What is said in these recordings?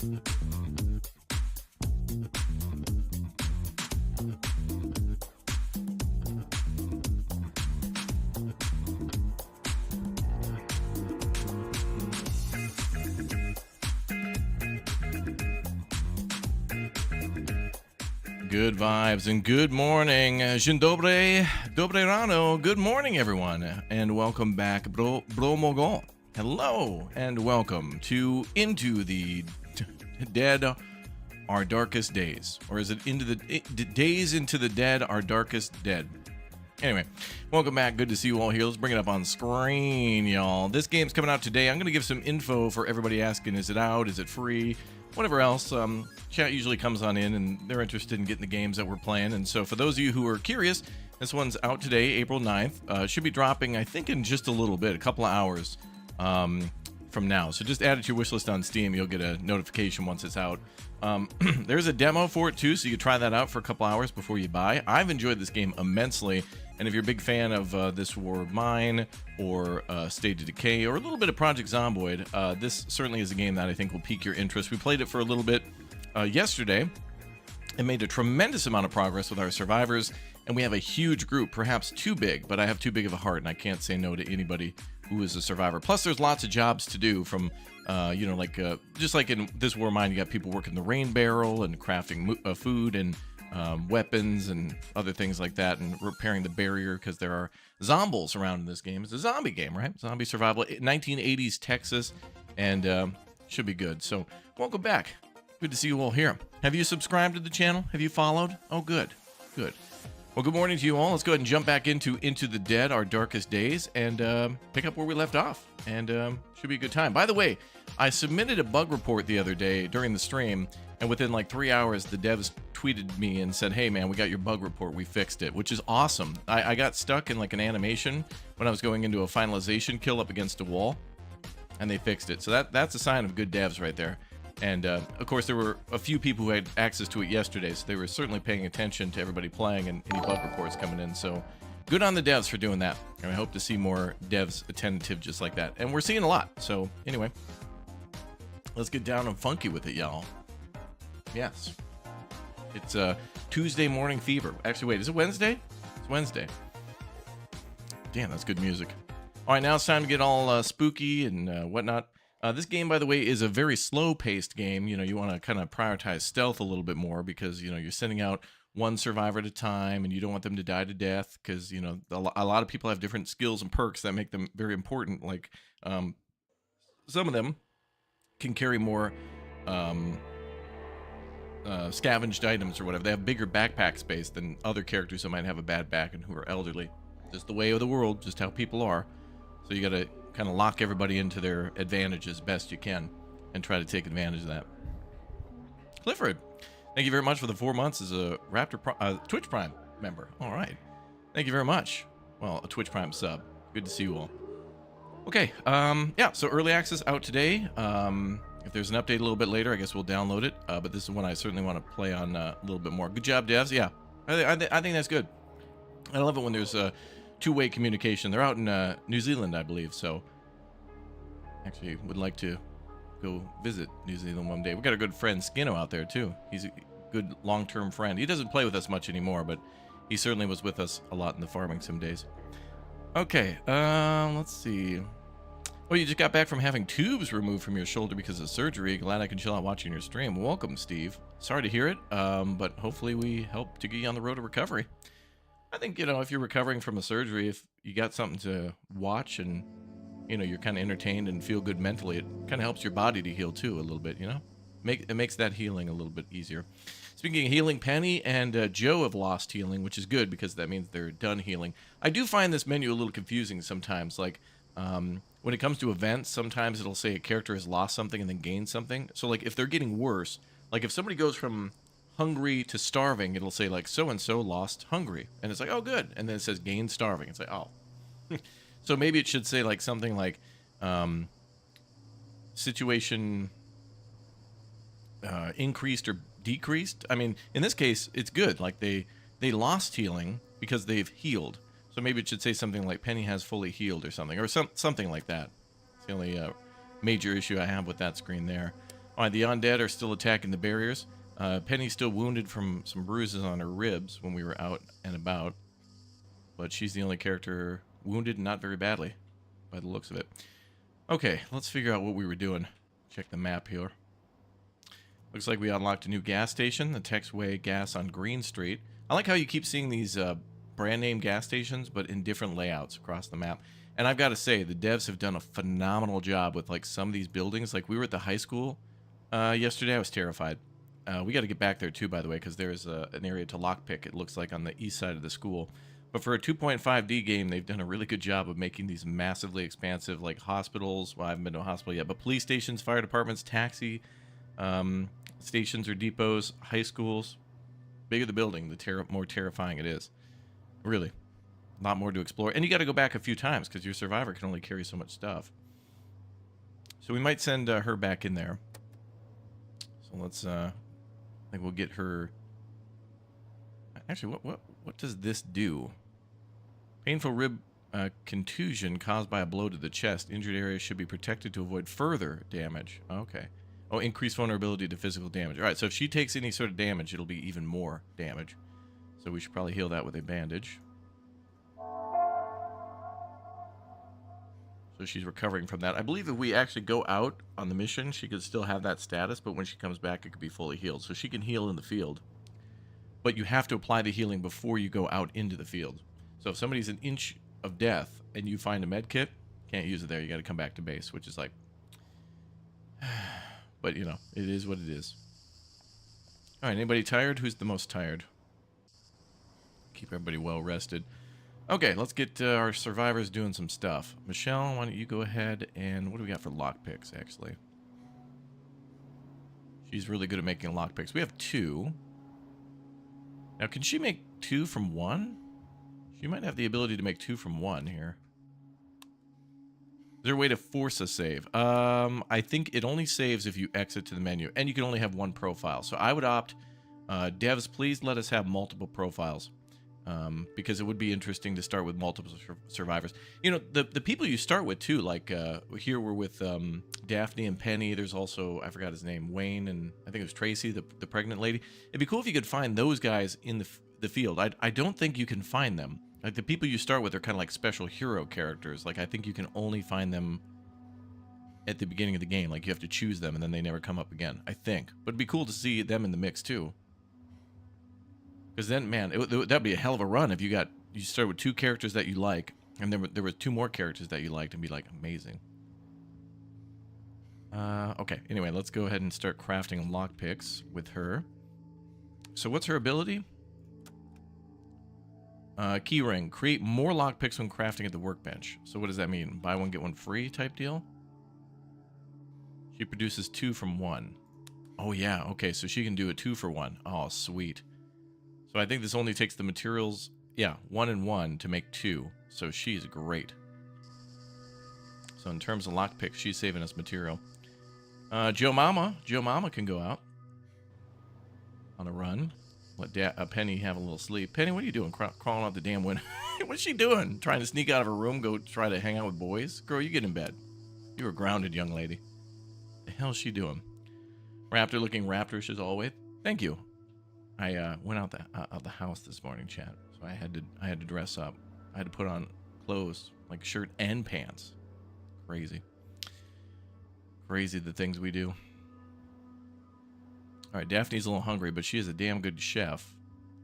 Good vibes and good morning. Dzień dobry, dobre rano. Good morning, everyone, and welcome back, Bro Mogol. Hello, and welcome to Into the Dead, Our Darkest Days. Or is it Into the Days Into the Dead, Our Darkest Dead? Anyway, welcome back. Good to see you all here. Let's bring it up on screen, y'all. This game's coming out today. I'm going to give some info for everybody asking, is it out? Is it free? Whatever else. Chat usually comes on in and they're interested in getting the games that we're playing. And so for those of you who are curious, this one's out today, April 9th. Should be dropping, I think, in just a little bit, a couple of hours from now. So just add it to your wish list on Steam. You'll get a notification once it's out. There's a demo for it too, so you can try that out for a couple hours before you buy. I've enjoyed this game immensely. And if you're a big fan of This War of Mine or State of Decay or a little bit of Project Zomboid, this certainly is a game that I think will pique your interest. We played it for a little bit yesterday and made a tremendous amount of progress with our survivors. And we have a huge group, perhaps too big, but I have too big of a heart and I can't say no to anybody who is a survivor. Plus, there's lots of jobs to do from, just like in This War of Mine, you got people working the rain barrel and crafting food and weapons and other things like that, and repairing the barrier because there are zombies around in this game. It's a zombie game, right? Zombie survival, 1980s Texas, and should be good. So welcome back. Good to see you all here. Have you subscribed to the channel? Have you followed? Oh, good. Good. Well, good morning to you all. Let's go ahead and jump back into the Dead, Our Darkest Days, and pick up where we left off. And should be a good time. By the way, I submitted a bug report the other day during the stream, and within like 3 hours, the devs tweeted me and said, hey, man, we got your bug report. We fixed it, which is awesome. I got stuck in like an animation when I was going into a finalization kill up against a wall, and they fixed it. So that's a sign of good devs right there. And, of course, there were a few people who had access to it yesterday, so they were certainly paying attention to everybody playing and any bug reports coming in. So good on the devs for doing that. And I hope to see more devs attentive just like that. And we're seeing a lot. So anyway, let's get down and funky with it, y'all. Yes. It's Tuesday morning fever. Actually, wait, is it Wednesday? It's Wednesday. Damn, that's good music. All right, now it's time to get all spooky and whatnot. This game, by the way, is a very slow-paced game. You know, you want to kind of prioritize stealth a little bit more because, you know, you're sending out one survivor at a time and you don't want them to die to death because, you know, a lot of people have different skills and perks that make them very important. Like, some of them can carry more scavenged items or whatever. They have bigger backpack space than other characters who might have a bad back and who are elderly. Just the way of the world, just how people are. So you got to kind of lock everybody into their advantages best you can and try to take advantage of that. Clifford, thank you very much for the 4 months as a Twitch Prime member. All right. Thank you very much. Well, a Twitch Prime sub. Good to see you all. Okay. Yeah, so early access out today. If there's an update a little bit later, I guess we'll download it. But this is one I certainly want to play on a little bit more. Good job, devs. Yeah, I think that's good. I love it when there's a two-way communication. They're out in New Zealand, I believe, so actually would like to go visit New Zealand one day. We got a good friend Skinno out there too. He's a good long-term friend. He doesn't play with us much anymore, but he certainly was with us a lot in the farming sim days. Okay, let's see. Oh, you just got back from having tubes removed from your shoulder because of surgery. Glad I can chill out watching your stream. Welcome, Steve. Sorry to hear it, but hopefully we help to get you on the road to recovery. I think, you know, if you're recovering from a surgery, if you got something to watch and, you know, you're kind of entertained and feel good mentally, it kind of helps your body to heal too a little bit, you know? It makes that healing a little bit easier. Speaking of healing, Penny and Joe have lost healing, which is good because that means they're done healing. I do find this menu a little confusing sometimes. Like, when it comes to events, sometimes it'll say a character has lost something and then gained something. So, like, if they're getting worse, like if somebody goes from hungry to starving, it'll say like so-and-so lost hungry, and it's like, oh good, and then it says gain starving. It's like, oh. So maybe it should say like something like situation increased or decreased. I mean, in this case it's good, like they lost healing because they've healed, so maybe it should say something like Penny has fully healed or something, or something like that. It's the only major issue I have with that screen there. All right, the undead are still attacking the barriers. Penny's still wounded from some bruises on her ribs when we were out and about. But she's the only character wounded, not very badly, by the looks of it. Okay, let's figure out what we were doing. Check the map here. Looks like we unlocked a new gas station, the Texway Gas on Green Street. I like how you keep seeing these brand name gas stations, but in different layouts across the map. And I've got to say, the devs have done a phenomenal job with like some of these buildings. Like we were at the high school yesterday. I was terrified. We got to get back there too, by the way, because there's an area to lockpick, it looks like, on the east side of the school. But for a 2.5D game, they've done a really good job of making these massively expansive, like hospitals. Well, I haven't been to a hospital yet, but police stations, fire departments, taxi stations or depots, high schools. Bigger the building, the more terrifying it is. Really. A lot more to explore. And you got to go back a few times because your survivor can only carry so much stuff. So we might send her back in there. So let's, I think we'll get her. Actually, what does this do? Painful rib contusion caused by a blow to the chest. Injured areas should be protected to avoid further damage. Okay. Oh, increased vulnerability to physical damage. All right, so if she takes any sort of damage, it'll be even more damage. So we should probably heal that with a bandage. So she's recovering from that. I believe if we actually go out on the mission, she could still have that status, but when she comes back, it could be fully healed. So she can heal in the field. But you have to apply the healing before you go out into the field. So if somebody's an inch of death and you find a med kit, can't use it there. You got to come back to base, which is like... But, you know, it is what it is. All right, anybody tired? Who's the most tired? Keep everybody well rested. Okay, let's get our survivors doing some stuff. Michelle, why don't you go ahead and... What do we got for lockpicks, actually? She's really good at making lockpicks. We have 2. Now, can she make 2 from 1? She might have the ability to make 2 from 1 here. Is there a way to force a save? I think it only saves if you exit to the menu. And you can only have 1 profile. So I would opt... devs, please let us have multiple profiles. Because it would be interesting to start with multiple survivors. You know, the people you start with, too, like here we're with Daphne and Penny. There's also, I forgot his name, Wayne, and I think it was Tracy, the pregnant lady. It'd be cool if you could find those guys in the field. I don't think you can find them. Like, the people you start with are kind of like special hero characters. Like, I think you can only find them at the beginning of the game. Like, you have to choose them, and then they never come up again, I think. But it'd be cool to see them in the mix, too. Because then, man, that'd be a hell of a run if you start with 2 characters that you like, and there were 2 more characters that you liked, and be like, amazing. Okay, anyway, let's go ahead and start crafting lockpicks with her. So what's her ability? Keyring. Create more lockpicks when crafting at the workbench. So what does that mean? Buy one, get one free type deal? She produces 2 from 1. Oh, yeah, okay, so she can do a 2 for 1. Oh, sweet. So I think this only takes the materials, yeah, 1 and 1 to make 2. So she's great. So in terms of lockpick, she's saving us material. Joe Mama can go out on a run. Let Penny have a little sleep. Penny, what are you doing? Crawling out the damn window. What's she doing? Trying to sneak out of her room, go try to hang out with boys? Girl, you get in bed. You were grounded, young lady. The hell's she doing? Raptor looking raptorish as always. Thank you. I went out the house this morning, chat. So I had to dress up. I had to put on clothes, like shirt and pants. Crazy. Crazy the things we do. All right, Daphne's a little hungry, but she is a damn good chef.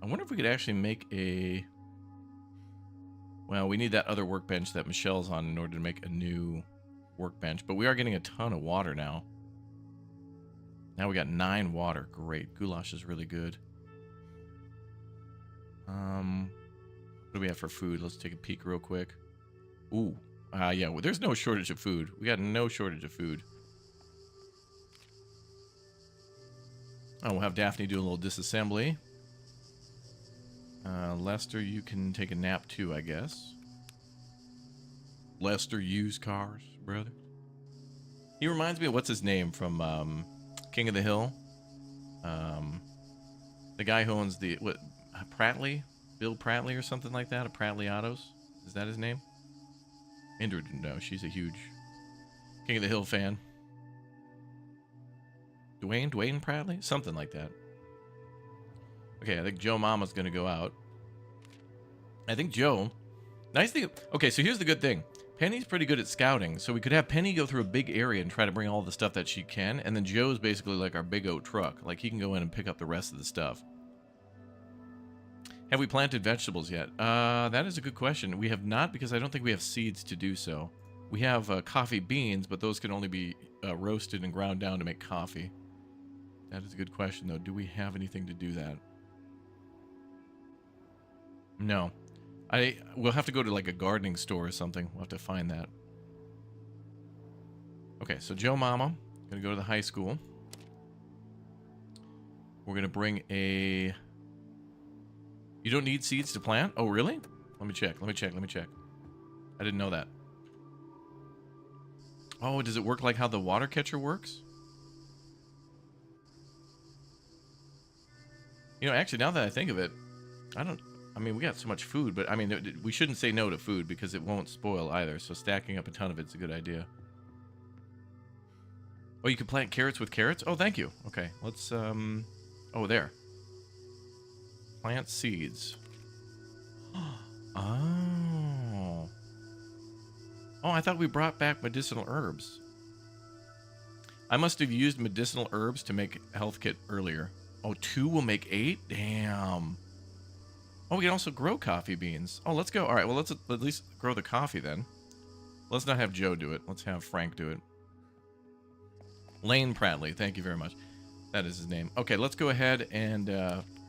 I wonder if we could actually make a... Well, we need that other workbench that Michelle's on in order to make a new workbench. But we are getting a ton of water now. Now we got 9 water. Great. Goulash is really good. What do we have for food? Let's take a peek real quick. Ooh. Yeah, well, there's no shortage of food. We got no shortage of food. Oh, we'll have Daphne do a little disassembly. Lester, you can take a nap too, I guess. Lester used cars, brother. He reminds me of what's his name from King of the Hill. The guy who owns the Prattley, Bill Prattley or something like that. A Prattley Autos, is that his name? Indra didn't know. She's a huge King of the Hill fan. Dwayne Bradley? Something like that. Okay, I think Joe Mama's going to go out. I think Joe... Nice thing... Okay, so here's the good thing. Penny's pretty good at scouting, so we could have Penny go through a big area and try to bring all the stuff that she can, and then Joe's basically like our big O truck. Like, he can go in and pick up the rest of the stuff. Have we planted vegetables yet? That is a good question. We have not, because I don't think we have seeds to do so. We have coffee beans, but those can only be roasted and ground down to make coffee. That is a good question, though. Do we have anything to do that? No. We'll have to go to like a gardening store or something. We'll have to find that. Okay, so Joe Mama, gonna go to the high school. We're gonna bring a... You don't need seeds to plant? Oh, really? Let me check. I didn't know that. Oh, does it work like how the water catcher works? You know, actually, now that I think of it, I mean, we got so much food, but I mean, we shouldn't say no to food because it won't spoil either. So stacking up a ton of it's a good idea. Oh, you can plant carrots with carrots? Oh, thank you. Okay, let's, oh, there. Plant seeds. Oh. Oh, I thought we brought back medicinal herbs. I must have used medicinal herbs to make a health kit earlier. Oh, 2 will make 8? Damn. Oh, we can also grow coffee beans. Oh, let's go. All right, well, let's at least grow the coffee then. Let's not have Joe do it. Let's have Frank do it. Lane Pradley, thank you very much. That is his name. Okay, let's go ahead and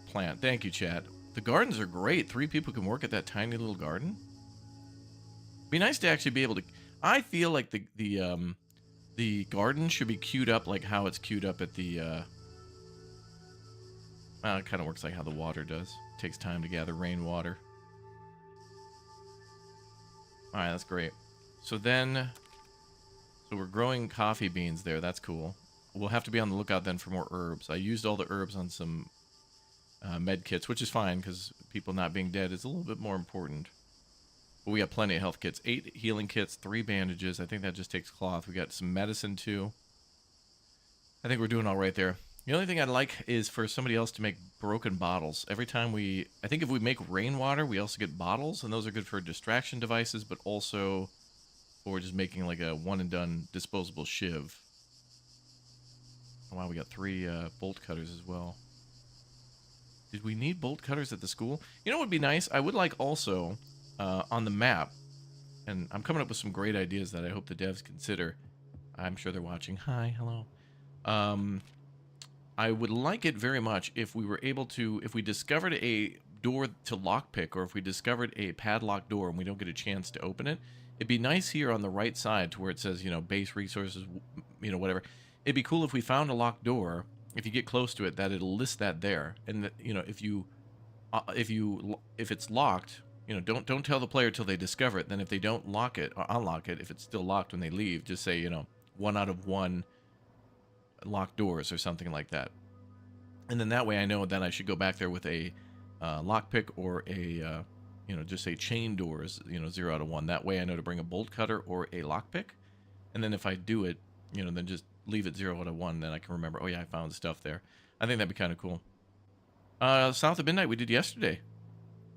plant. Thank you, Chad. The gardens are great. 3 people can work at that tiny little garden. Be nice to actually be able to... I feel like the garden should be queued up like how it's queued up at the... Well, it kind of works like how the water does. It takes time to gather rainwater. Alright, that's great. So then... So we're growing coffee beans there. That's cool. We'll have to be on the lookout then for more herbs. I used all the herbs on some med kits, which is fine because people not being dead is a little bit more important. But we got plenty of health kits. 8 healing kits, 3 bandages. I think that just takes cloth. We got some medicine too. I think we're doing all right there. The only thing I'd like is for somebody else to make broken bottles. Every time we... I think if we make rainwater, we also get bottles, and those are good for distraction devices, but also for just making like a one-and-done disposable shiv. Oh, wow, we got 3 bolt cutters as well. Did we need bolt cutters at the school? You know what would be nice? I would like also, on the map, and I'm coming up with some great ideas that I hope the devs consider. I'm sure they're watching. Hi, hello. I would like it very much if we were able to, if we discovered a door to lockpick, or if we discovered a padlocked door and we don't get a chance to open it, it'd be nice here on the right side to where it says, you know, base resources, you know, whatever. It'd be cool if we found a locked door, if you get close to it, that it'll list that there. And that, you know, if it's locked, you know, don't tell the player till they discover it. Then if they don't lock it or unlock it, if it's still locked when they leave, just say, you know, 1 out of 1 locked doors or something like that. And then that way I know that I should go back there with a lockpick or a, you know, just say chain doors, you know, 0 out of 1. That way I know to bring a bolt cutter or a lockpick. And then if I do it, you know, then just leave it 0 out of 1. Then I can remember, oh yeah, I found stuff there. I think that'd be kind of cool. South of Midnight we did yesterday.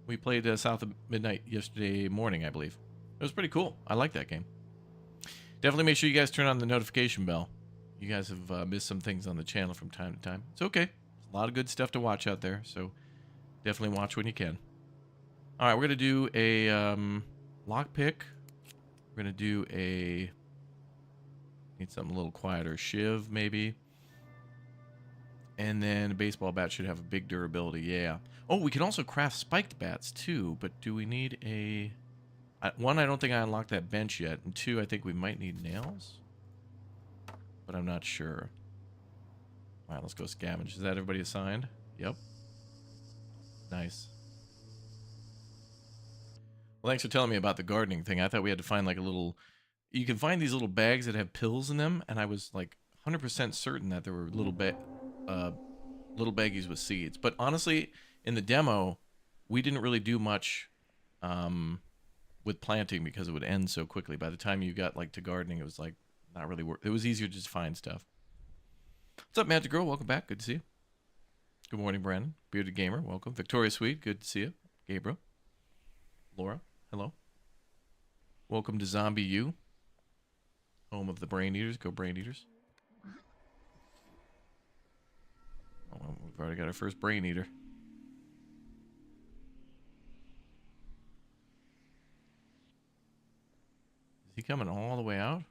We played South of Midnight yesterday morning, I believe. It was pretty cool. I like that game. Definitely make sure you guys turn on the notification bell. You guys have missed some things on the channel from time to time. It's okay. There's a lot of good stuff to watch out there, so definitely watch when you can. All right, we're going to do a lockpick. We're going to do a... Need something a little quieter. Shiv, maybe. And then a baseball bat should have a big durability. Yeah. Oh, we can also craft spiked bats, too. But do we need a... 1, I don't think I unlocked that bench yet. And 2, I think we might need nails. But I'm not sure. All right, let's go scavenge. Is that everybody assigned? Yep. Nice. Well, thanks for telling me about the gardening thing. I thought we had to find like a little... You can find these little bags that have pills in them, and I was like 100% certain that there were little baggies with seeds. But honestly, in the demo, we didn't really do much with planting because it would end so quickly. By the time you got like to gardening, it was like not really work. It was easier to just find stuff. What's up, Magic Girl? Welcome back. Good to see you. Good morning, Brandon. Bearded Gamer, welcome. Victoria Sweet, good to see you. Gabriel. Laura, hello. Welcome to Zombie U, home of the Brain Eaters. Go Brain Eaters. Oh, well, we've already got our first Brain Eater. Is he coming all the way out?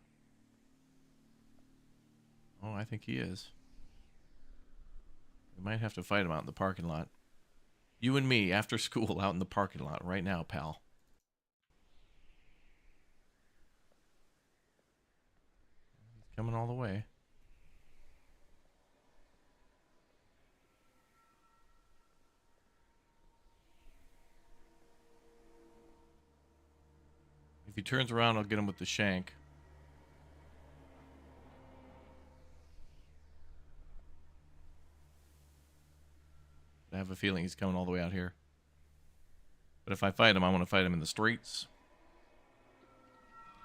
Oh, I think he is. We might have to fight him out in the parking lot. You and me, after school, out in the parking lot right now, pal. He's coming all the way. If he turns around, I'll get him with the shank. I have a feeling he's coming all the way out here. But if I fight him, I want to fight him in the streets.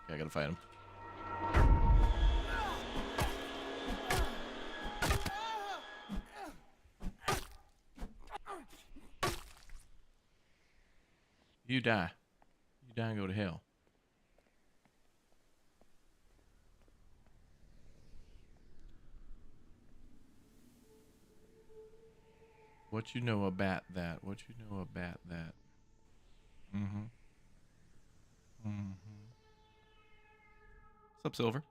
Okay, I gotta fight him. You die. You die and go to hell. What you know about that? What you know about that? Mm-hmm. Mm-hmm. What's up, Silver?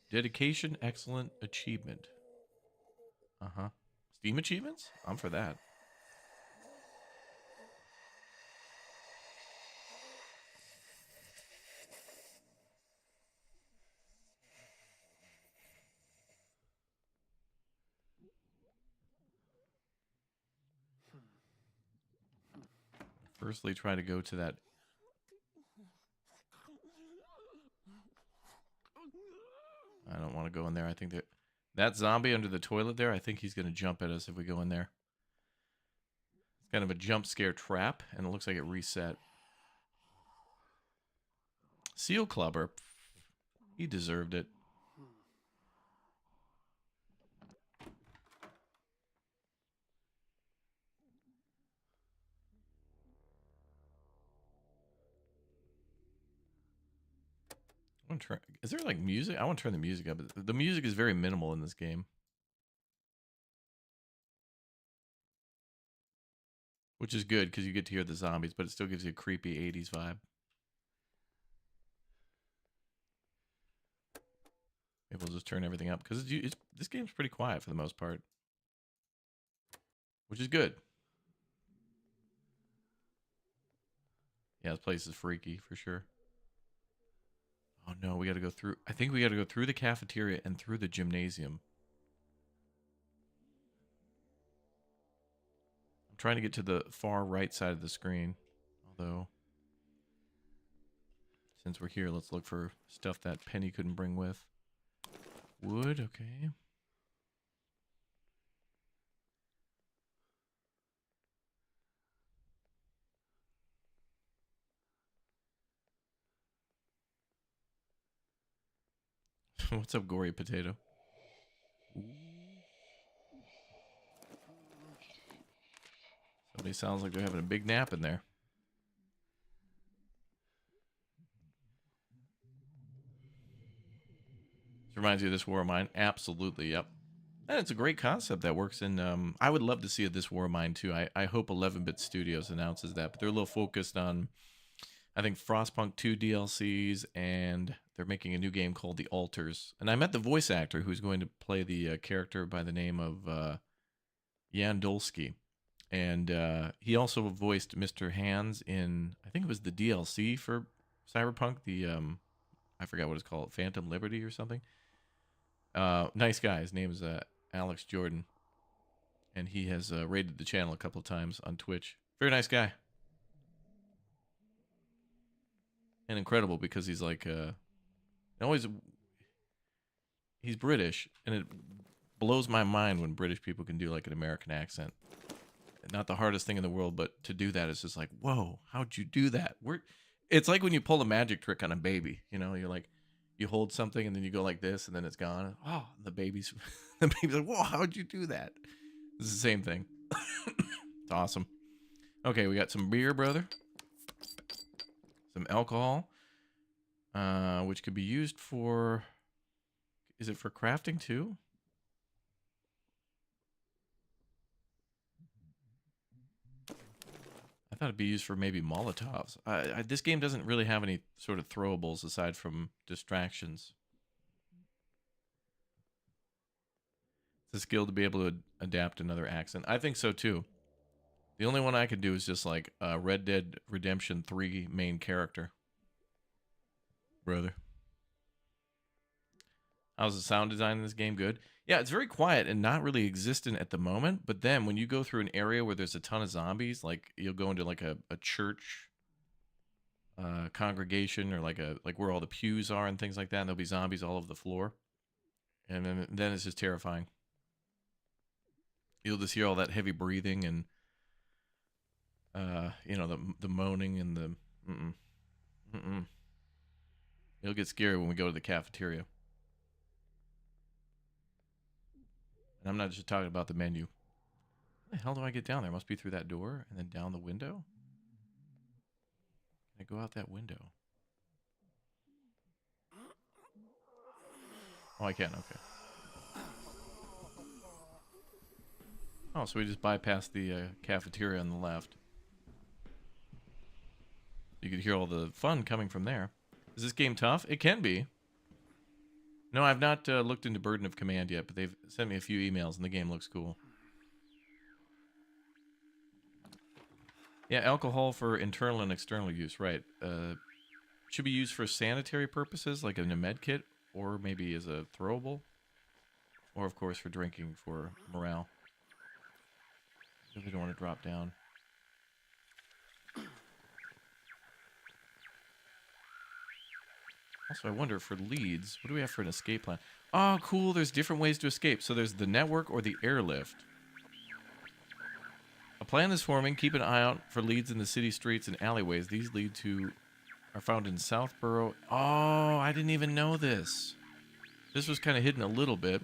Dedication, excellent, achievement. Uh-huh. Steam achievements? I'm for that. Firstly, try to go to that. I don't want to go in there. I think that zombie under the toilet there, I think he's going to jump at us if we go in there. It's kind of a jump scare trap, and it looks like it reset. Seal Clubber. He deserved it. Is there like music? I want to turn the music up. The music is very minimal in this game, which is good because you get to hear the zombies, but it still gives you a creepy 80s vibe. Maybe we'll just turn everything up because this game's pretty quiet for the most part, which is good. Yeah, this place is freaky for sure. Oh no, we got to go through. I think we got to go through the cafeteria and through the gymnasium. I'm trying to get to the far right side of the screen. Although, since we're here, let's look for stuff that Penny couldn't bring with. Wood, okay. What's up, Gory Potato? Ooh. Somebody sounds like they're having a big nap in there. This reminds you of This War of Mine? Absolutely, yep. And it's a great concept that works in... I would love to see a This War of Mine, too. I hope 11-Bit Studios announces that. But they're a little focused on, I think, Frostpunk 2 DLCs, and they're making a new game called The Altars. And I met the voice actor who's going to play the character by the name of Jan Dolsky. And he also voiced Mr. Hands in, I think it was the DLC for Cyberpunk, the, I forgot what it's called, Phantom Liberty or something. Nice guy. His name is Alex Jordan. And he has raided the channel a couple of times on Twitch. Very nice guy. And incredible because he's like, he's British, and it blows my mind when British people can do like an American accent. Not the hardest thing in the world, but to do that is just like, whoa, how'd you do that? It's like when you pull a magic trick on a baby, you know, you're like, You hold something and then you go like this and then it's gone. Oh, the baby's the baby's like, whoa, how'd you do that? This is the same thing. It's awesome. Okay, we got some beer, brother. Some alcohol. Which could be used for, is it for crafting too? I thought it'd be used for maybe Molotovs. This game doesn't really have any sort of throwables aside from distractions. It's a skill to be able to adapt another accent. I think so too. The only one I could do is just like Red Dead Redemption 3 main character. Brother. How's the sound design in this game? Good. Yeah, it's very quiet and not really existent at the moment. But then when you go through an area where there's a ton of zombies, like you'll go into like a church congregation or like where all the pews are and things like that, and there'll be zombies all over the floor. And then it's just terrifying. You'll just hear all that heavy breathing and you know, the moaning and the It'll get scary when we go to the cafeteria. And I'm not just talking about the menu. How the hell do I get down there? It must be through that door and then down the window. Can I go out that window? Oh, I can. Okay. Oh, so we just bypassed the cafeteria on the left. You could hear all the fun coming from there. Is this game tough? It can be. No, I've not looked into Burden of Command yet, but they've sent me a few emails, and the game looks cool. Yeah, alcohol for internal and external use, right. Should be used for sanitary purposes, like in a med kit, or maybe as a throwable. Or, of course, for drinking for morale. If we don't want to drop down. Also, I wonder for leads, what do we have for an escape plan? Oh, cool. There's different ways to escape. So there's the network or the airlift. A plan is forming. Keep an eye out for leads in the city streets and alleyways. These lead to are found in Southborough. Oh, I didn't even know this. This was kind of hidden a little bit.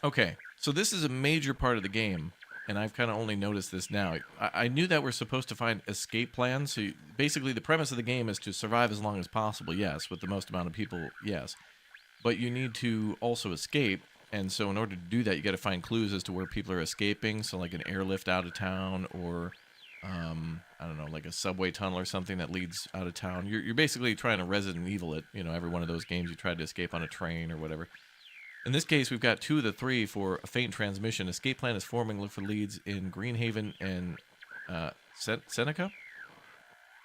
Okay, so this is a major part of the game. And I've kind of only noticed this now. I knew that we're supposed to find escape plans. So basically, the premise of the game is to survive as long as possible, yes. With the most amount of people, yes. But you need to also escape. And so in order to do that, you got to find clues as to where people are escaping. So like an airlift out of town or, I don't know, like a subway tunnel or something that leads out of town. You're basically trying to Resident Evil it. You know, every one of those games you tried to escape on a train or whatever. In this case, we've got 2 of the 3 for a faint transmission. Escape plan is forming. Look for leads in Greenhaven and Seneca.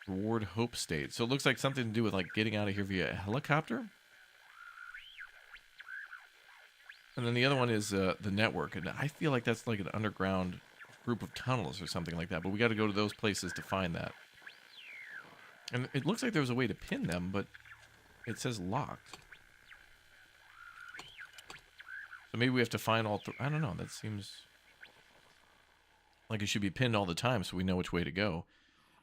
Reward Hope State. So it looks like something to do with like getting out of here via a helicopter. And then the other one is the network. And I feel like that's like an underground group of tunnels or something like that. But we got to go to those places to find that. And it looks like there was a way to pin them, but it says locked. So maybe we have to find all I don't know. That seems like it should be pinned all the time so we know which way to go.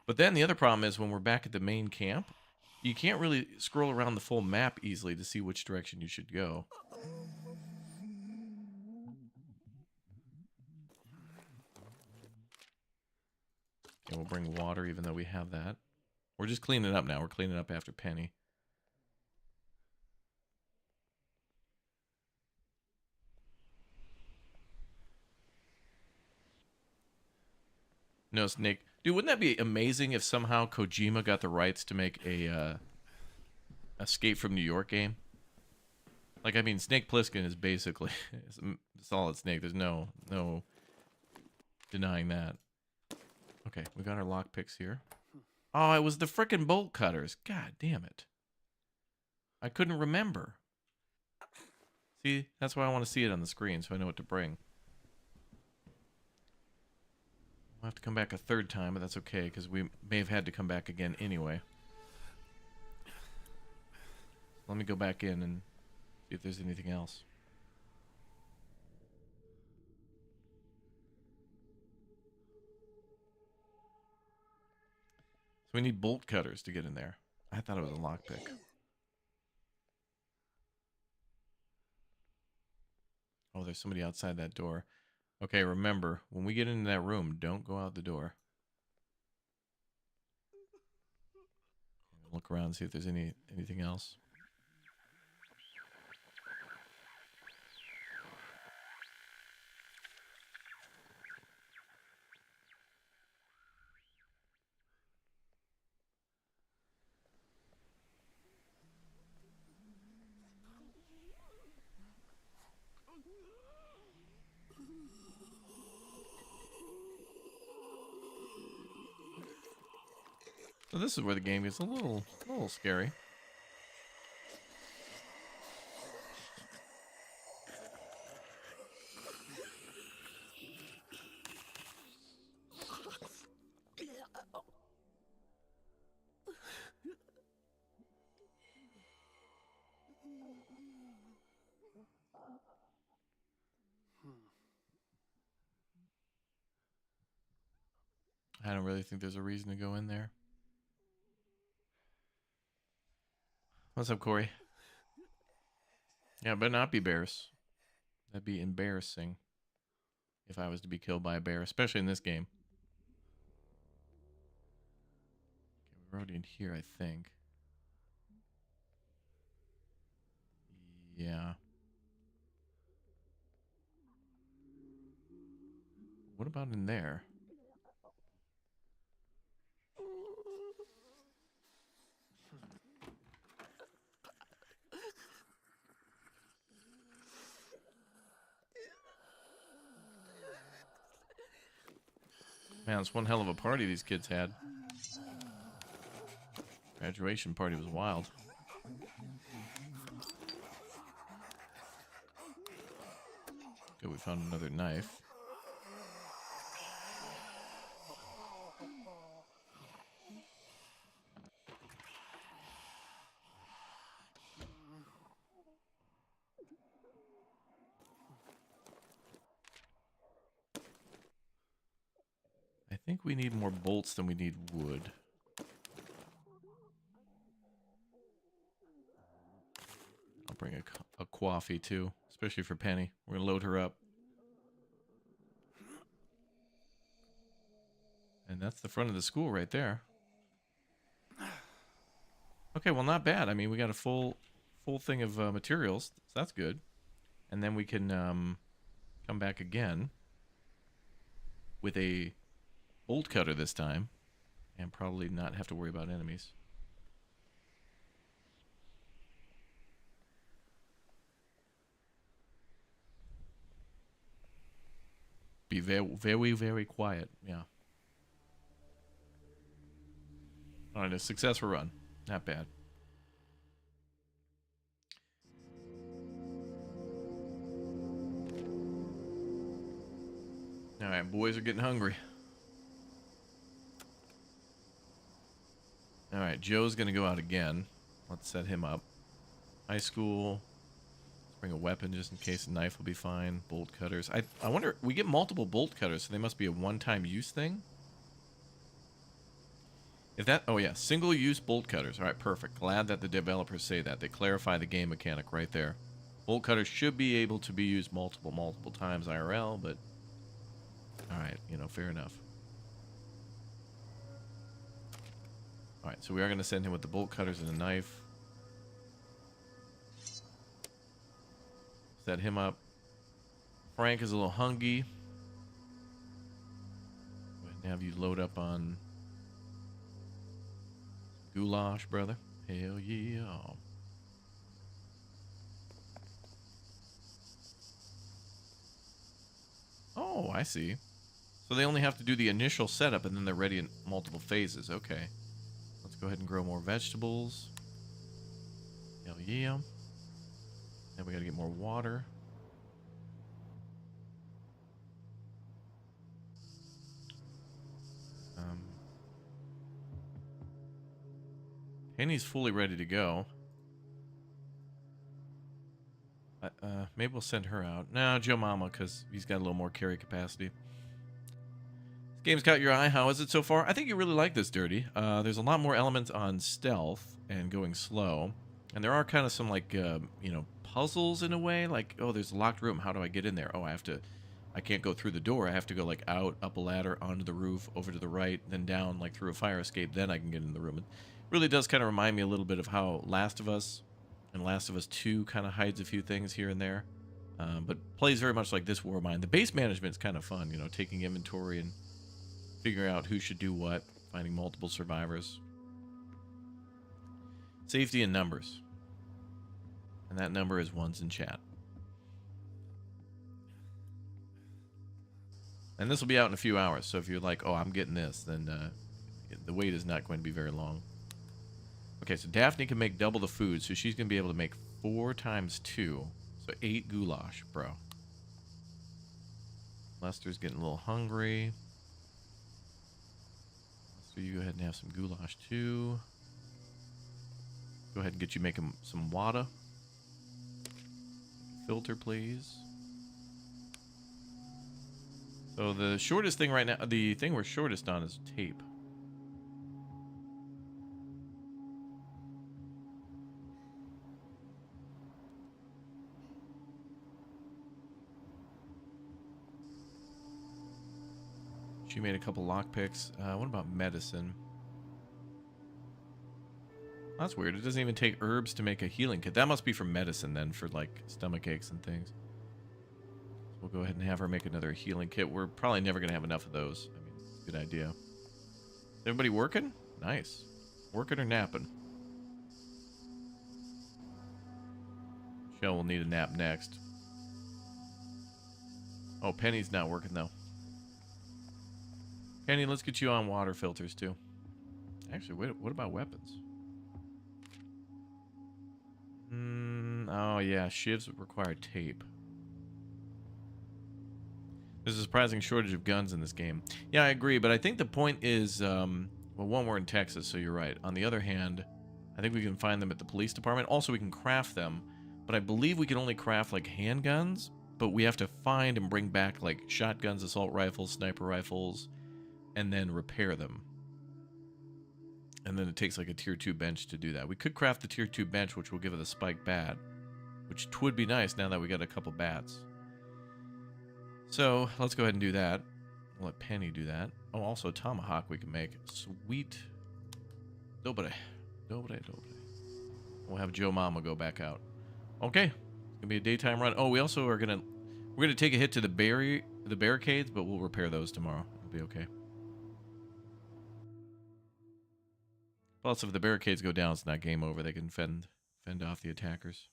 But then the other problem is when we're back at the main camp, you can't really scroll around the full map easily to see which direction you should go. Okay, we'll bring water even though we have that. We're just cleaning it up now. We're cleaning up after Penny. No, Snake. Dude, wouldn't that be amazing if somehow Kojima got the rights to make a Escape from New York game? Like, I mean, Snake Plissken is basically Solid Snake. There's no denying that. Okay, we got our lockpicks here. Oh, it was the frickin' bolt cutters. God damn it. I couldn't remember. See, that's why I want to see it on the screen so I know what to bring. We'll have to come back a 3rd time, but that's okay, because we may have had to come back again anyway. Let me go back in and see if there's anything else. So we need bolt cutters to get in there. I thought it was a lockpick. Oh, there's somebody outside that door. Okay, remember, when we get into that room, don't go out the door. Look around and see if there's anything else. So this is where the game gets a little scary. I don't really think there's a reason to go in there. What's up, Corey? Yeah, but not be bears. That'd be embarrassing if I was to be killed by a bear, especially in this game. Okay, we're already in here, I think. Yeah. What about in there? Man, it's one hell of a party these kids had. Graduation party was wild. Good, we found another knife. I think we need more bolts than we need wood. I'll bring a coffee too, especially for Penny. We're gonna load her up. And that's the front of the school right there. Okay, well, not bad. I mean, we got a full thing of materials, so that's good. And then we can come back again with a bolt cutter this time, and probably not have to worry about enemies. Be very, very, very quiet. Yeah. All right, a successful run. Not bad. All right, boys are getting hungry. All right, Joe's going to go out again. Let's set him up. High school. Let's bring a weapon just in case. A knife will be fine. Bolt cutters. I wonder, we get multiple bolt cutters, so they must be a one-time use thing? If that, oh yeah, single-use bolt cutters. All right, perfect. Glad that the developers say that. They clarify the game mechanic right there. Bolt cutters should be able to be used multiple times IRL, but all right, you know, fair enough. All right, so we are going to send him with the bolt cutters and a knife. Set him up. Frank is a little hungry. Go ahead and have you load up on goulash, brother. Hell yeah. Oh, I see. So they only have to do the initial setup and then they're ready in multiple phases. Okay. Let's go ahead and grow more vegetables. Hell yeah. Then we gotta get more water. Penny's fully ready to go. Maybe we'll send her out. No, Joe Mama, because he's got a little more carry capacity. This game's caught your eye. How is it so far? I think you really like this, Dirty. There's a lot more elements on stealth and going slow. And there are kind of some, like, you know, puzzles in a way. Like, oh, there's a locked room. How do I get in there? Oh, I can't go through the door. I have to go, like, out, up a ladder, onto the roof, over to the right, then down, like, through a fire escape. Then I can get in the room. It really does kind of remind me a little bit of how Last of Us and Last of Us 2 kind of hides a few things here and there. But plays very much like this Warmind. The base management is kind of fun, you know, taking inventory and figuring out who should do what, finding multiple survivors. Safety in numbers. And that number is ones in chat. And this will be out in a few hours, so if you're like, oh, I'm getting this, then the wait is not going to be very long. Okay, so Daphne can make double the food, so she's going to be able to make 4 times 2. So 8 goulash, bro. Lester's getting a little hungry. So you go ahead and have some goulash too. Go ahead and get you making some water. Filter, please. So the shortest thing right now, the thing we're shortest on is tape. She made a couple lockpicks. What about medicine? That's weird. It doesn't even take herbs to make a healing kit. That must be for medicine then, for like stomach aches and things. So we'll go ahead and have her make another healing kit. We're probably never going to have enough of those. I mean, it's a good idea. Is everybody working? Nice. Working or napping? Michelle will need a nap next. Oh, Penny's not working though. Penny, let's get you on water filters too. Actually, wait, what about weapons? Oh yeah, shivs require tape. There's a surprising shortage of guns in this game. Yeah, I agree, but I think the point is, well, one, we're in Texas, so you're right. On the other hand, I think we can find them at the police department. Also, we can craft them, but I believe we can only craft like handguns, but we have to find and bring back like shotguns, assault rifles, sniper rifles, and then repair them. And then it takes like a tier 2 bench to do that. We could craft the tier 2 bench, which will give it a spike bat, which would be nice now that we got a couple bats. So let's go ahead and do that. We'll let Penny do that. Oh, also tomahawk we can make. Sweet. Dobre. Dobre. We'll have Joe Mama go back out. Okay. It's gonna be a daytime run. Oh, we also are gonna take a hit to the barricades, but we'll repair those tomorrow. It'll be okay. Plus, if the barricades go down, it's not game over. They can fend off the attackers.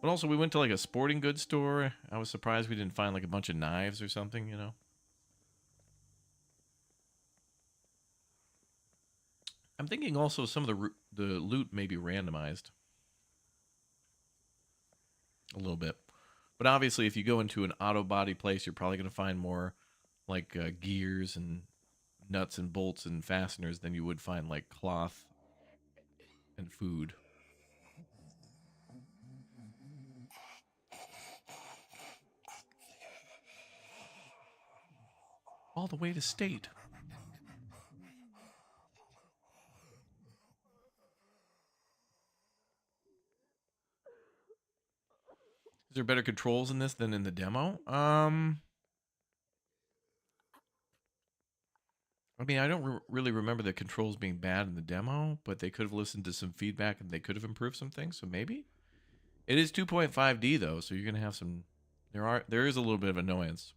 But also, we went to like a sporting goods store. I was surprised we didn't find like a bunch of knives or something, you know. I'm thinking also some of the loot may be randomized. A little bit. But obviously, if you go into an auto body place, you're probably going to find more like gears and nuts and bolts and fasteners than you would find like cloth and food. All the way to state. Is there better controls in this than in the demo? I mean, I don't really remember the controls being bad in the demo, but they could have listened to some feedback and they could have improved some things, so maybe? It is 2.5D though, so you're going to have some... There is a little bit of annoyance.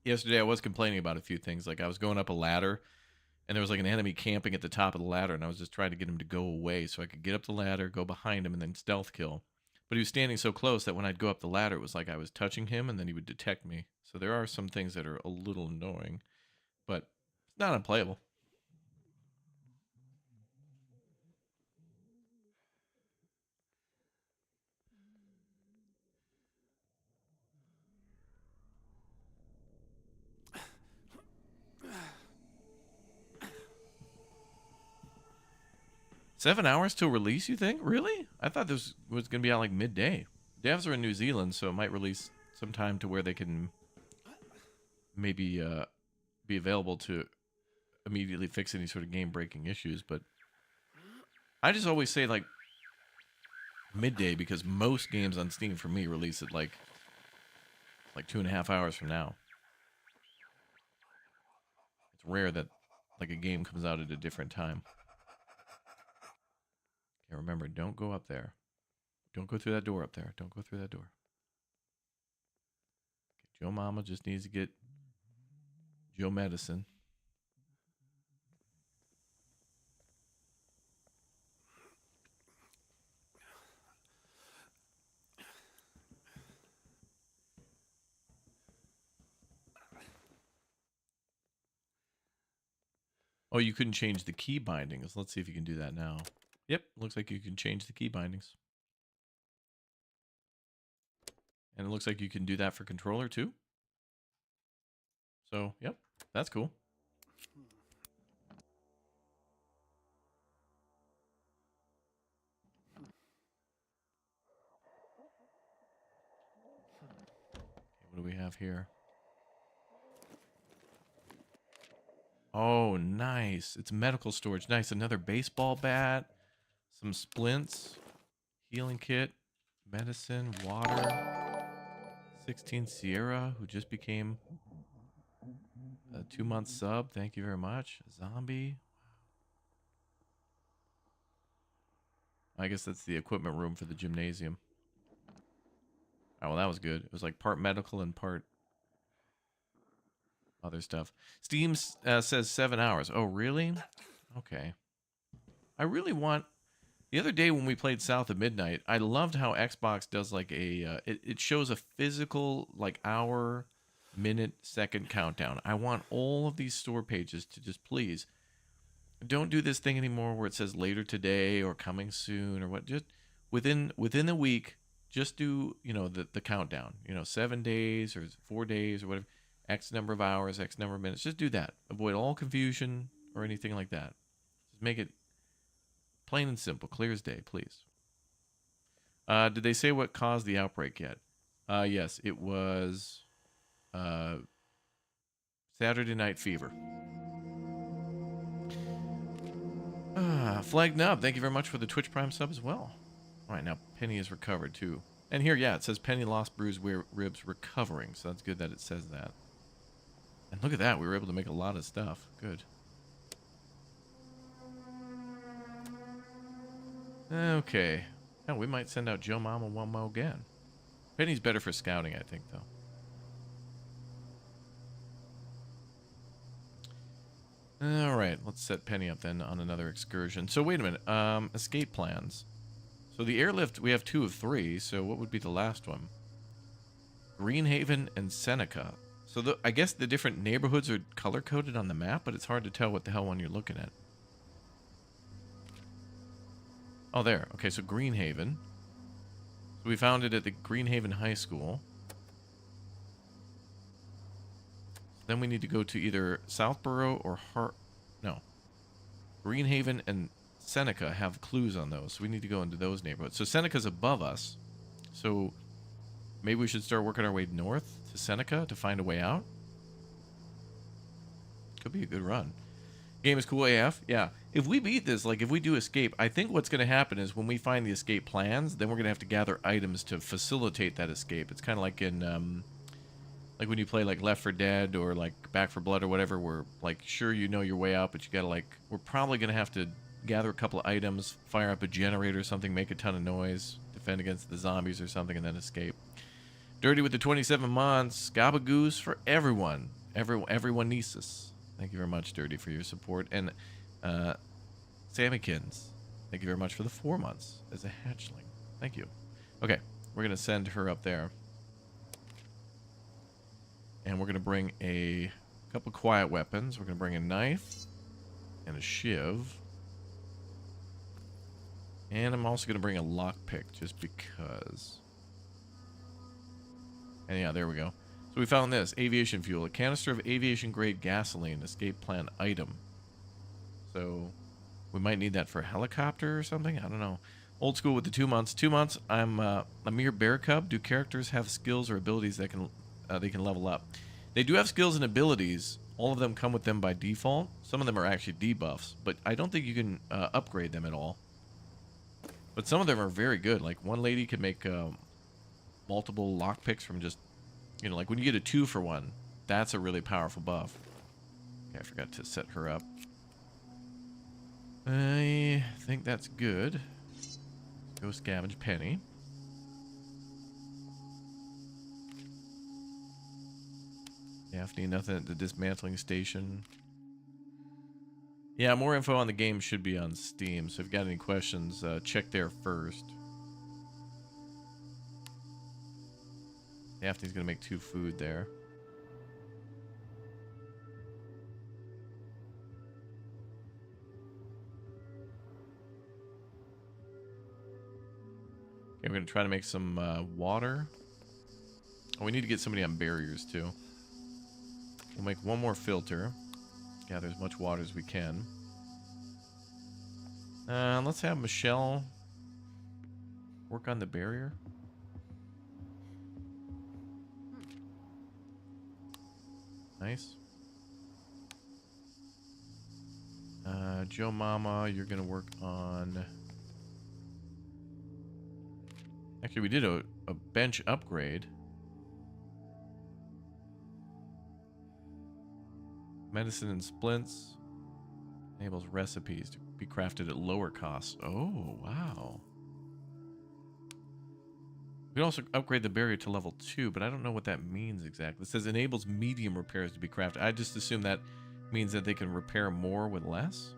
Yesterday I was complaining about a few things, like I was going up a ladder, and there was like an enemy camping at the top of the ladder, and I was just trying to get him to go away so I could get up the ladder, go behind him, and then stealth kill. But he was standing so close that when I'd go up the ladder, it was like I was touching him, and then he would detect me. So there are some things that are a little annoying, but it's not unplayable. $7 hours till release, you think? Really? I thought this was going to be out like midday. Devs are in New Zealand, so it might release some time to where they can maybe be available to immediately fix any sort of game-breaking issues. But I just always say like midday, because most games on Steam for me release at like 2.5 hours from now. It's rare that like a game comes out at a different time. Okay, remember, don't go up there. Don't go through that door up there. Don't go through that door. Okay, Joe Mama just needs to get Joe medicine. Oh, you couldn't change the key bindings. Let's see if you can do that now. Yep, looks like you can change the key bindings. And it looks like you can do that for controller too. So, yep, that's cool. Okay, what do we have here? Oh, nice. It's medical storage. Nice. Another baseball bat, some splints, healing kit, medicine, water. 16 Sierra, who just became a 2-month sub. Thank you very much. Zombie. I guess that's the equipment room for the gymnasium. Oh, well, that was good. It was like part medical and part other stuff. Steam says 7 hours. Oh, really? Okay. I really want... The other day when we played South of Midnight, I loved how Xbox does like a... it shows a physical like hour, minute, second countdown. I want all of these store pages to just please... Don't do this thing anymore where it says later today or coming soon or what. Just within a week, just do, you know, the countdown. You know, 7 days or 4 days or whatever. X number of hours, X number of minutes. Just do that. Avoid all confusion or anything like that. Just make it plain and simple, clear as day, please. Did they say what caused the outbreak yet? Yes, it was Saturday Night Fever. Flag Nub, thank you very much for the Twitch Prime sub as well. All right, now Penny is recovered too. And here, yeah, it says Penny lost bruised ribs recovering, so that's good that it says that. And look at that, we were able to make a lot of stuff. Good. Okay. Now we might send out Joe Mama one more again. Penny's better for scouting, I think, though. All right, let's set Penny up then on another excursion. So wait a minute. Escape plans. So the airlift, we have 2 of 3. So what would be the last one? Greenhaven and Seneca. So I guess the different neighborhoods are color-coded on the map, but it's hard to tell what the hell one you're looking at. Oh, there. Okay, so Greenhaven. So we found it at the Greenhaven High School. Then we need to go to either Southborough or Greenhaven and Seneca have clues on those. So we need to go into those neighborhoods. So Seneca's above us. So maybe we should start working our way north to Seneca to find a way out. Could be a good run. Game is cool AF. Yeah. If we beat this, like if we do escape, I think what's going to happen is when we find the escape plans, then we're going to have to gather items to facilitate that escape. It's kind of like in... like when you play like Left 4 Dead or like Back 4 Blood or whatever, where like sure you know your way out, but you gotta like, we're probably gonna have to gather a couple of items, fire up a generator or something, make a ton of noise, defend against the zombies or something, and then escape. Dirty with the 27 months, Gabagoose for everyone. Everyone needs us. Thank you very much, Dirty, for your support. And Sammykins, thank you very much for the 4 months as a hatchling. Thank you. Okay, we're gonna send her up there. And we're going to bring a couple quiet weapons. We're going to bring a knife and a shiv. And I'm also going to bring a lockpick just because. And yeah, there we go. So we found this. Aviation fuel. A canister of aviation-grade gasoline. Escape plan item. So we might need that for a helicopter or something. I don't know. Old school with the 2 months. 2 months. I'm a mere bear cub. Do characters have skills or abilities that can they can level up? They do have skills and abilities. All of them come with them by default. Some of them are actually debuffs, but I don't think you can upgrade them at all. But some of them are very good. Like one lady could make multiple lockpicks from just, you know, like when you get a 2 for 1, that's a really powerful buff. Okay, I forgot to set her up. I think that's good. Go scavenge Penny. Daphne, nothing at the dismantling station. Yeah, more info on the game should be on Steam, so if you've got any questions, check there first. Daphne's gonna make 2 food there. Okay, we're gonna try to make some water. Oh, we need to get somebody on barriers too. We'll make 1 more filter. Gather as much water as we can. Let's have Michelle work on the barrier. Nice. Joe Mama, you're gonna work on... Actually, we did a bench upgrade. Medicine and splints. Enables recipes to be crafted at lower costs. Oh, wow. We can also upgrade the barrier to level 2, but I don't know what that means exactly. It says enables medium repairs to be crafted. I just assume that means that they can repair more with less.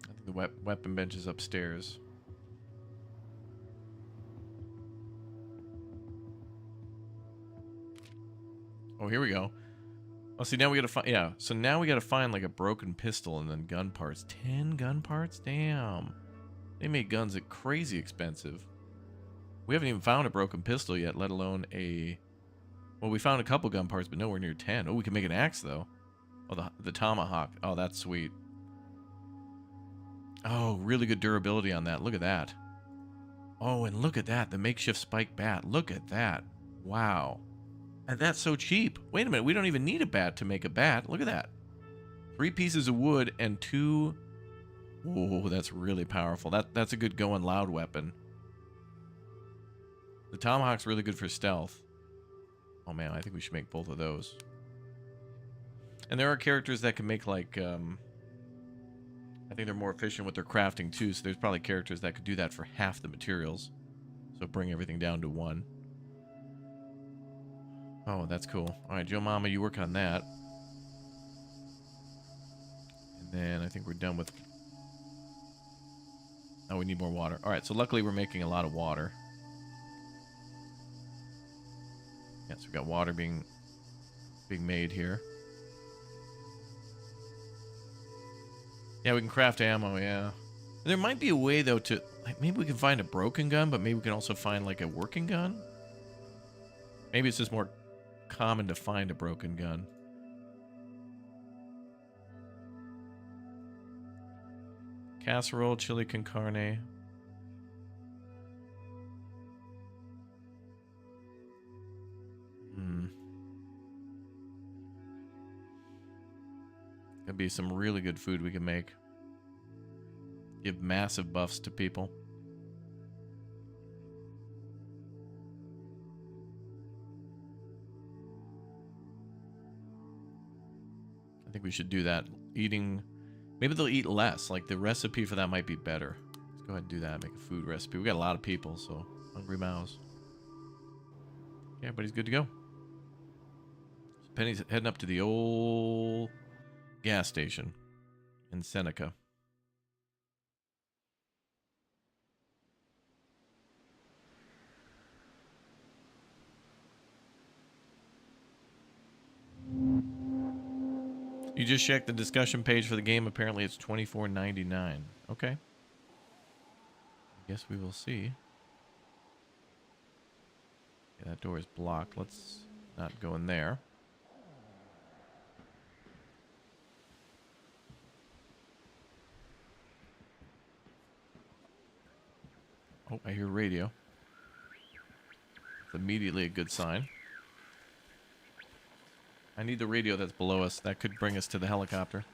I think the weapon bench is upstairs. Oh, here we go. Oh, see, now we gotta find... Yeah, so now we gotta find, like, a broken pistol and then gun parts. 10 gun parts? Damn. They made guns crazy expensive. We haven't even found a broken pistol yet, let alone a... Well, we found a couple gun parts, but nowhere near 10. Oh, we can make an axe, though. Oh, the tomahawk. Oh, that's sweet. Oh, really good durability on that. Look at that. Oh, and look at that. The makeshift spike bat. Look at that. Wow. And that's so cheap. Wait a minute. We don't even need a bat to make a bat. Look at that. 3 pieces of wood and 2... Oh, that's really powerful. That's a good going loud weapon. The tomahawk's really good for stealth. Oh, man. I think we should make both of those. And there are characters that can make, like... I think they're more efficient with their crafting, too. So there's probably characters that could do that for half the materials. So bring everything down to 1. Oh, that's cool. All right, Joe Mama, you work on that. And then I think we're done with... Oh, we need more water. All right, so luckily we're making a lot of water. Yes, we've got water being made here. Yeah, we can craft ammo, yeah. There might be a way, though, to... Like, maybe we can find a broken gun, but maybe we can also find, like, a working gun? Maybe it's just more common to find a broken gun. Casserole, chili con carne. Could be some really good food we can make. Give massive buffs to people. I think we should do that. Eating... Maybe they'll eat less. Like, the recipe for that might be better. Let's go ahead and do that. Make a food recipe. We got a lot of people, so... Hungry mouths. Yeah, everybody's good to go. So Penny's heading up to the old... gas station. In Seneca. You just checked the discussion page for the game. Apparently it's $24.99. Okay. I guess we will see. Yeah, that door is blocked. Let's not go in there. Oh, I hear radio. It's immediately a good sign. I need the radio that's below us. That could bring us to the helicopter.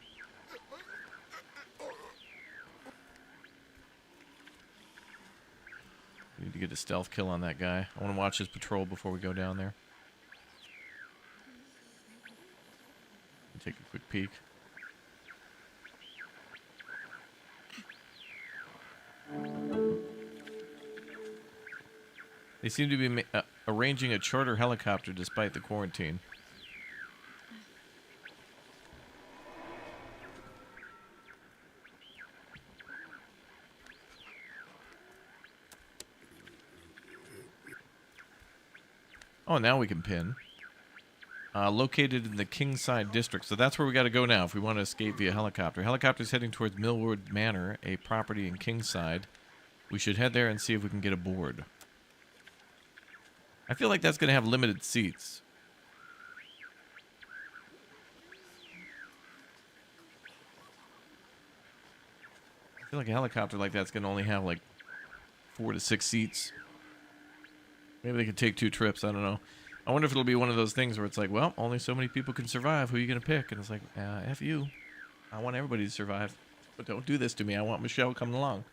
We need to get a stealth kill on that guy. I want to watch his patrol before we go down there. Take a quick peek. They seem to be arranging a charter helicopter despite the quarantine. Oh, now we can pin. Located in the Kingside district. So that's where we got to go now if we want to escape via helicopter. Helicopter's heading towards Millwood Manor, a property in Kingside. We should head there and see if we can get aboard. I feel like that's going to have limited seats. I feel like a helicopter like that's going to only have like 4 to 6 seats. Maybe they could take 2 trips. I don't know. I wonder if it'll be one of those things where it's like, well, only so many people can survive. Who are you going to pick? And it's like, F you. I want everybody to survive. But don't do this to me. I want Michelle coming along.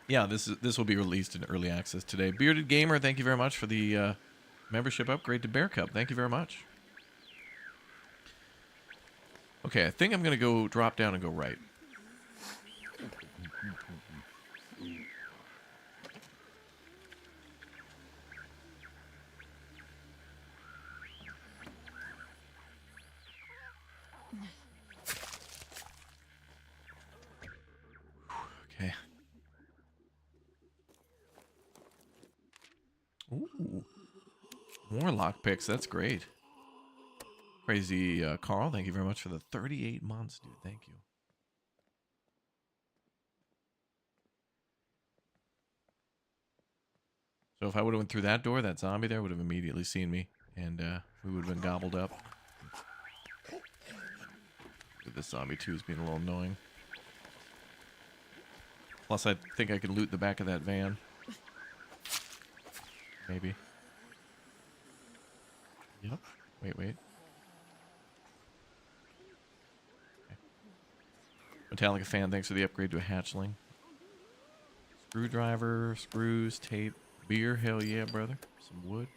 Yeah, this will be released in early access today. Bearded Gamer, thank you very much for the membership upgrade to Bear Cup. Thank you very much. Okay, I think I'm going to go drop down and go right. Okay. Ooh. More lockpicks. That's great. Crazy Carl, thank you very much for the 38 months, dude. Thank you. So if I would have went through that door, that zombie there would have immediately seen me, and we would have been gobbled up. This zombie too is being a little annoying. Plus, I think I can loot the back of that van. Maybe. Yep. Wait. Okay. Metallica fan, thanks for the upgrade to a hatchling. Screwdriver, screws, tape, beer. Hell yeah, brother. Some wood.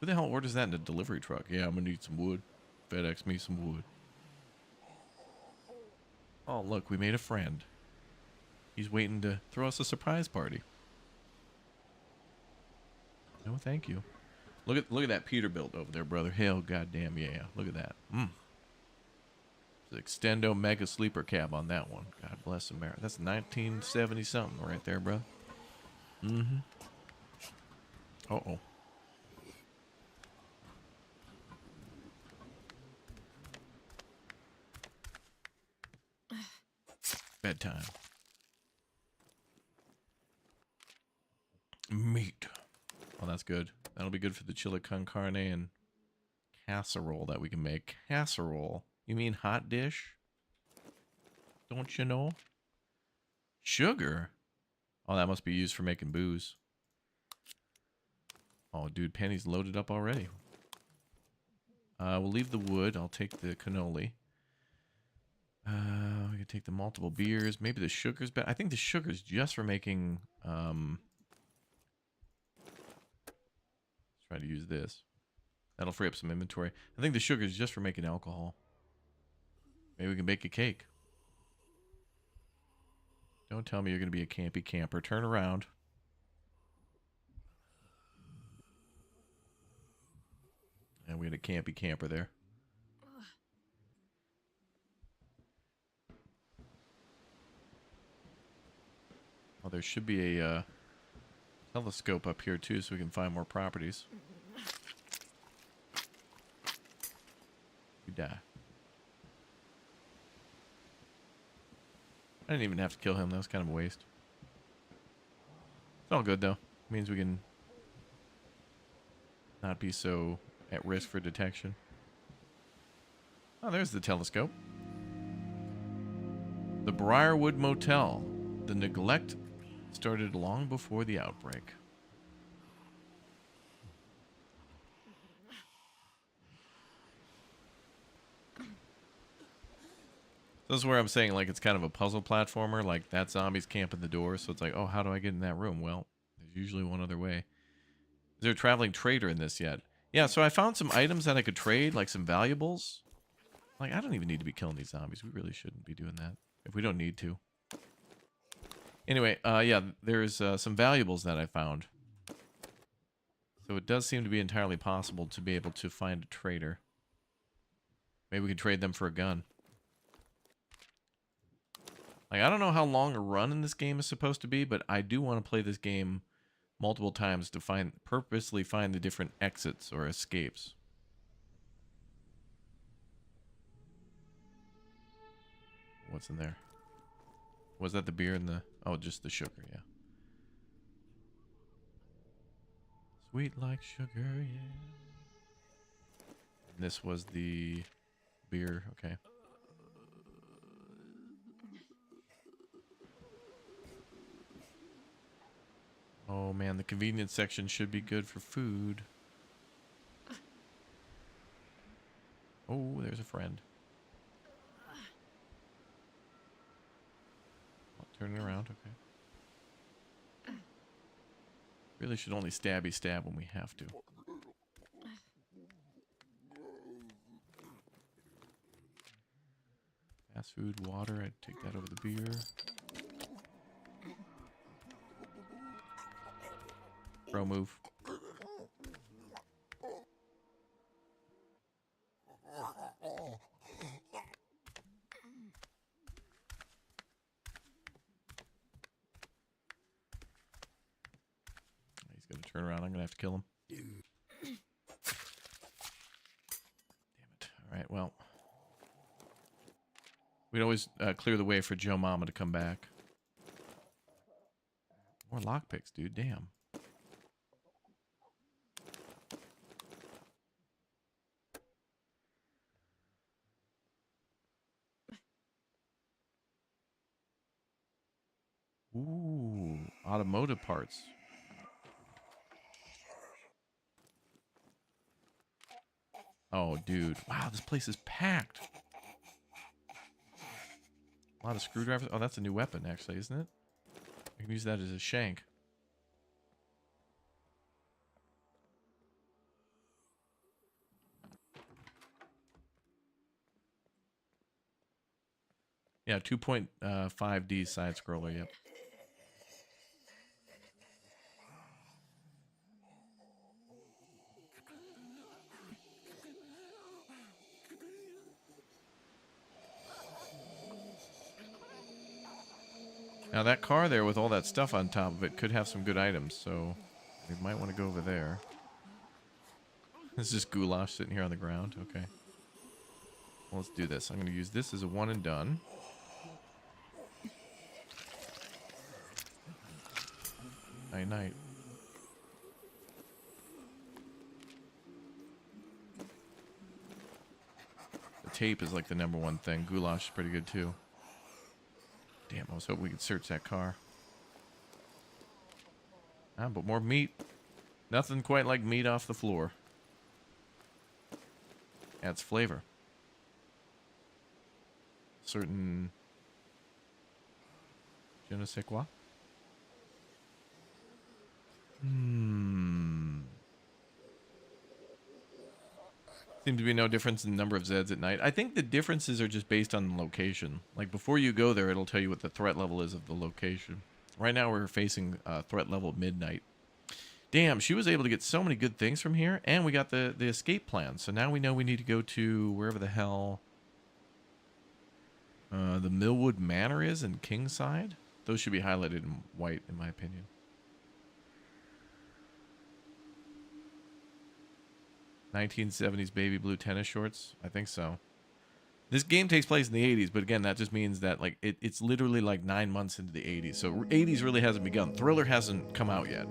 Who the hell orders that in a delivery truck? Yeah, I'm gonna need some wood. FedEx me some wood. Oh, look, we made a friend. He's waiting to throw us a surprise party. No, thank you. Look at that Peterbilt over there, brother. Hell, goddamn, yeah. Look at that. The Extendo Mega Sleeper Cab on that one. God bless America. That's 1970 something right there, bro. Uh-oh. Bedtime. Meat. Oh, that's good. That'll be good for the chili con carne and casserole that we can make. Casserole? You mean hot dish? Don't you know? Sugar? Oh, that must be used for making booze. Oh, dude, Penny's loaded up already. We'll leave the wood. I'll take the cannoli. We can take the multiple beers. Maybe the sugar's better. I think the sugar's just for making... Let's try to use this. That'll free up some inventory. I think the sugar's just for making alcohol. Maybe we can bake a cake. Don't tell me you're going to be a campy camper. Turn around. And we had a campy camper there. Oh, there should be a telescope up here too, so we can find more properties. We die. I didn't even have to kill him. That was kind of a waste. It's all good though. It means we can not be so at risk for detection. Oh, there's the telescope. The Briarwood Motel. The neglect started long before the outbreak. This is where I'm saying, like, it's kind of a puzzle platformer. Like, that zombie's camping the door, so it's like, oh, how do I get in that room? Well, there's usually one other way. Is there a traveling trader in this yet? Yeah, so I found some items that I could trade, like some valuables. Like, I don't even need to be killing these zombies. We really shouldn't be doing that if we don't need to. Anyway, yeah, there's some valuables that I found. So it does seem to be entirely possible to be able to find a trader. Maybe we can trade them for a gun. Like, I don't know how long a run in this game is supposed to be, but I do want to play this game multiple times to purposely find the different exits or escapes. What's in there? Was that the beer and the... Oh, just the sugar, yeah. Sweet like sugar, yeah. And this was the beer, okay. Oh man, the convenience section should be good for food. Oh, there's a friend. Oh, turning around, okay. Really should only stabby stab when we have to. Fast food, water, I'd take that over the beer. Bro move. He's gonna turn around. I'm gonna have to kill him. Damn it. Alright, well. We'd always clear the way for Joe Mama to come back. More lockpicks, dude. Damn. Ooh, automotive parts. Oh, dude. Wow, this place is packed. A lot of screwdrivers. Oh, that's a new weapon, actually, isn't it? I can use that as a shank. Yeah, 2.5D side scroller, yep. Now that car there with all that stuff on top of it could have some good items, so we might want to go over there. This is goulash sitting here on the ground. Okay. Well, let's do this. I'm going to use this as a one and done. Night night. The tape is like the #1 thing. Goulash is pretty good too. Damn, I was hoping we could search that car. Ah, but more meat. Nothing quite like meat off the floor. Adds flavor. Certain... Je ne sais quoi. Seems to be no difference in the number of Zeds at night. I think the differences are just based on the location. Like, before you go there, it'll tell you what the threat level is of the location. Right now, we're facing threat level midnight. Damn, she was able to get so many good things from here, and we got the escape plan. So now we know we need to go to wherever the hell the Millwood Manor is in Kingside. Those should be highlighted in white, in my opinion. "1970s baby blue tennis shorts." I think so. This game takes place in the 80s, but again, that just means that like it's literally like 9 months into the 80s. So 80s really hasn't begun. Thriller hasn't come out yet.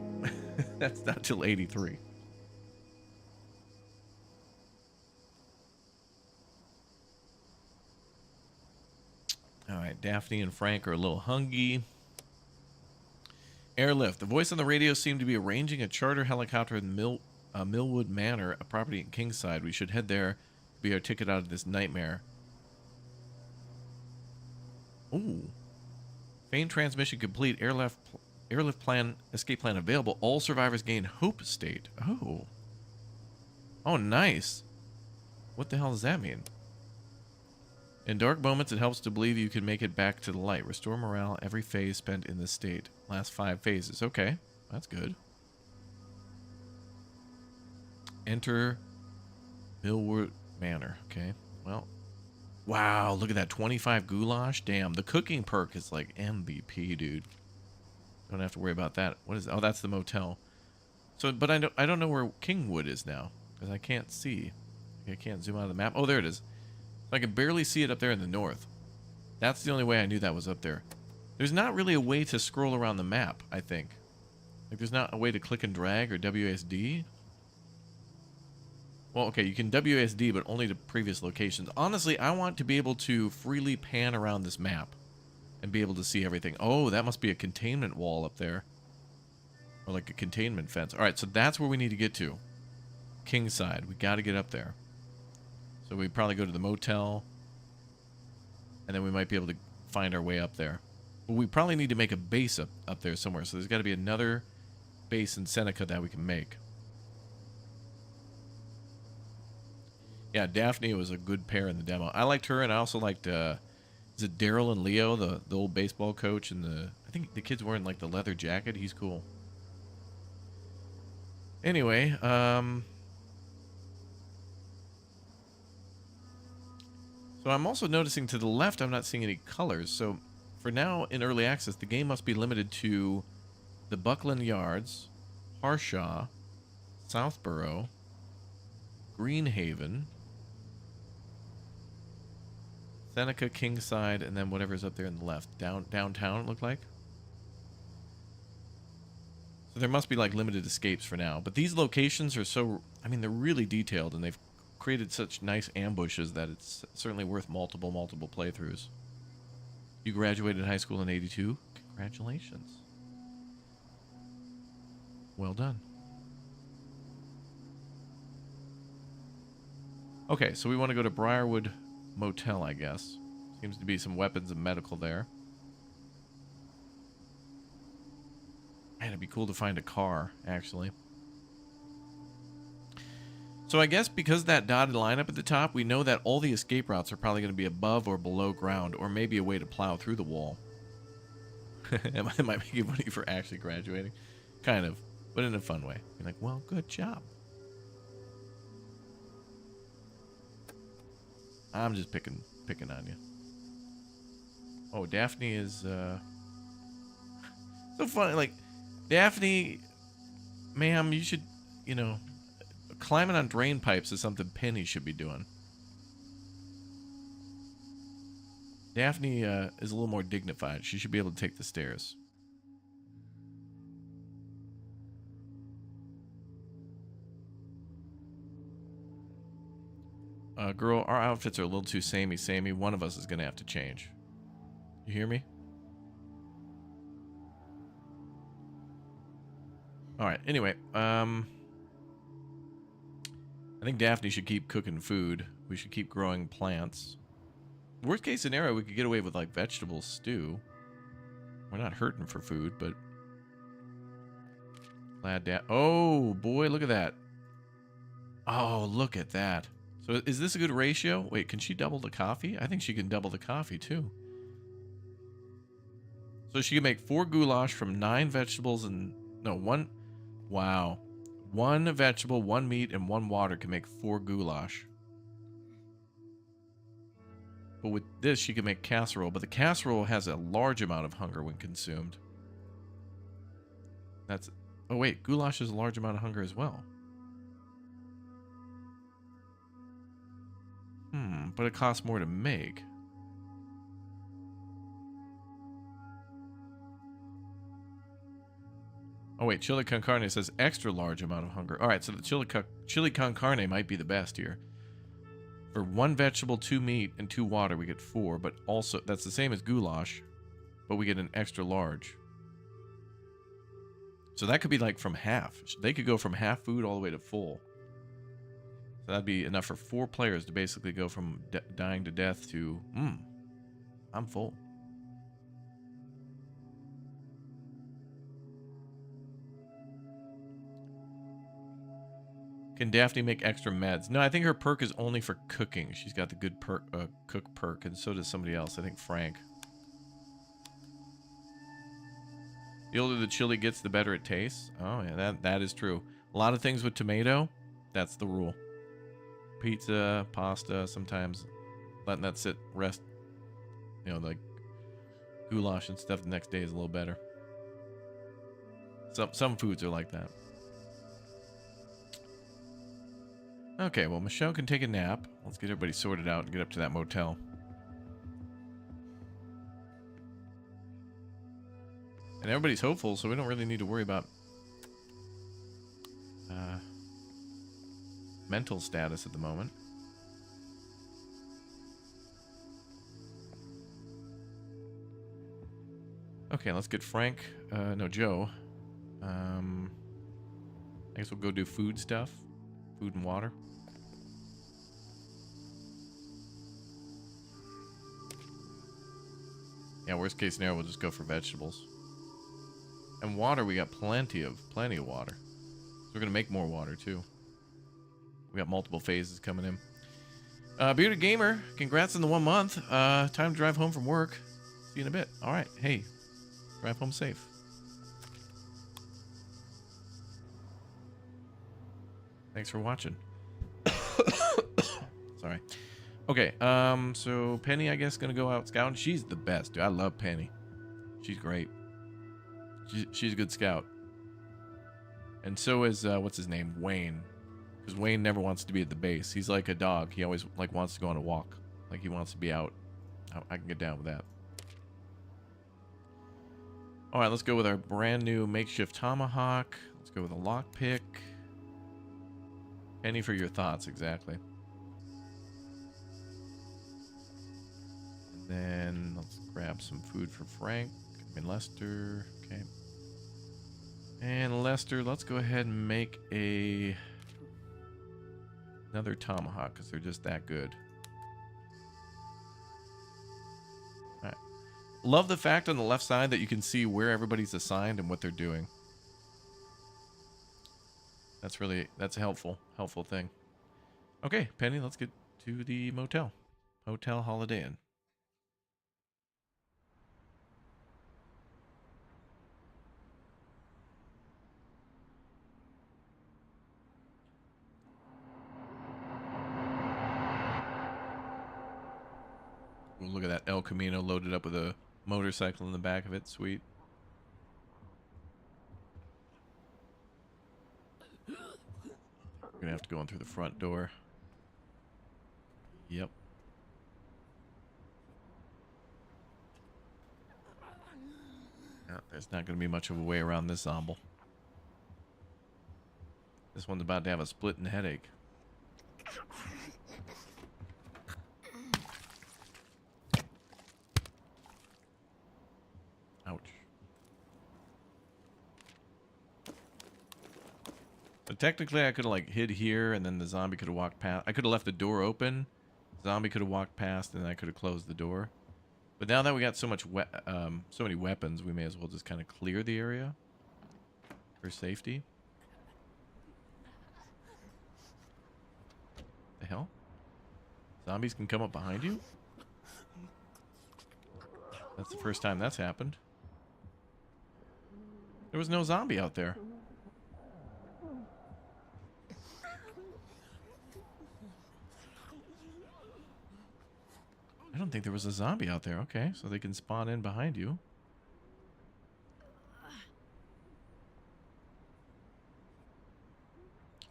That's not till 83. All right, Daphne and Frank are a little hungry. Airlift. The voice on the radio seemed to be arranging a charter helicopter in Millwood Manor, a property in Kingside. We should head there to be our ticket out of this nightmare. Ooh. Faint transmission complete. Airlift plan, escape plan available. All survivors gain hope state. Oh. Oh, nice. What the hell does that mean? In dark moments, it helps to believe you can make it back to the light. Restore morale every phase spent in this state. Last 5 phases. Okay. That's good. Enter Millwood Manor. Okay. Well. Wow, look at that. 25 goulash. Damn, the cooking perk is like MVP, dude. Don't have to worry about that. What is... Oh, that's the motel. So, but I don't know where Kingwood is now. Because I can't see. I can't zoom out of the map. Oh, there it is. I can barely see it up there in the north. That's the only way I knew that was up there. There's not really a way to scroll around the map, I think. Like, there's not a way to click and drag or WSD. Well, okay, you can WSD, but only to previous locations. Honestly, I want to be able to freely pan around this map and be able to see everything. Oh, that must be a containment wall up there. Or like a containment fence. All right, so that's where we need to get to. Kingside. We got to get up there. So we probably go to the motel. And then we might be able to find our way up there. But we probably need to make a base up there somewhere. So there's got to be another base in Seneca that we can make. Yeah, Daphne was a good pair in the demo. I liked her, and I also liked, is it Daryl and Leo, the old baseball coach, and I think the kid's wearing, like, the leather jacket. He's cool. Anyway, so I'm also noticing to the left I'm not seeing any colors. So for now, in early access, the game must be limited to the Buckland Yards, Harshaw, Southborough, Greenhaven, Seneca, Kingside, and then whatever's up there in the left. Downtown, it looked like. So there must be, like, limited escapes for now. But these locations are so... I mean, they're really detailed, and they've created such nice ambushes that it's certainly worth multiple playthroughs. You graduated high school in '82? Congratulations. Well done. Okay, so we want to go to Briarwood Motel, I guess. Seems to be some weapons and medical there. Man, it'd be cool to find a car, actually. So I guess because that dotted line up at the top, we know that all the escape routes are probably going to be above or below ground, or maybe a way to plow through the wall. Am I making money for actually graduating? Kind of, but in a fun way. You're like, well, good job. I'm just picking on you. Oh, Daphne is so funny. Like, Daphne, ma'am, you should, you know, climbing on drain pipes is something Penny should be doing. Daphne is a little more dignified. She should be able to take the stairs. Girl, our outfits are a little too samey. One of us is going to have to change. You hear me? Alright, anyway. I think Daphne should keep cooking food. We should keep growing plants. Worst case scenario, we could get away with, like, vegetable stew. We're not hurting for food, but... Glad oh, boy, look at that. Oh, look at that. So is this a good ratio? Wait, can she double the coffee? I think she can double the coffee, too. So she can make 4 goulash from 9 vegetables and... No, 1... Wow. 1 vegetable, 1 meat, and 1 water can make 4 goulash. But with this, she can make casserole. But the casserole has a large amount of hunger when consumed. That's... Oh, wait. Goulash is a large amount of hunger as well. But it costs more to make. Oh, wait. Chili con carne says extra large amount of hunger. All right, so the chili con carne might be the best here. For 1 vegetable, 2 meat, and 2 water, we get 4. But also, that's the same as goulash, but we get an extra large. So that could be like from half. They could go from half food all the way to full. So that'd be enough for 4 players to basically go from dying to death to, I'm full. Can Daphne make extra meds? No, I think her perk is only for cooking. She's got the good perk, cook perk, and so does somebody else. I think Frank. The older the chili gets, the better it tastes. Oh yeah, that is true. A lot of things with tomato, that's the rule. Pizza, pasta, sometimes letting that sit, rest. You know, like goulash and stuff the next day is a little better. Some foods are like that. Okay, well, Michelle can take a nap. Let's get everybody sorted out and get up to that motel. And everybody's hopeful, so we don't really need to worry about mental status at the moment. Okay, let's get Frank. No, Joe. I guess we'll go do food stuff. Food and water. Yeah, worst case scenario, we'll just go for vegetables. And water, we got plenty of water. So we're gonna make more water too. We got multiple phases coming in. Bearded Gamer, congrats on the 1 month. Time to drive home from work. See you in a bit. All right, hey, drive home safe. Thanks for watching. Sorry. Okay, so Penny, I guess, gonna go out scouting. She's the best, dude. I love Penny. She's great. She's a good scout. And so is, what's his name? Wayne. Because Wayne never wants to be at the base. He's like a dog. He always, like, wants to go on a walk. Like, he wants to be out. I can get down with that. Alright, let's go with our brand new makeshift tomahawk. Let's go with a lockpick. Penny, for your thoughts, exactly. And then let's grab some food for Frank. I mean, Lester. Okay. And Lester, let's go ahead and make another tomahawk because they're just that good. All right. Love the fact on the left side that you can see where everybody's assigned and what they're doing. That's a helpful thing. Okay, Penny, let's get to the motel. Hotel Holiday Inn. Ooh, look at that El Camino loaded up with a motorcycle in the back of it. Sweet. We're gonna have to go in through the front door. Yep. Yeah, there's not gonna be much of a way around this zombie. This one's about to have a splitting headache. Ouch. So technically I could have like hid here and then the zombie could have walked past. I could have left the door open. Zombie could have walked past and then I could have closed the door. But now that we got so many weapons, we may as well just kind of clear the area for safety. The hell? Zombies can come up behind you? That's the first time that's happened. There was no zombie out there. I don't think there was a zombie out there. Okay, so they can spawn in behind you.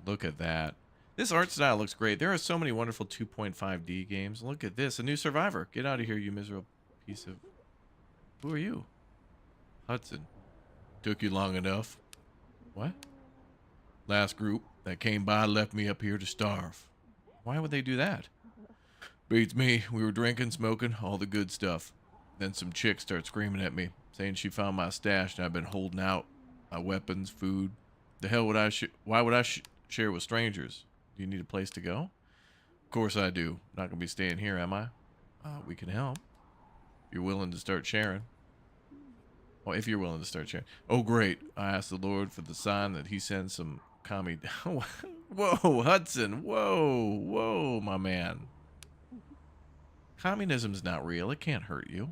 Look at that. This art style looks great. There are so many wonderful 2.5D games. Look at this. A new survivor. Get out of here, you miserable piece of... Who are you? Hudson. Took you long enough. What? Last group that came by left me up here to starve. Why would they do that? Beats me. We were drinking, smoking, all the good stuff. Then some chick starts screaming at me, saying she found my stash and I've been holding out my weapons, food. The hell would I? Why would I share with strangers? Do you need a place to go? Of course I do. Not gonna be staying here, am I? We can help. You're willing to start sharing. Well, if you're willing to start sharing. Oh, great. I asked the Lord for the sign that he sends some commie. Whoa, Hudson. Whoa, whoa, my man. Communism's not real. It can't hurt you.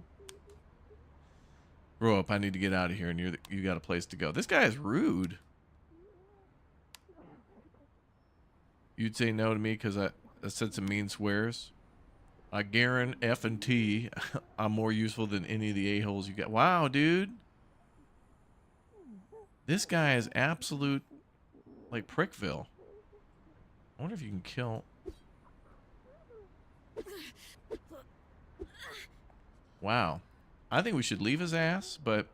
Grow up. I need to get out of here, and you got a place to go. This guy is rude. You'd say no to me because I said some mean swears. I guarantee F and T, I'm more useful than any of the a-holes you got. Wow, dude. This guy is absolute, like, Prickville. I wonder if you can kill. Wow. I think we should leave his ass, but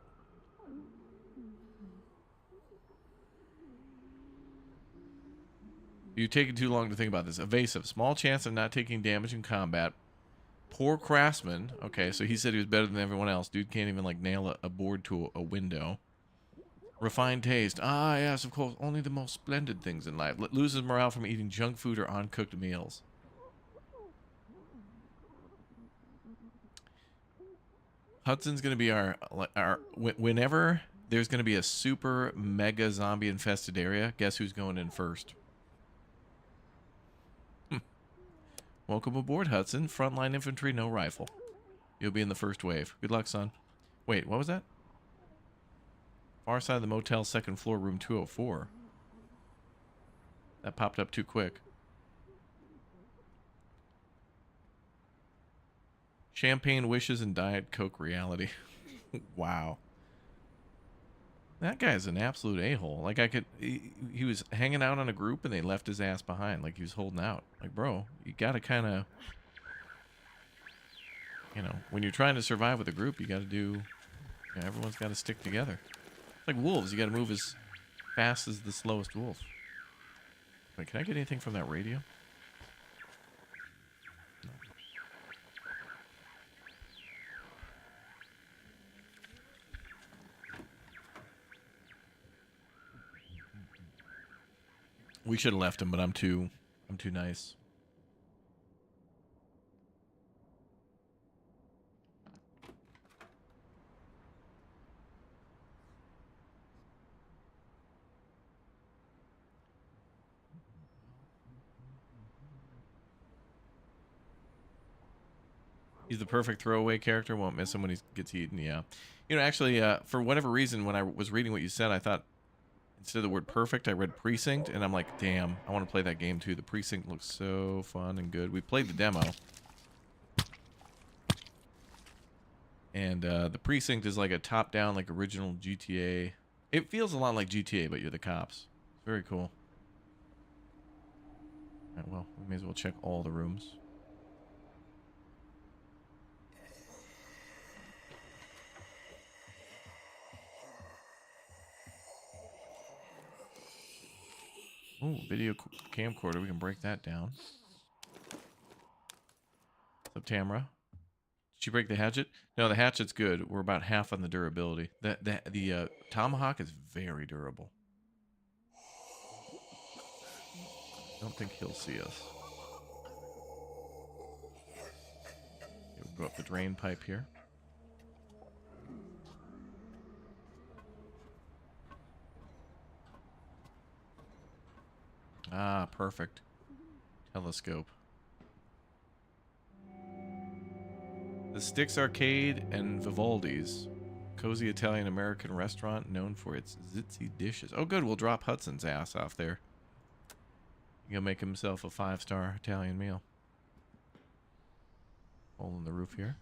you're taking too long to think about this. Evasive. Small chance of not taking damage in combat. Poor craftsman. Okay, so he said he was better than everyone else. Dude can't even, like, nail a board to a window. Refined taste. Ah, yes, of course. Only the most splendid things in life. Loses morale from eating junk food or uncooked meals. Hudson's going to be our whenever there's going to be a super mega zombie infested area, guess who's going in first? Welcome aboard, Hudson. Frontline infantry, no rifle. You'll be in the first wave. Good luck, son. Wait, what was that? Far side of the motel, second floor, room 204. That popped up too quick. Champagne wishes and Diet Coke reality. Wow. That guy's an absolute a-hole. Like, he was hanging out on a group and they left his ass behind. Like, he was holding out. Like, bro, you gotta kind of, you know, when you're trying to survive with a group, you gotta do, you know, everyone's gotta stick together. It's like wolves. You gotta move as fast as the slowest wolf. Wait, can I get anything from that radio? We should have left him, but I'm too nice. He's the perfect throwaway character. Won't miss him when he gets eaten. Yeah. You know, actually, for whatever reason, when I was reading what you said, I thought instead of the word perfect, I read precinct, and I'm like, damn, I want to play that game too. The precinct looks so fun and good. We played the demo. And the precinct is like a top-down, like original GTA. It feels a lot like GTA, but you're the cops. Very cool. All right, well, we may as well check all the rooms. Oh, video camcorder. We can break that down. What's up, Tamara? Did she break the hatchet? No, the hatchet's good. We're about half on the durability. The tomahawk is very durable. I don't think he'll see us. Okay, we'll go up the drain pipe here. Ah, perfect. Telescope. The Sticks Arcade and Vivaldi's. Cozy Italian-American restaurant known for its zitsy dishes. Oh, good. We'll drop Hudson's ass off there. He'll make himself a 5-star Italian meal. Hole in the roof here.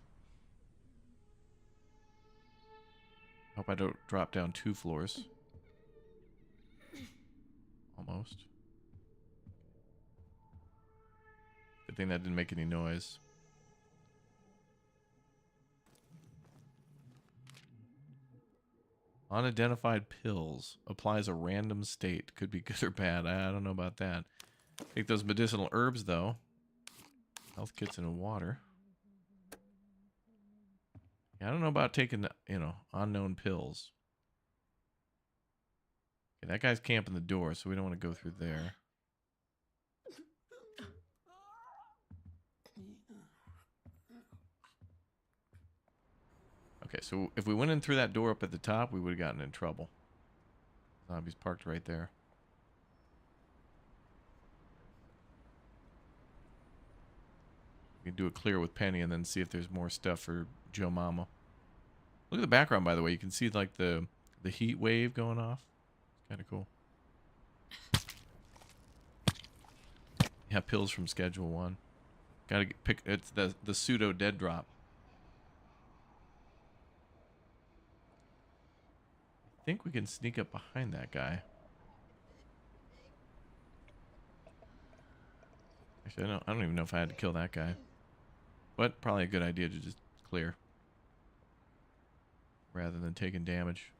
Hope I don't drop down 2 floors. Almost. Good thing that didn't make any noise. Unidentified pills. Applies a random state. Could be good or bad. I don't know about that. Take those medicinal herbs, though. Health kits and water. Yeah, I don't know about taking, you know, unknown pills. Okay, that guy's camping the door, so we don't want to go through there. Okay, so if we went in through that door up at the top, we would have gotten in trouble. Zombie's parked right there. We can do a clear with Penny and then see if there's more stuff for Joe Mama. Look at the background, by the way. You can see like the heat wave going off. It's kind of cool. Yeah, pills from Schedule 1. Gotta pick. It's the pseudo dead drop. I think we can sneak up behind that guy. Actually, I don't even know if I had to kill that guy. But probably a good idea to just clear. Rather than taking damage.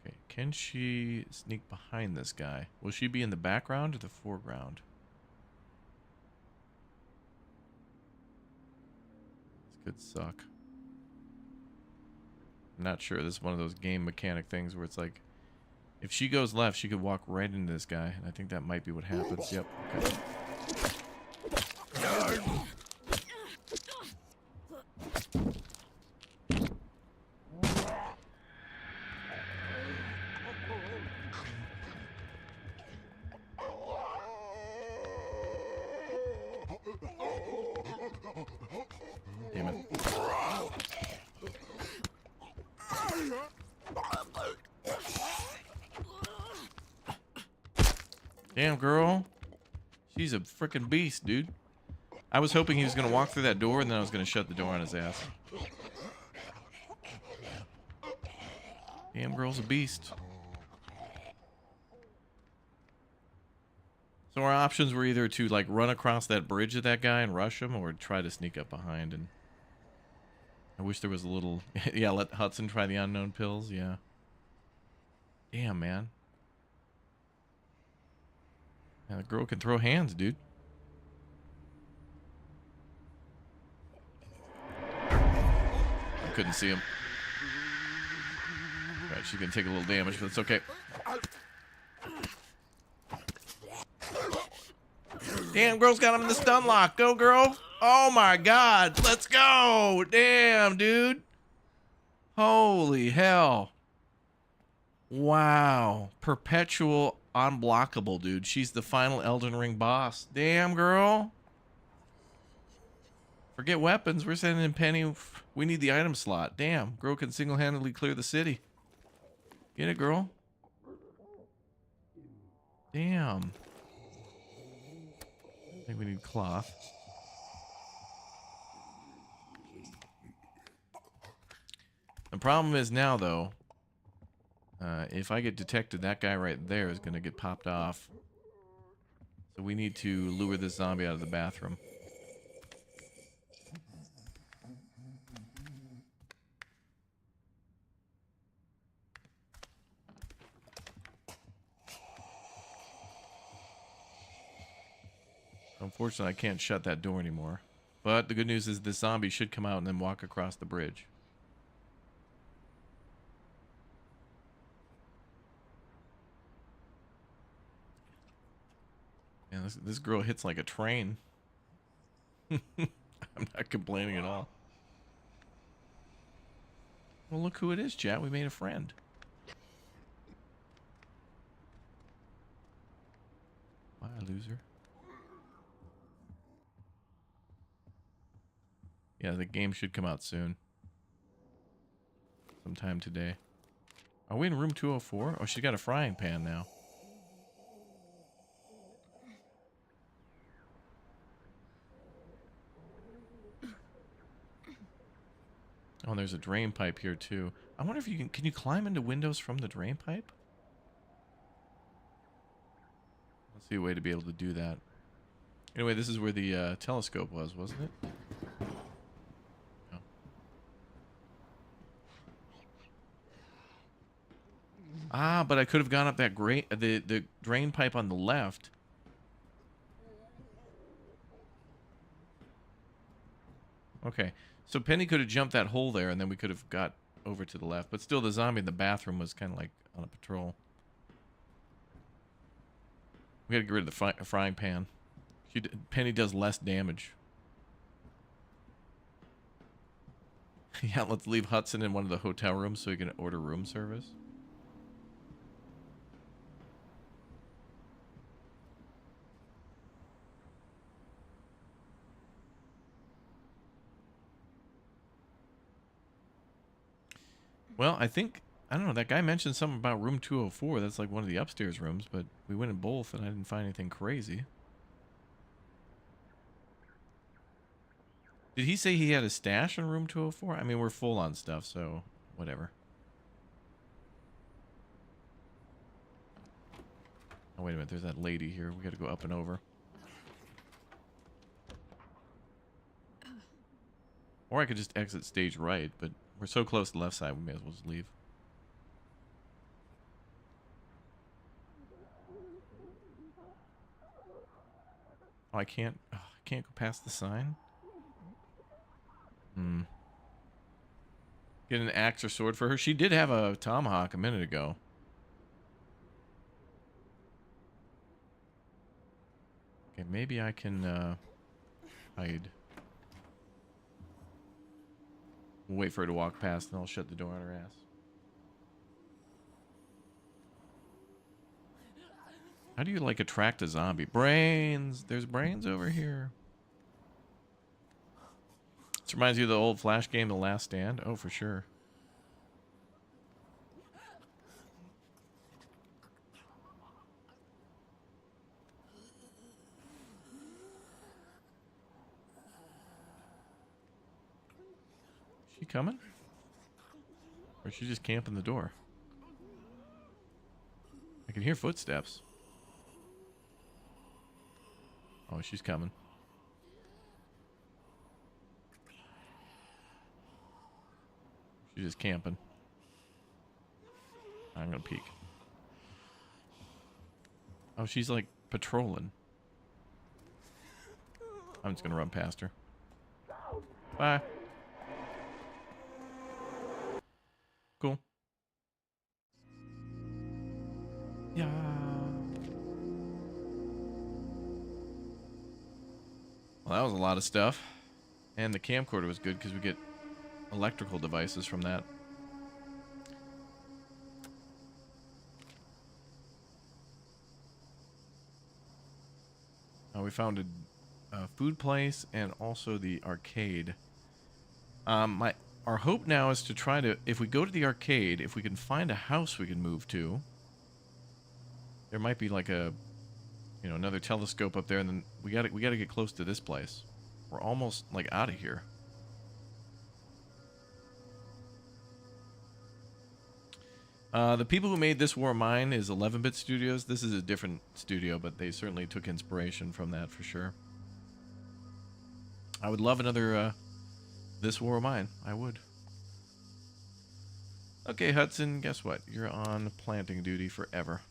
Okay, can she sneak behind this guy? Will she be in the background or the foreground? This could suck. I'm not sure. This is one of those game mechanic things where it's like, if she goes left, she could walk right into this guy. And I think that might be what happens. Yep. Okay. Damn it. Damn, girl. She's a freaking beast, dude. I was hoping he was going to walk through that door and then I was going to shut the door on his ass. Damn, girl's a beast. So our options were either to like run across that bridge at that guy and rush him, or try to sneak up behind. And I wish there was a little, yeah, let Hudson try the unknown pills. Yeah. Damn, man. Yeah, the girl can throw hands, dude. I couldn't see him. Right, she's gonna take a little damage, but it's okay. Damn, girl's got him in the stun lock. Go, girl. Oh my god. Let's go. Damn, dude. Holy hell. Wow. Perpetual unblockable, dude. She's the final Elden Ring boss. Damn, girl. Forget weapons. We're sending in Penny. We need the item slot. Damn. Girl can single-handedly clear the city. Get it, girl. Damn. I think we need cloth. The problem is now, though, if I get detected, that guy right there is going to get popped off. So we need to lure this zombie out of the bathroom. Unfortunately, I can't shut that door anymore. But the good news is this zombie should come out and then walk across the bridge. Man, this girl hits like a train. I'm not complaining at all. Well, look who it is, chat. We made a friend. Bye, loser. Yeah, the game should come out soon. Sometime today. Are we in room 204? Oh, she's got a frying pan now. Oh, and there's a drain pipe here too. I wonder if you can you climb into windows from the drain pipe? Let's see a way to be able to do that. Anyway, this is where the telescope was, wasn't it? Oh. Ah, but I could have gone up that the drain pipe on the left. Okay. So Penny could have jumped that hole there, and then we could have got over to the left. But still, the zombie in the bathroom was kind of like on a patrol. We gotta get rid of the frying pan. Penny does less damage. Yeah, let's leave Hudson in one of the hotel rooms so he can order room service. Well, I don't know, that guy mentioned something about room 204. That's like one of the upstairs rooms, but we went in both and I didn't find anything crazy. Did he say he had a stash in room 204? I mean, we're full on stuff, so whatever. Oh, wait a minute. There's that lady here. We got to go up and over. Or I could just exit stage right, but we're so close to the left side, we may as well just leave. Oh, I can't go past the sign? Get an axe or sword for her. She did have a tomahawk a minute ago. Okay, maybe I can hide. We'll wait for her to walk past, and I'll shut the door on her ass. How do you, like, attract a zombie? Brains! There's brains over here. This reminds you of the old Flash game, The Last Stand? Oh, for sure. Is she coming? Or is she just camping the door? I can hear footsteps. Oh, she's coming. She's just camping. I'm gonna peek. Oh, she's like patrolling. I'm just gonna run past her. Bye. Cool. Yeah. Well, that was a lot of stuff. And the camcorder was good because we get electrical devices from that. We found a food place and also the arcade. Our hope now is to try to, if we go to the arcade, if we can find a house we can move to. There might be like a, you know, another telescope up there, and then we gotta get close to this place. We're almost like out of here. The people who made This War of Mine is 11-Bit Studios. This is a different studio, but they certainly took inspiration from that for sure. I would love another This War of Mine. I would. Okay, Hudson, guess what? You're on planting duty forever.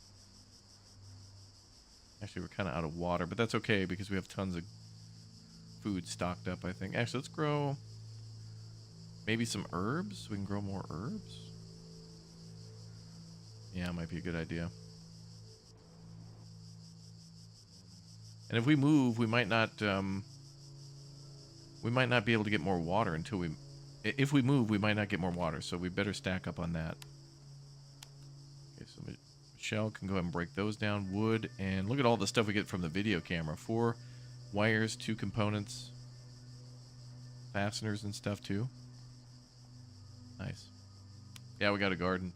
Actually, we're kind of out of water, but that's okay because we have tons of food stocked up, I think. Actually, let's grow maybe some herbs. We can grow more herbs. Yeah, it might be a good idea. And if we move, we might not be able to get more water until we... If we move, we might not get more water, so we better stack up on that. Okay, so Michelle can go ahead and break those down. Wood, and look at all the stuff we get from the video camera. 4 wires, 2 components, fasteners and stuff too. Nice. Yeah, we got a garden.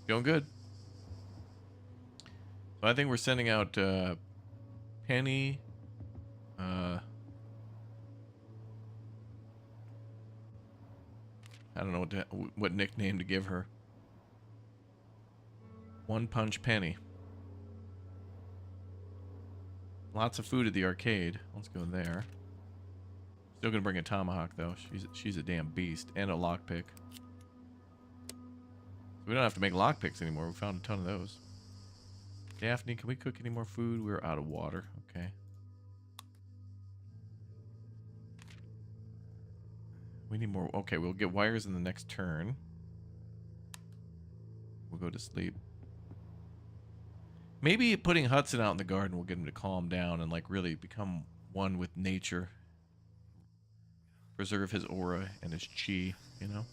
Going good. So I think we're sending out Penny. I don't know what nickname to give her. One Punch Penny. Lots of food at the arcade. Let's go there. Still gonna bring a tomahawk though. She's a damn beast, and a lockpick. We don't have to make lockpicks anymore. We found a ton of those. Daphne, can we cook any more food? We're out of water. Okay. We need more. Okay, we'll get wires in the next turn. We'll go to sleep. Maybe putting Hudson out in the garden will get him to calm down and like really become one with nature. Preserve his aura and his chi, you know?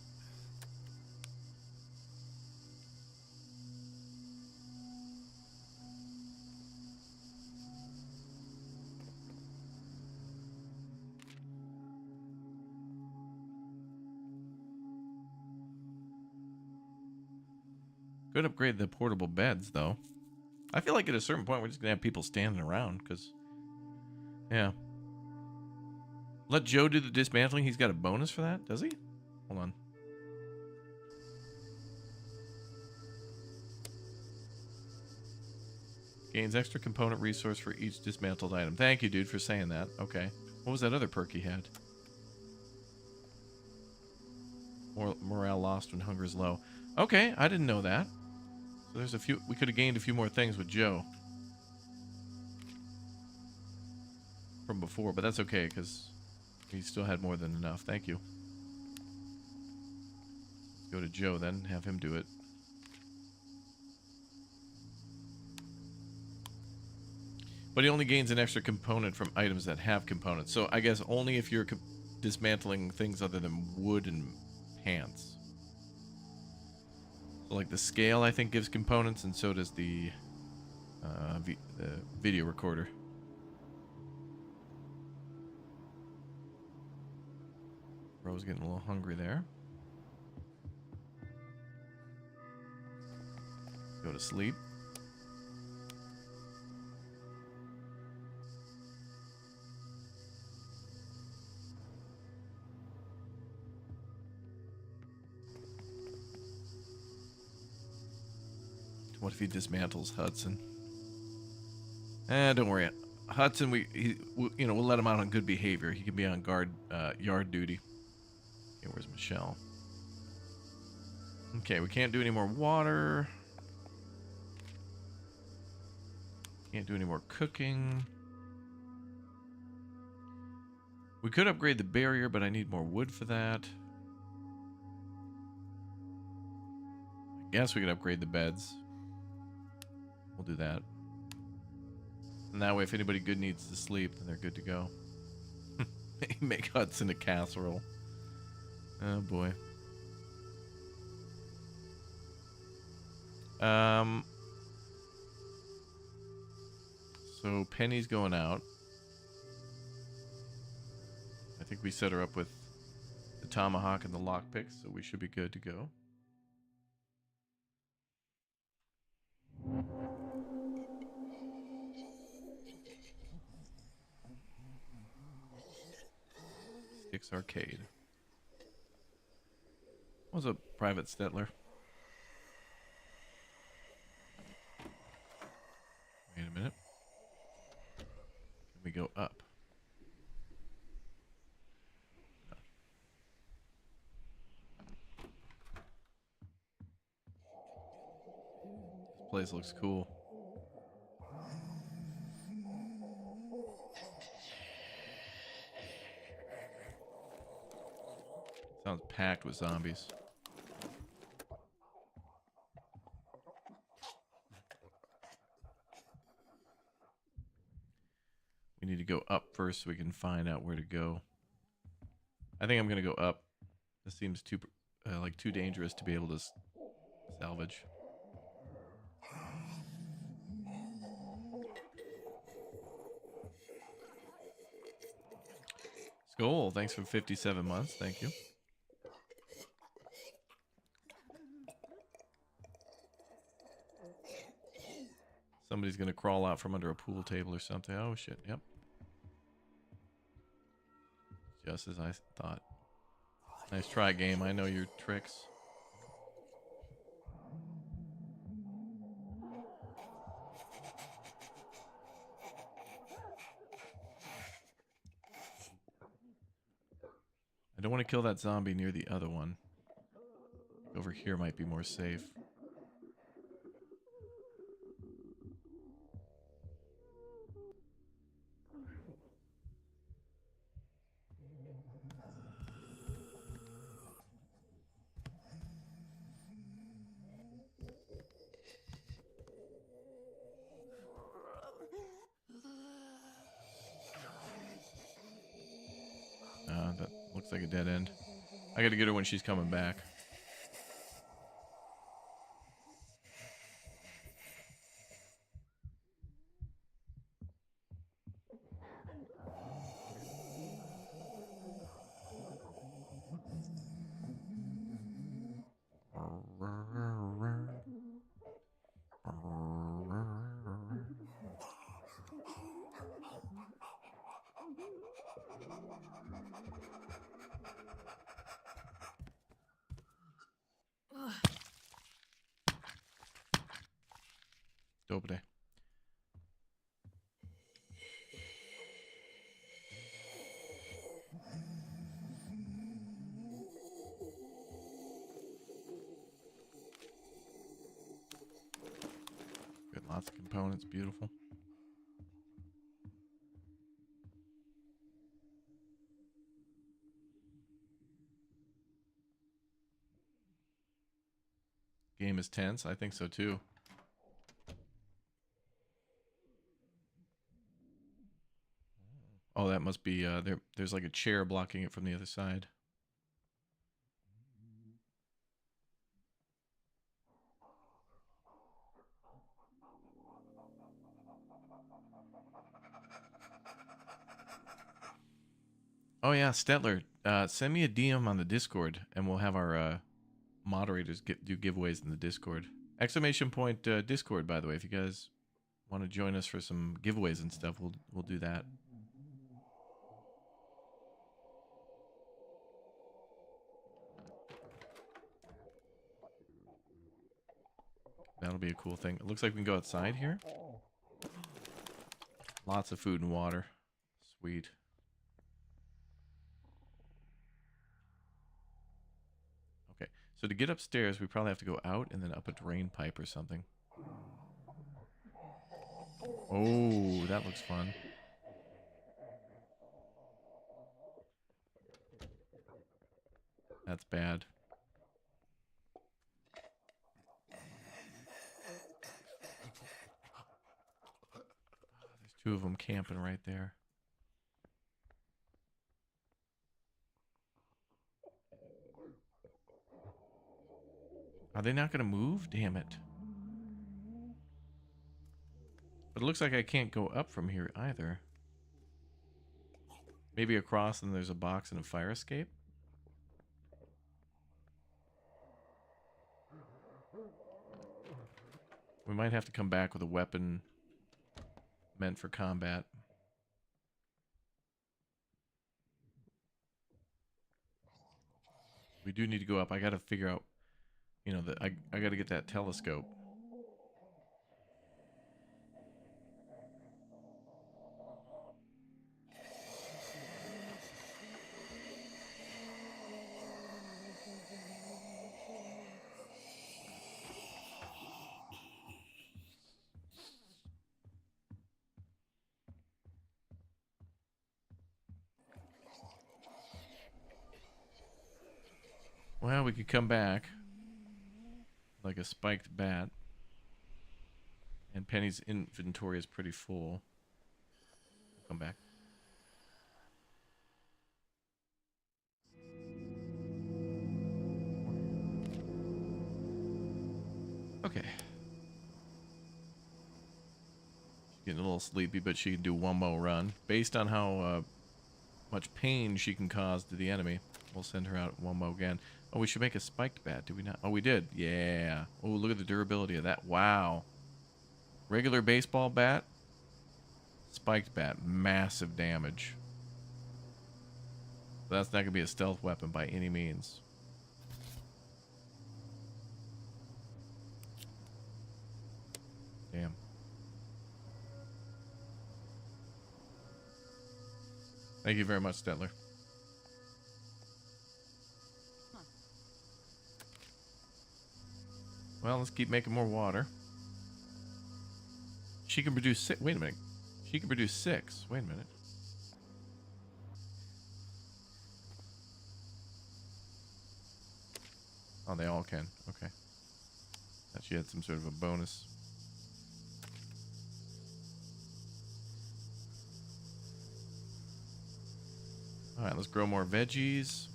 Could upgrade the portable beds, though. I feel like at a certain point we're just going to have people standing around, because... Yeah. Let Joe do the dismantling. He's got a bonus for that, does he? Hold on. Gains extra component resource for each dismantled item. Thank you, dude, for saying that. Okay. What was that other perk he had? Morale lost when hunger is low. Okay, I didn't know that. So there's a few... We could have gained a few more things with Joe. From before, but that's okay, because he still had more than enough. Thank you. Let's go to Joe then, have him do it. But he only gains an extra component from items that have components. So I guess only if you're dismantling things other than wood and pants. So like the scale, I think, gives components, and so does the video recorder. Bro's getting a little hungry there. Go to sleep. What if he dismantles Hudson? Don't worry. Hudson, we'll let him out on good behavior. He can be on yard duty. Okay, where's Michelle? Okay, we can't do any more water. Can't do any more cooking. We could upgrade the barrier, but I need more wood for that. I guess we could upgrade the beds. We'll do that. And that way, if anybody good needs to sleep, then they're good to go. Make Hudson a casserole. Oh, boy. So Penny's going out. I think we set her up with the tomahawk and the lockpicks, so we should be good to go. Sticks Arcade. What was a private Stetler? Wait a minute. Can we go up? No. This place looks cool. Sounds packed with zombies. We need to go up first so we can find out where to go. I think I'm gonna go up. This seems too too dangerous to be able to salvage. Skull, thanks for 57 months. Thank you. Somebody's gonna crawl out from under a pool table or something. Oh shit, yep. Just as I thought. Nice try, game. I know your tricks. I don't want to kill that zombie near the other one. Over here might be more safe. Looks like a dead end. I gotta get her when she's coming back. Dope day. Good, lots of components, beautiful. Game is tense. I think so too. Oh, that must be there's like a chair blocking it from the other side. Oh yeah, Stetler, send me a DM on the Discord, and we'll have our moderators do giveaways in the Discord. Exclamation point Discord, by the way, if you guys want to join us for some giveaways and stuff, we'll do that. That'll be a cool thing. It looks like we can go outside here. Lots of food and water. Sweet. Okay, so to get upstairs, we probably have to go out and then up a drain pipe or something. Oh, that looks fun. That's bad. There's two of them camping right there. Are they not going to move? Damn it. But it looks like I can't go up from here either. Maybe across and there's a box and a fire escape? We might have to come back with a weapon meant for combat. We do need to go up. I got to figure out, you know, that I got to get that telescope. Well, we could come back like a spiked bat. And Penny's inventory is pretty full. We'll come back. Okay. She's getting a little sleepy, but she can do one more run. Based on how much pain she can cause to the enemy, we'll send her out one more again. Oh, we should make a spiked bat, did we not? Oh, we did. Yeah. Oh, look at the durability of that. Wow. Regular baseball bat. Spiked bat. Massive damage. That's not going to be a stealth weapon by any means. Damn. Thank you very much, Stetler. Well, let's keep making more water. She can produce 6. Wait a minute. She can produce 6. Wait a minute. Oh, they all can. Okay. Thought she had some sort of a bonus. All right, let's grow more veggies.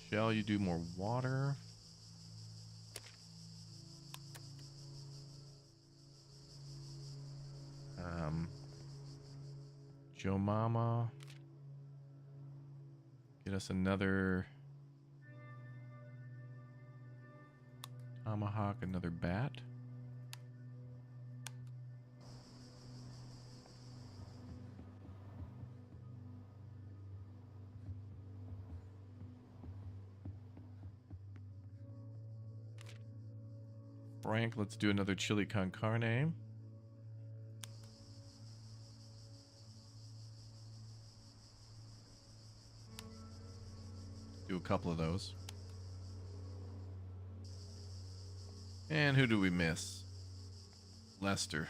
Shall you do more water? Joe Mama. Get us another tomahawk, another bat. Frank, let's do another chili con carne. Do a couple of those. And who do we miss? Lester.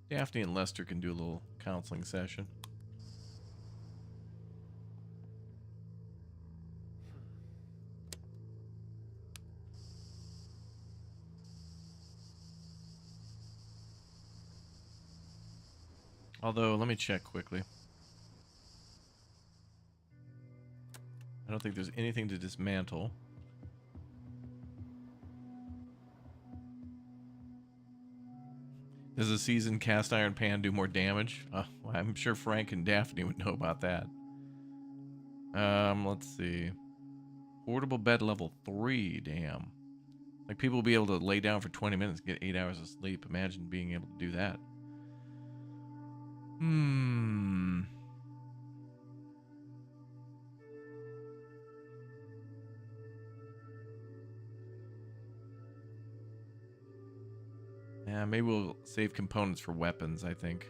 Daphne and Lester can do a little counseling session. Although, let me check quickly. I don't think there's anything to dismantle. Does a seasoned cast iron pan do more damage? Well, I'm sure Frank and Daphne would know about that. Let's see. Portable bed level 3, damn. Like, people will be able to lay down for 20 minutes and get 8 hours of sleep. Imagine being able to do that. Yeah, maybe we'll save components for weapons, I think.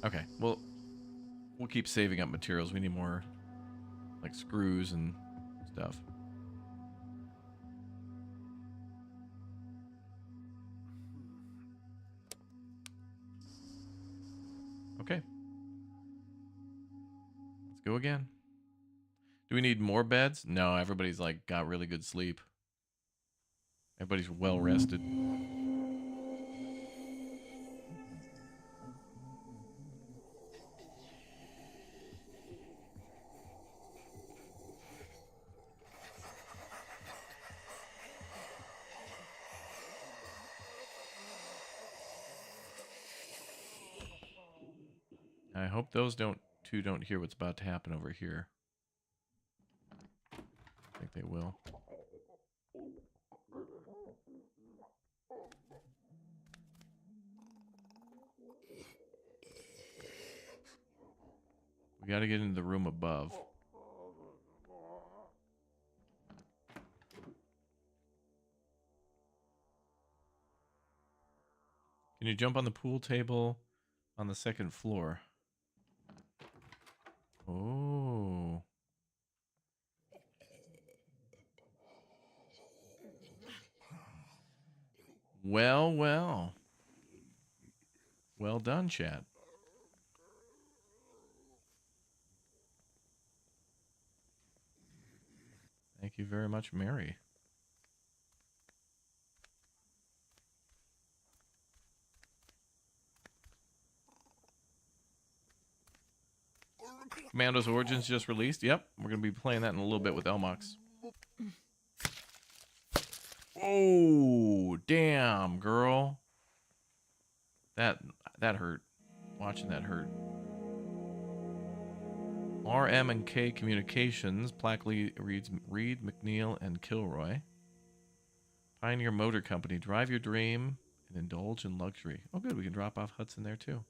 Okay, well, we'll keep saving up materials. We need more, like, screws and stuff. Okay. Let's go again. Do we need more beds? No, everybody's, like, got really good sleep. Everybody's well rested. I hope those two don't hear what's about to happen over here. I think they will. We got to get into the room above. Can you jump on the pool table on the second floor? Oh. Well, well. Well done, chat. Thank you very much, Mary. Commando's Origins just released. Yep, we're going to be playing that in a little bit with Elmox. Oh, damn, girl. That hurt. Watching that hurt. RM and K Communications. Plackley reads Reed, McNeil, and Kilroy. Pioneer Motor Company. Drive your dream and indulge in luxury. Oh, good. We can drop off Hudson there, too.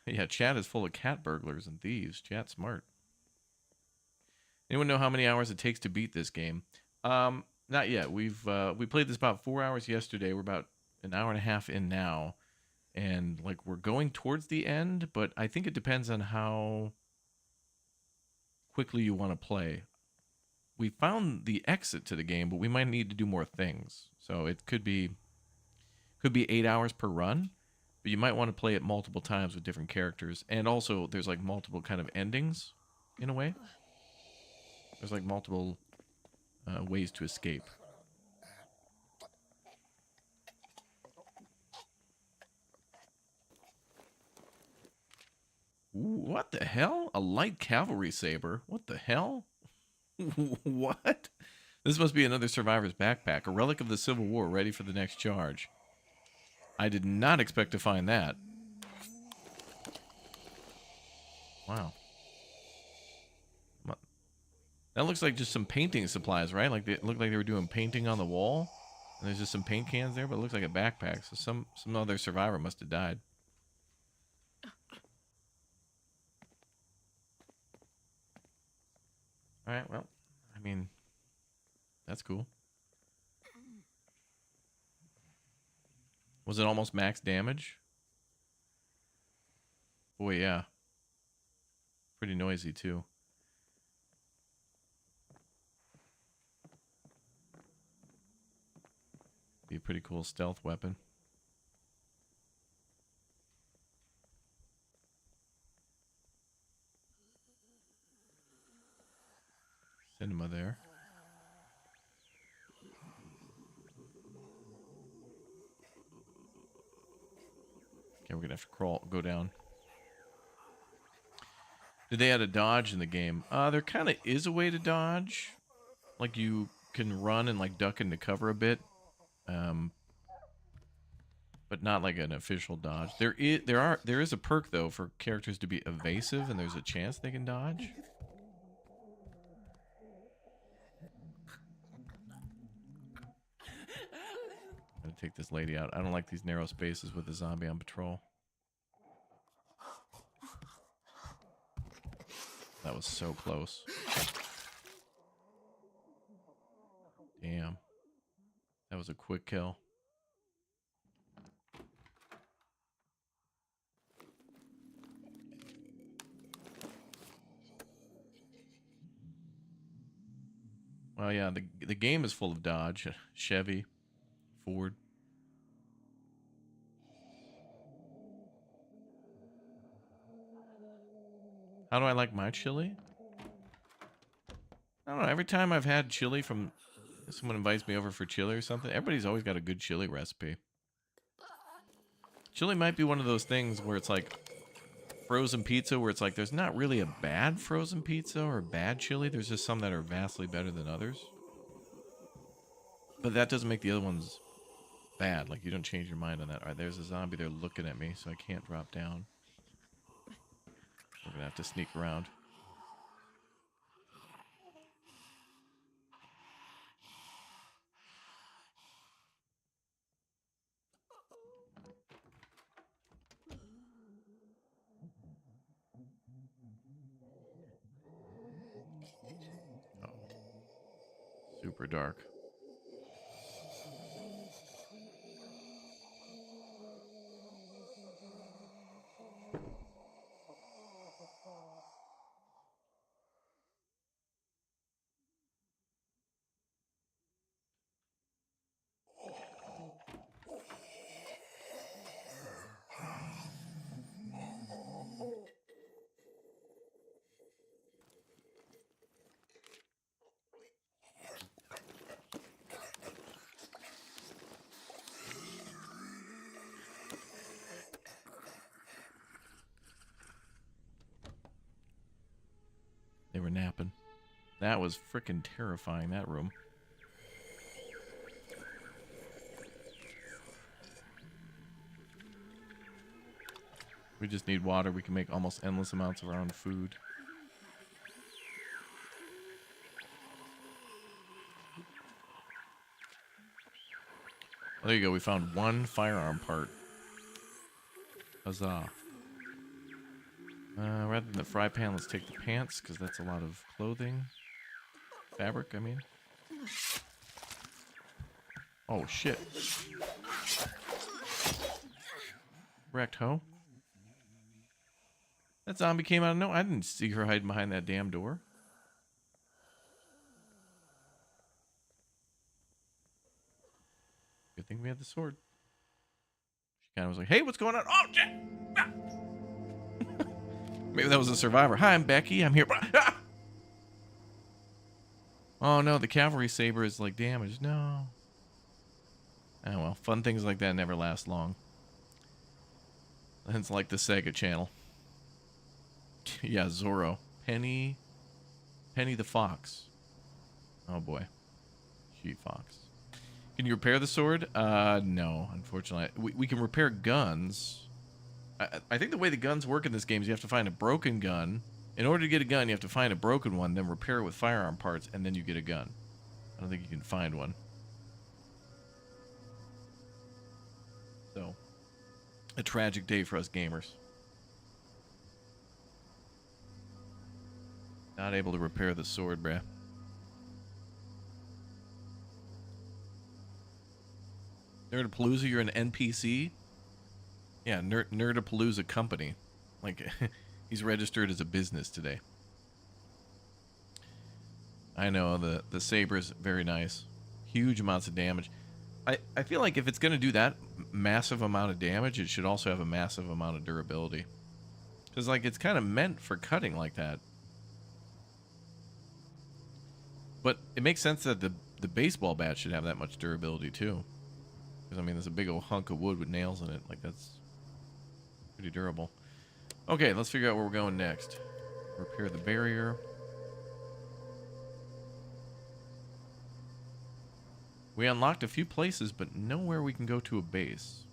Yeah, chat is full of cat burglars and thieves. Chat's smart. Anyone know how many hours it takes to beat this game? Not yet. We played this about 4 hours yesterday. We're about an hour and a half in now. And, like, we're going towards the end, but I think it depends on how quickly you want to play. We found the exit to the game, but we might need to do more things. So it could be 8 hours per run. But you might want to play it multiple times with different characters. And also, there's like multiple kind of endings, in a way. There's like multiple ways to escape. Ooh, what the hell? A light cavalry saber? What the hell? What? This must be another survivor's backpack. A relic of the Civil War, ready for the next charge. I did not expect to find that. Wow. That looks like just some painting supplies, right? Like they look like they were doing painting on the wall. And there's just some paint cans there, but it looks like a backpack. So some other survivor must have died. Alright, well, I mean, that's cool. Was it almost max damage? Boy, yeah. Pretty noisy, too. Be a pretty cool stealth weapon. Cinema there. Okay, we're gonna have to go down. Did they add a dodge in the game? There kind of is a way to dodge. Like you can run and like duck into cover a bit. But not like an official dodge. There is a perk though for characters to be evasive, and there's a chance they can dodge. I'm gonna take this lady out. I don't like these narrow spaces with the zombie on patrol. That was so close. Damn. That was a quick kill. Well, yeah, the game is full of dodge. Chevy, Ford. How do I like my chili? I don't know. Every time I've had chili from someone invites me over for chili or something, everybody's always got a good chili recipe. Chili might be one of those things where it's like frozen pizza, where it's like there's not really a bad frozen pizza or a bad chili. There's just some that are vastly better than others. But that doesn't make the other ones bad. Like, you don't change your mind on that. All right, there's a zombie there looking at me, so I can't drop down. We're gonna have to sneak around. Oh. Super dark. They were napping. That was freaking terrifying, that room. We just need water. We can make almost endless amounts of our own food. Oh, there you go. We found one firearm part. Huzzah. Rather than the fry pan, let's take the pants, because that's a lot of clothing. Fabric, I mean. Oh, shit. Wrecked hoe. That zombie came out of nowhere. I didn't see her hiding behind that damn door. Good thing we had the sword. Kind of was like, hey, what's going on? Oh, shit! Ah! Maybe that was a survivor. Hi, I'm Becky. I'm here. Ah! Oh, no, the cavalry saber is, like, damaged. No. Oh, well, fun things like that never last long. It's like the Sega Channel. Yeah, Zorro. Penny the Fox. Oh, boy. She Fox. Can you repair the sword? No, unfortunately. We can repair guns. I think the way the guns work in this game is you have to find a broken gun. In order to get a gun, you have to find a broken one, then repair it with firearm parts, and then you get a gun. I don't think you can find one. So, a tragic day for us gamers. Not able to repair the sword, bruh. Nerdapalooza, you're an NPC? Yeah, Nerdapalooza company. Like, he's registered as a business today. I know, the saber's very nice. Huge amounts of damage. I feel like if it's going to do that massive amount of damage, it should also have a massive amount of durability. Because, like, it's kind of meant for cutting like that. But it makes sense that the baseball bat should have that much durability, too. Because, I mean, there's a big old hunk of wood with nails in it. Like, that's pretty durable. Okay, let's figure out where we're going next. Repair the barrier. We unlocked a few places, but nowhere we can go to a base.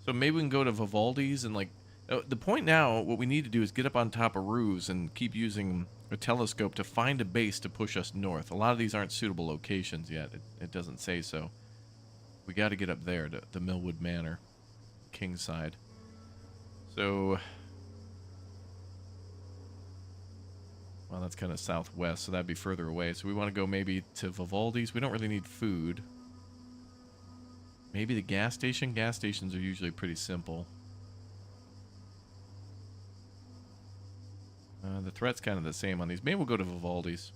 So maybe we can go to Vivaldi's and, like... the point now, what we need to do is get up on top of roofs and keep using a telescope to find a base to push us north. A lot of these aren't suitable locations yet. It doesn't say so. We got to get up there to the Millwood Manor, Kingside. So... Well, that's kind of southwest, so that'd be further away. So we want to go maybe to Vivaldi's. We don't really need food. Maybe the gas station? Gas stations are usually pretty simple. The threat's kind of the same on these. Maybe we'll go to Vivaldi's.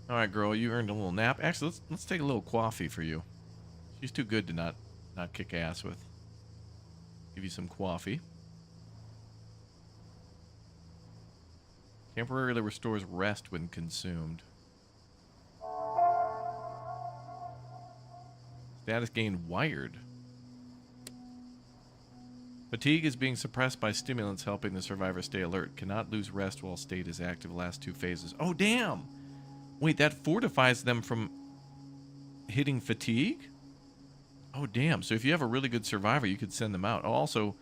Alright, girl, you earned a little nap. Actually, let's take a little coffee for you. She's too good to not kick ass with. Give you some coffee. Temporarily restores rest when consumed. Status gain wired. Fatigue is being suppressed by stimulants helping the survivor stay alert. Cannot lose rest while state is active last 2 phases. Oh, damn! Wait, that fortifies them from hitting fatigue? Oh, damn. So if you have a really good survivor, you could send them out. Oh, also,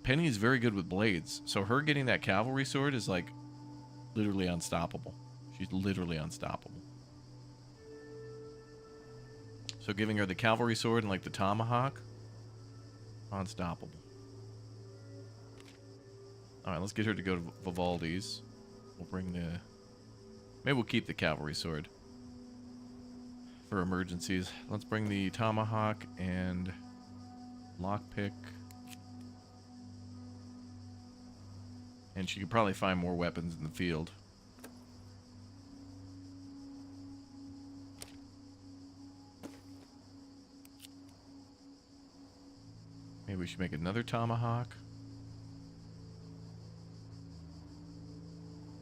Penny is very good with blades. So her getting that cavalry sword is, like, literally unstoppable. She's literally unstoppable. So giving her the cavalry sword and, like, the tomahawk, unstoppable. Alright, let's get her to go to Vivaldi's. We'll bring the... Maybe we'll keep the cavalry sword for emergencies. Let's bring the tomahawk and lockpick. And she could probably find more weapons in the field. Maybe we should make another tomahawk.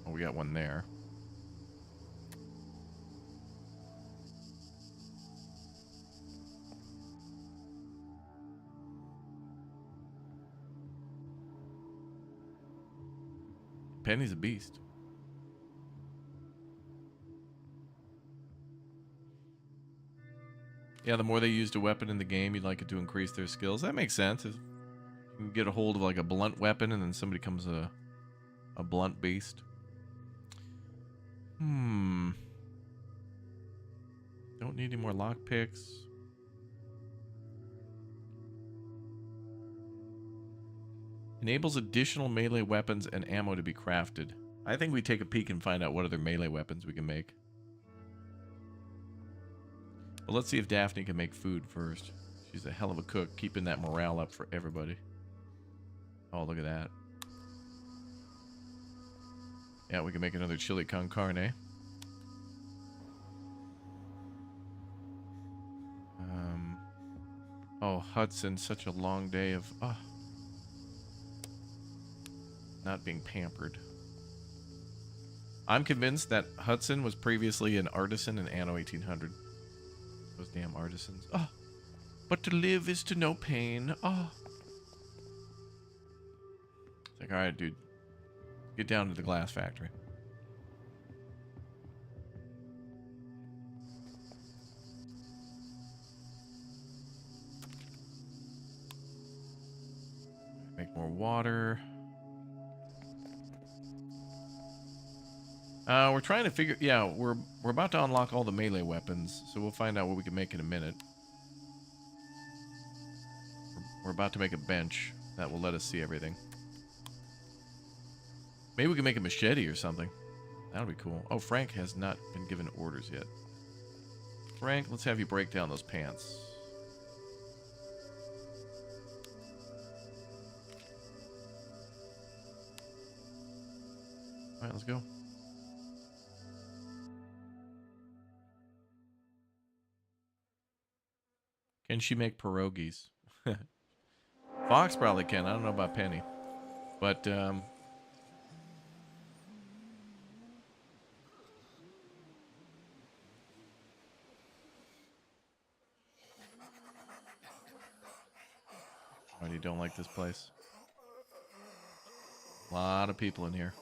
Oh, we got one there. Penny's a beast. Yeah, the more they used a weapon in the game, you'd like it to increase their skills. That makes sense. If you can get a hold of like a blunt weapon and then somebody becomes a blunt beast. Don't need any more lockpicks. Enables additional melee weapons and ammo to be crafted. I think we take a peek and find out what other melee weapons we can make. But let's see if Daphne can make food first. She's a hell of a cook, keeping that morale up for everybody. Oh, look at that. Yeah, we can make another chili con carne. Oh, Hudson, such a long day of not being pampered. I'm convinced that Hudson was previously an artisan in Anno 1800. Those damn artisans. Oh, but to live is to know pain. Oh. It's like, alright, dude. Get down to the glass factory. Make more water. We're trying to figure... Yeah, we're about to unlock all the melee weapons, so we'll find out what we can make in a minute. We're about to make a bench that will let us see everything. Maybe we can make a machete or something. That'll be cool. Oh, Frank has not been given orders yet. Frank, let's have you break down those pants. Alright, let's go. Can she make pierogies? Fox probably can. I don't know about Penny. But, why do you don't like this place? A lot of people in here.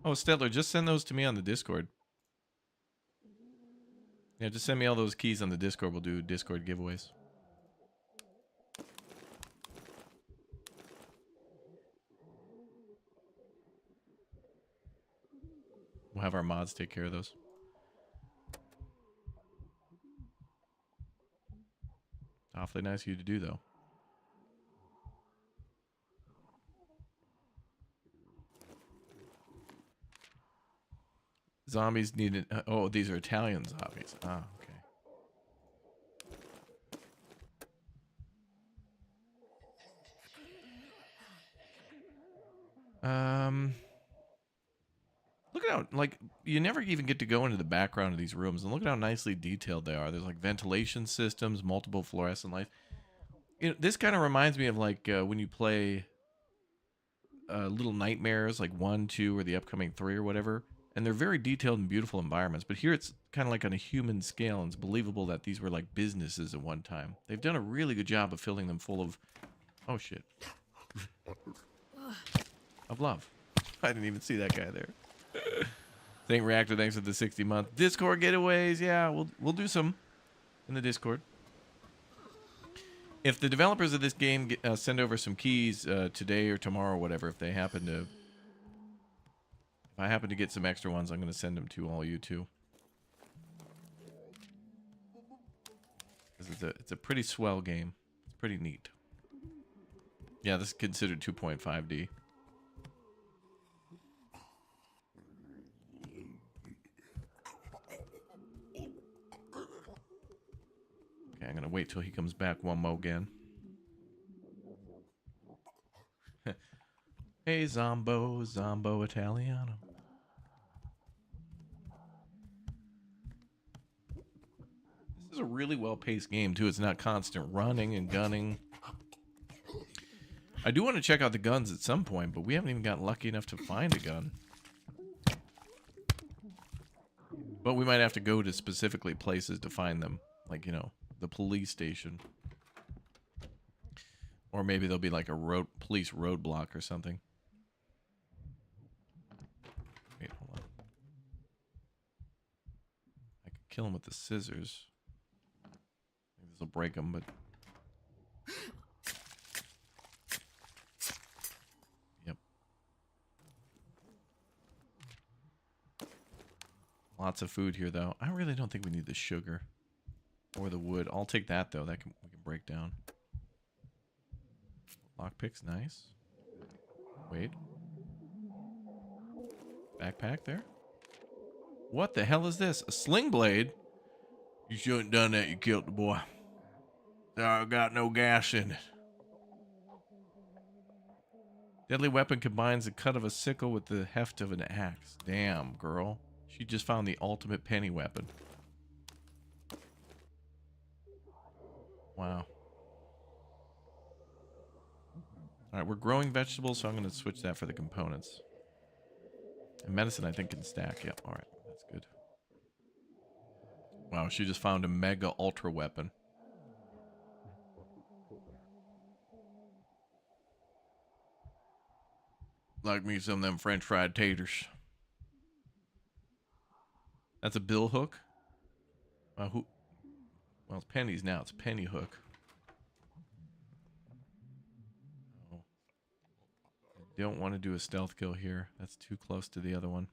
Oh, Stedler, just send those to me on the Discord. Yeah, just send me all those keys on the Discord. We'll do Discord giveaways. We'll have our mods take care of those. Awfully nice of you to do, though. Zombies needed... oh, these are Italian zombies. Ah, okay. Look at how, like, you never even get to go into the background of these rooms, and look at how nicely detailed they are. There's, like, ventilation systems, multiple fluorescent lights. You know, this kind of reminds me of, like, when you play Little Nightmares, like 1, 2, or the upcoming 3 or whatever. And they're very detailed and beautiful environments. But here it's kind of like on a human scale, and it's believable that these were like businesses at one time. They've done a really good job of filling them full of... oh, shit. Of love. I didn't even see that guy there. Thank Reactor, thanks for the 60-month. Discord getaways, yeah, we'll do some in the Discord. If the developers of this game send over some keys today or tomorrow or whatever, if they happen to... if I happen to get some extra ones, I'm going to send them to all you too. It's a pretty swell game. It's pretty neat. Yeah, this is considered 2.5D. Okay, I'm going to wait till he comes back one more again. Hey, Zombo Italiano. This is a really well-paced game, too. It's not constant running and gunning. I do want to check out the guns at some point, but we haven't even gotten lucky enough to find a gun. But we might have to go to specifically places to find them. Like, you know, the police station. Or maybe there'll be like a police roadblock or something. Wait, hold on. I could kill him with the scissors. I think this will break him, but... yep. Lots of food here, though. I really don't think we need the sugar or the wood. I'll take that, though. We can breakdown. Lockpick's nice. Wait. Backpack there? What the hell is this? A sling blade? You shouldn't done that. You killed the boy. I got no gas in it. Deadly weapon combines the cut of a sickle with the heft of an axe. Damn, girl. She just found the ultimate penny weapon. Wow. Alright, we're growing vegetables, so I'm going to switch that for the components. And medicine, I think, can stack. Yep, alright. That's good. Wow, she just found a mega ultra weapon. Like me some of them French fried taters. That's a bill hook? Well, it's pennies now. It's a penny hook. Oh. I don't want to do a stealth kill here. That's too close to the other one.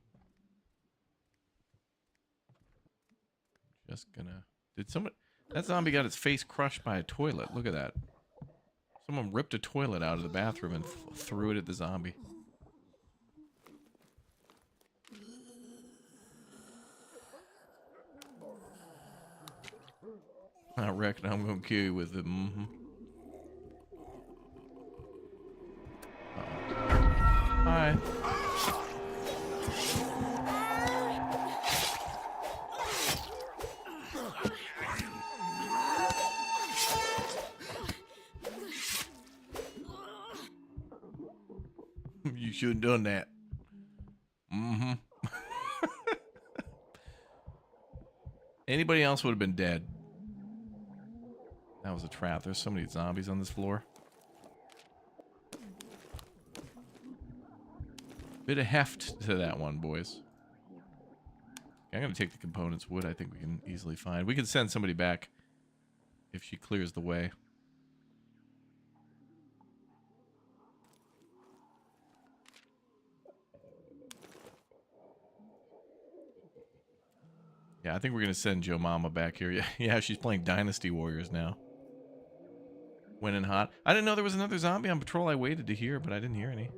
Just gonna... Did someone... That zombie got its face crushed by a toilet. Look at that. Someone ripped a toilet out of the bathroom and threw it at the zombie. I reckon I'm gonna kill you with it. Hi. You shouldn't have done that. Anybody else would have been dead. That was a trap. There's so many zombies on this floor. Bit of heft to that one, boys. Okay, I'm going to take the components. Wood, I think we can easily find. We can send somebody back if she clears the way. Yeah, I think we're going to send Joe Mama back here. Yeah, she's playing Dynasty Warriors now. Went in hot. I didn't know there was another zombie on patrol. I waited to hear, but I didn't hear any.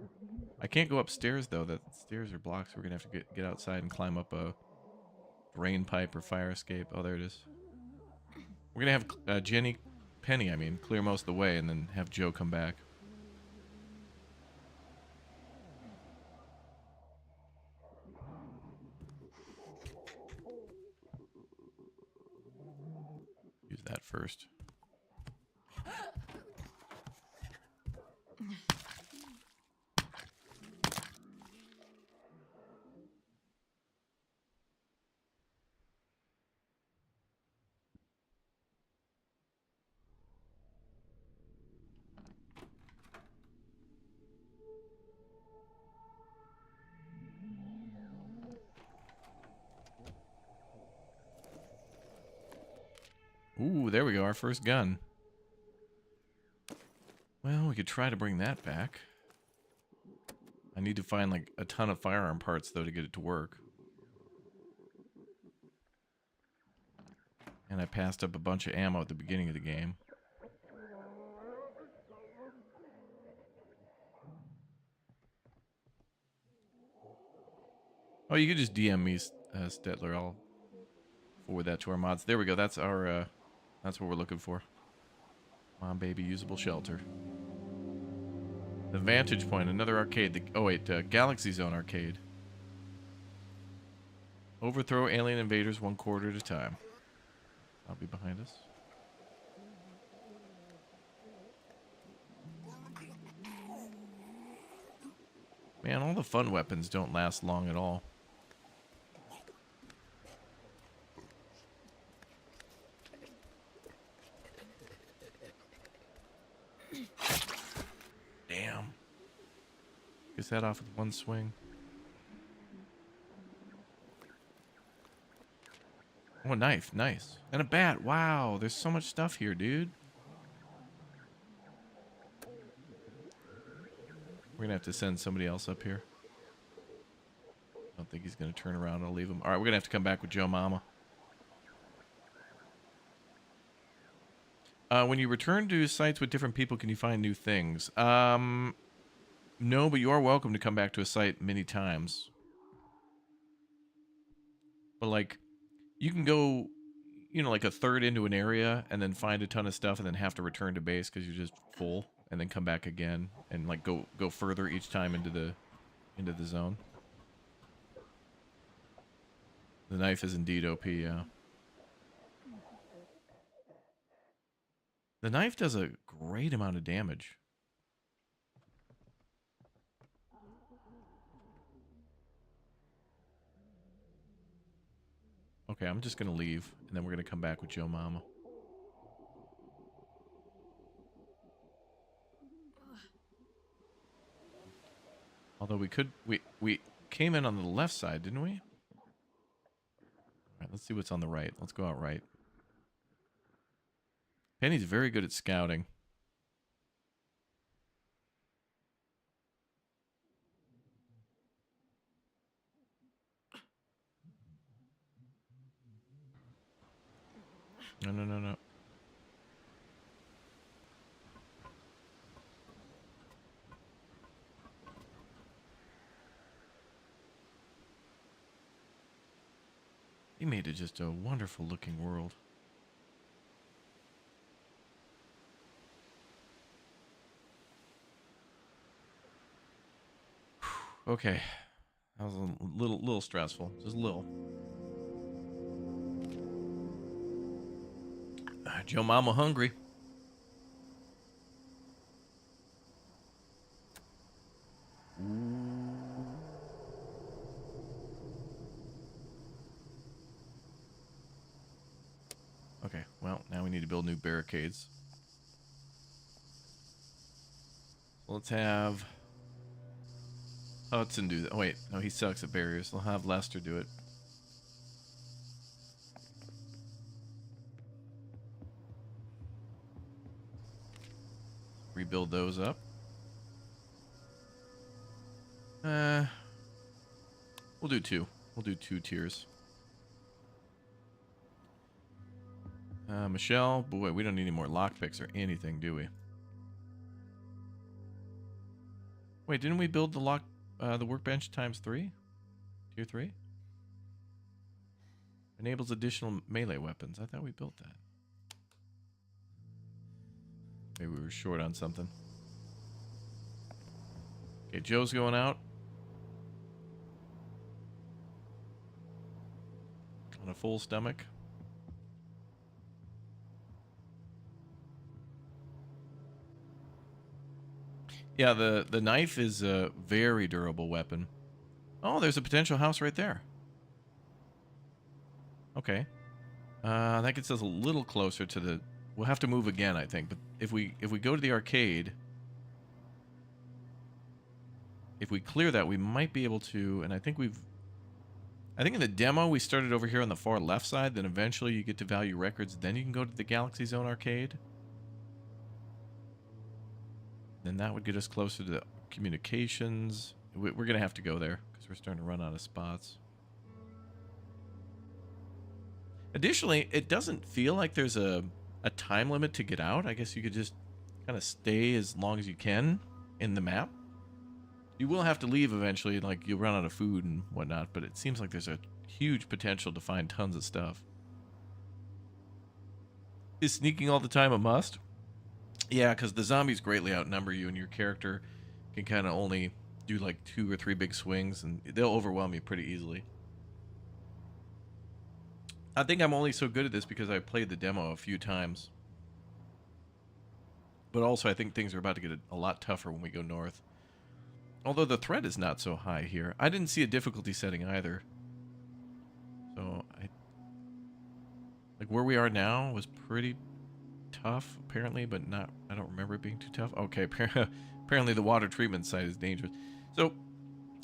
I can't go upstairs, though. The stairs are blocked, so we're going to have to get outside and climb up a drain pipe or fire escape. Oh, there it is. We're going to have Penny, clear most of the way, and then have Joe come back. Use that first. Ooh, there we go, our first gun. Well, we could try to bring that back. I need to find, like, a ton of firearm parts, though, to get it to work. And I passed up a bunch of ammo at the beginning of the game. Oh, you could just DM me, Stetler. I'll forward that to our mods. There we go. That's our, that's what we're looking for. Come on, baby. Usable shelter. The Vantage Point. Another arcade. Oh, wait. Galaxy Zone arcade. Overthrow alien invaders 1 quarter at a time. I'll be behind us. Man, all the fun weapons don't last long at all. Damn. Gets that off with one swing. Oh, a knife. Nice. And a bat. Wow. There's so much stuff here, dude. We're going to have to send somebody else up here. I don't think he's going to turn around. I'll leave him. All right, we're going to have to come back with Joe Mama. When you return to sites with different people, can you find new things? No, but you are welcome to come back to a site many times. But, like, you can go, you know, like a third into an area and then find a ton of stuff and then have to return to base because you're just full and then come back again and, like, go further each time into the zone. The knife is indeed OP, yeah. The knife does a great amount of damage. Okay, I'm just going to leave, and then we're going to come back with Joe Mama. Although we could... We came in on the left side, didn't we? All right, let's see what's on the right. Let's go out right. Penny's very good at scouting. No, no, no, no. He made it just a wonderful looking world. Okay. That was a little stressful. Just a little. Joe Mama hungry. Okay, well, now we need to build new barricades. Let's have Hudson do that. Oh, wait, no, he sucks at barriers. We'll have Lester do it. Rebuild those up. We'll do two. We'll do 2 tiers. Michelle, boy, we don't need any more lockpicks or anything, do we? Wait, didn't we build the workbench ×3? Tier 3? Enables additional melee weapons. I thought we built that. Maybe we were short on something. Okay, Joe's going out. On a full stomach. Yeah, the knife is a very durable weapon. Oh, there's a potential house right there. Okay. That gets us a little closer to the... We'll have to move again, I think. But if we go to the arcade... If we clear that, we might be able to... And I think we've... I think in the demo, we started over here on the far left side. Then eventually you get to Value Records. Then you can go to the Galaxy Zone arcade. Then that would get us closer to the communications. We're going to have to go there because we're starting to run out of spots. Additionally, it doesn't feel like there's a time limit to get out. I guess you could just kind of stay as long as you can in the map. You will have to leave eventually, like you'll run out of food and whatnot, but it seems like there's a huge potential to find tons of stuff. Is sneaking all the time a must? Yeah, because the zombies greatly outnumber you, and your character can kind of only do like 2 or 3 big swings, and they'll overwhelm you pretty easily. I think I'm only so good at this because I played the demo a few times. But also, I think things are about to get a lot tougher when we go north. Although the threat is not so high here. I didn't see a difficulty setting either. So, like where we are now was pretty tough, apparently, but not... I don't remember it being too tough. Okay, apparently the water treatment site is dangerous. So,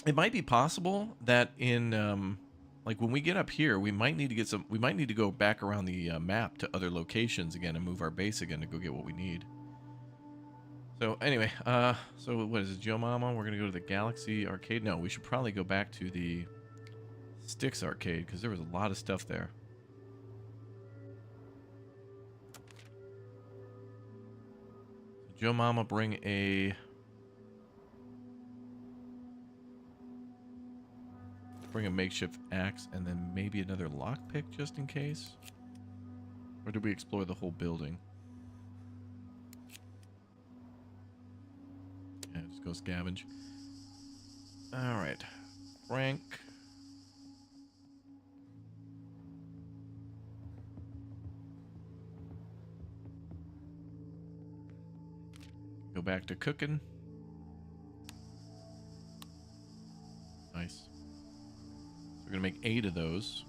it might be possible that in... like when we get up here, we might need to get some... We might need to go back around the map to other locations again and move our base again to go get what we need. So anyway, so what is it, Joe Mama? We're gonna go to the Galaxy Arcade. No, we should probably go back to the Styx Arcade because there was a lot of stuff there. Joe Mama bring a makeshift axe and then maybe another lockpick just in case? Or did we explore the whole building? Yeah, just go scavenge. Alright. Frank. Go back to cooking. Nice. So we're gonna make 8 of those.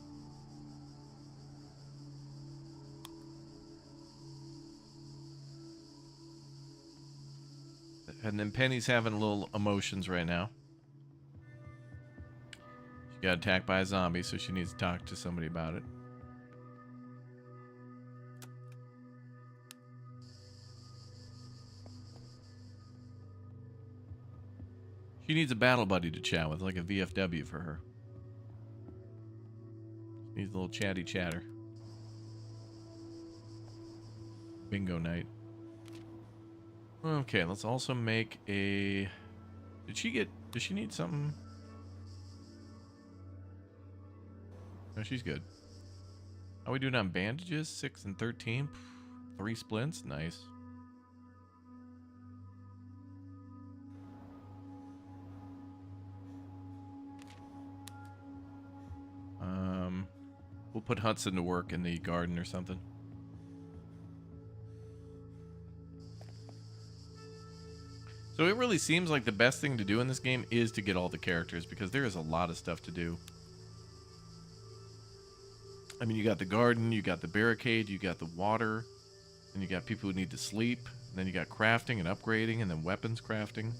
And then Penny's having little emotions right now. She got attacked by a zombie, so she needs to talk to somebody about it. She needs a battle buddy to chat with, like a VFW for her. Needs a little chatty chatter. Bingo night. Okay, let's also make a... Does she need something? No, she's good. How are we doing on bandages? 6 and 13? 3 splints? Nice. We'll put Hudson to work in the garden or something. So it really seems like the best thing to do in this game is to get all the characters, because there is a lot of stuff to do. I mean, you got the garden, you got the barricade, you got the water, and you got people who need to sleep, and then you got crafting and upgrading, and then weapons crafting.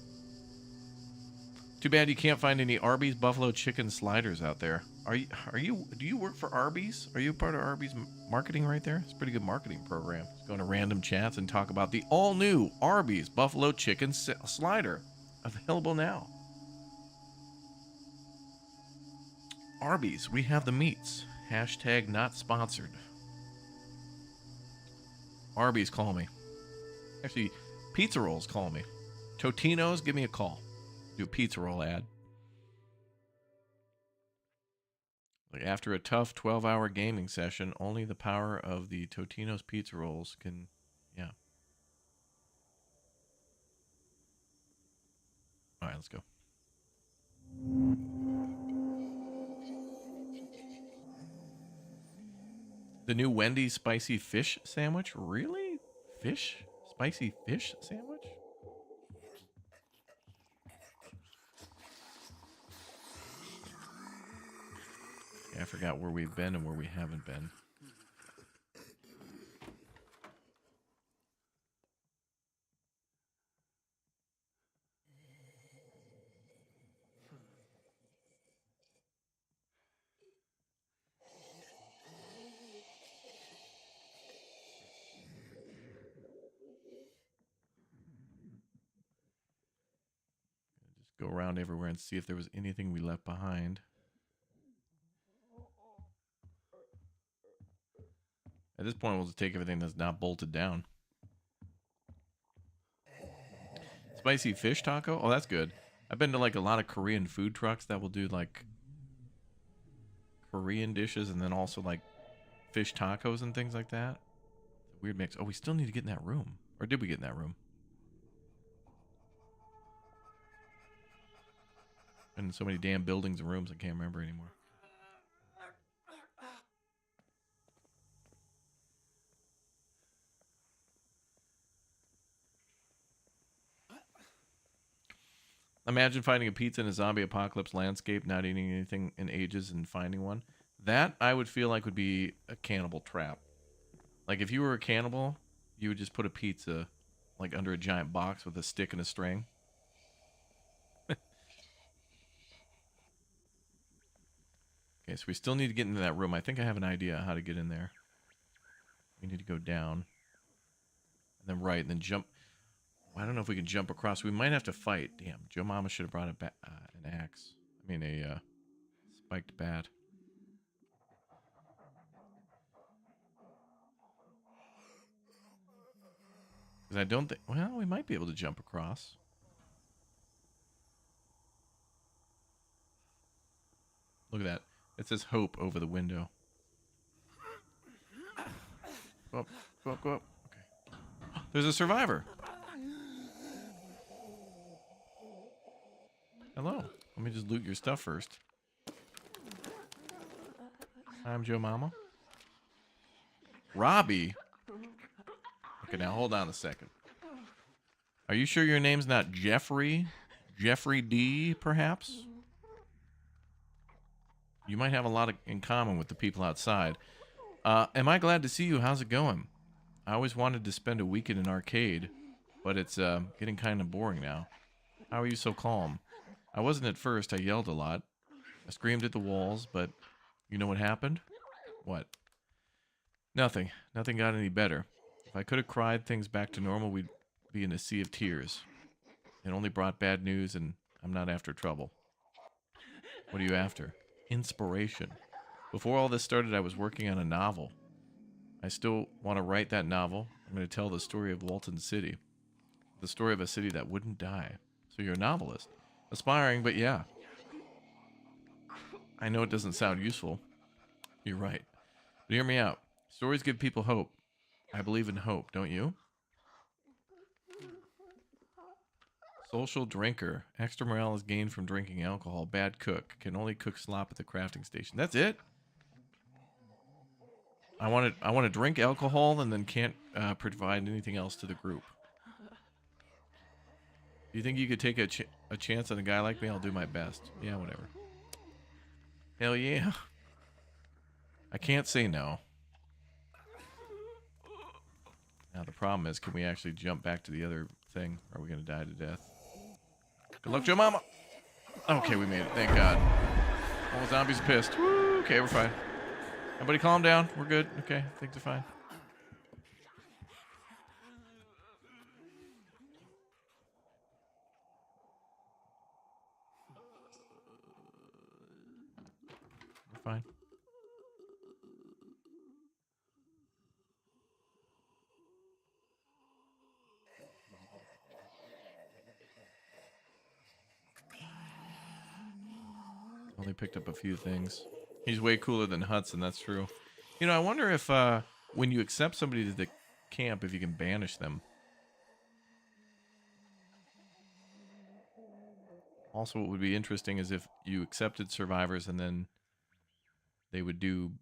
Too bad you can't find any Arby's buffalo chicken sliders out there. Do you work for Arby's? Are you part of Arby's marketing right there? It's a pretty good marketing program. Just go into random chats and talk about the all-new Arby's buffalo chicken slider. Available now. Arby's, we have the meats. Hashtag not sponsored. Arby's, call me. Actually, pizza rolls, call me. Totino's, give me a call. Do a pizza roll ad. Like after a tough 12-hour gaming session, only the power of the Totino's pizza rolls can, yeah. All right, let's go. The new Wendy's spicy fish sandwich? Really? Fish? Spicy fish sandwich? Yeah, I forgot where we've been and where we haven't been. Just go around everywhere and see if there was anything we left behind. At this point, we'll just take everything that's not bolted down. Spicy fish taco? Oh, that's good. I've been to like a lot of Korean food trucks that will do like Korean dishes and then also like fish tacos and things like that. It's a weird mix. Oh, we still need to get in that room. Or did we get in that room? And so many damn buildings and rooms, I can't remember anymore. Imagine finding a pizza in a zombie apocalypse landscape, not eating anything in ages and finding one. That, I would feel like would be a cannibal trap. Like, if you were a cannibal, you would just put a pizza, like, under a giant box with a stick and a string. Okay, so we still need to get into that room. I think I have an idea how to get in there. We need to go down. And then right, and then jump. Well, I don't know if we can jump across. We might have to fight. Damn, Joe Mama should have brought an axe. I mean, a spiked bat. Because I don't think... Well, we might be able to jump across. Look at that. It says hope over the window. Go up, go up, go up. Okay. There's a survivor. Hello. Let me just loot your stuff first. I'm Joe Mama. Robbie? Okay, now hold on a second. Are you sure your name's not Jeffrey? Jeffrey D, perhaps? You might have a lot in common with the people outside. Am I glad to see you? How's it going? I always wanted to spend a week in an arcade, but it's getting kind of boring now. How are you so calm? I wasn't at first. I yelled a lot. I screamed at the walls, but you know what happened? What? Nothing. Nothing got any better. If I could have cried things back to normal, we'd be in a sea of tears. It only brought bad news, and I'm not after trouble. What are you after? Inspiration. Before all this started, I was working on a novel. I still want to write that novel. I'm going to tell the story of Walton City. The story of a city that wouldn't die. So you're a novelist. Aspiring, but yeah. I know it doesn't sound useful. You're right. But hear me out. Stories give people hope. I believe in hope, don't you? Social drinker. Extra morale is gained from drinking alcohol. Bad cook. Can only cook slop at the crafting station. That's it? I want to drink alcohol and then can't provide anything else to the group. Do you think you could take a chance on a guy like me? I'll do my best. Yeah, whatever. Hell yeah. I can't say no. Now the problem is, can we actually jump back to the other thing? Or are we going to die to death? Good luck, Joe Mama. Okay, we made it. Thank God. All the zombies are pissed. Woo, okay, we're fine. Everybody calm down. We're good. Okay, things are fine. We're fine. Only picked up a few things. He's way cooler than Hudson, that's true. You know, I wonder if when you accept somebody to the camp, if you can banish them. Also, what would be interesting is if you accepted survivors and then they would do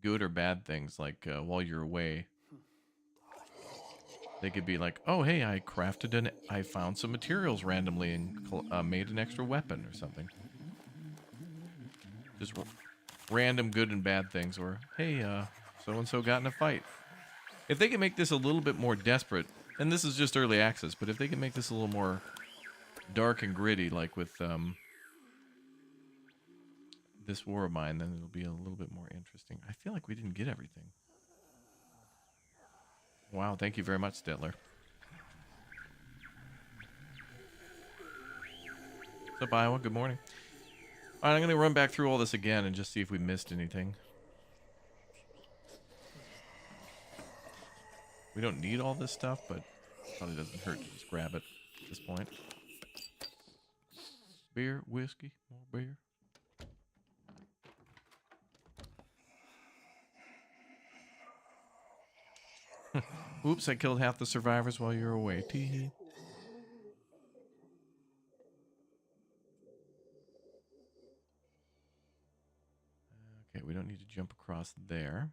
good or bad things, like while you're away. They could be like, oh, hey, I found some materials randomly and made an extra weapon or something. Just random good and bad things, or hey, so-and-so got in a fight. If they can make this a little bit more desperate, and this is just early access, but if they can make this a little more dark and gritty, like with this war of mine, then it'll be a little bit more interesting. I feel like we didn't get everything. Wow, thank you very much, Stetler. What's up, Iowa? Good morning. All right, I'm going to run back through all this again and just see if we missed anything. We don't need all this stuff, but probably doesn't hurt to just grab it at this point. Beer, whiskey, more beer. Oops, I killed half the survivors while you were away. Tee-hee. Okay, we don't need to jump across there.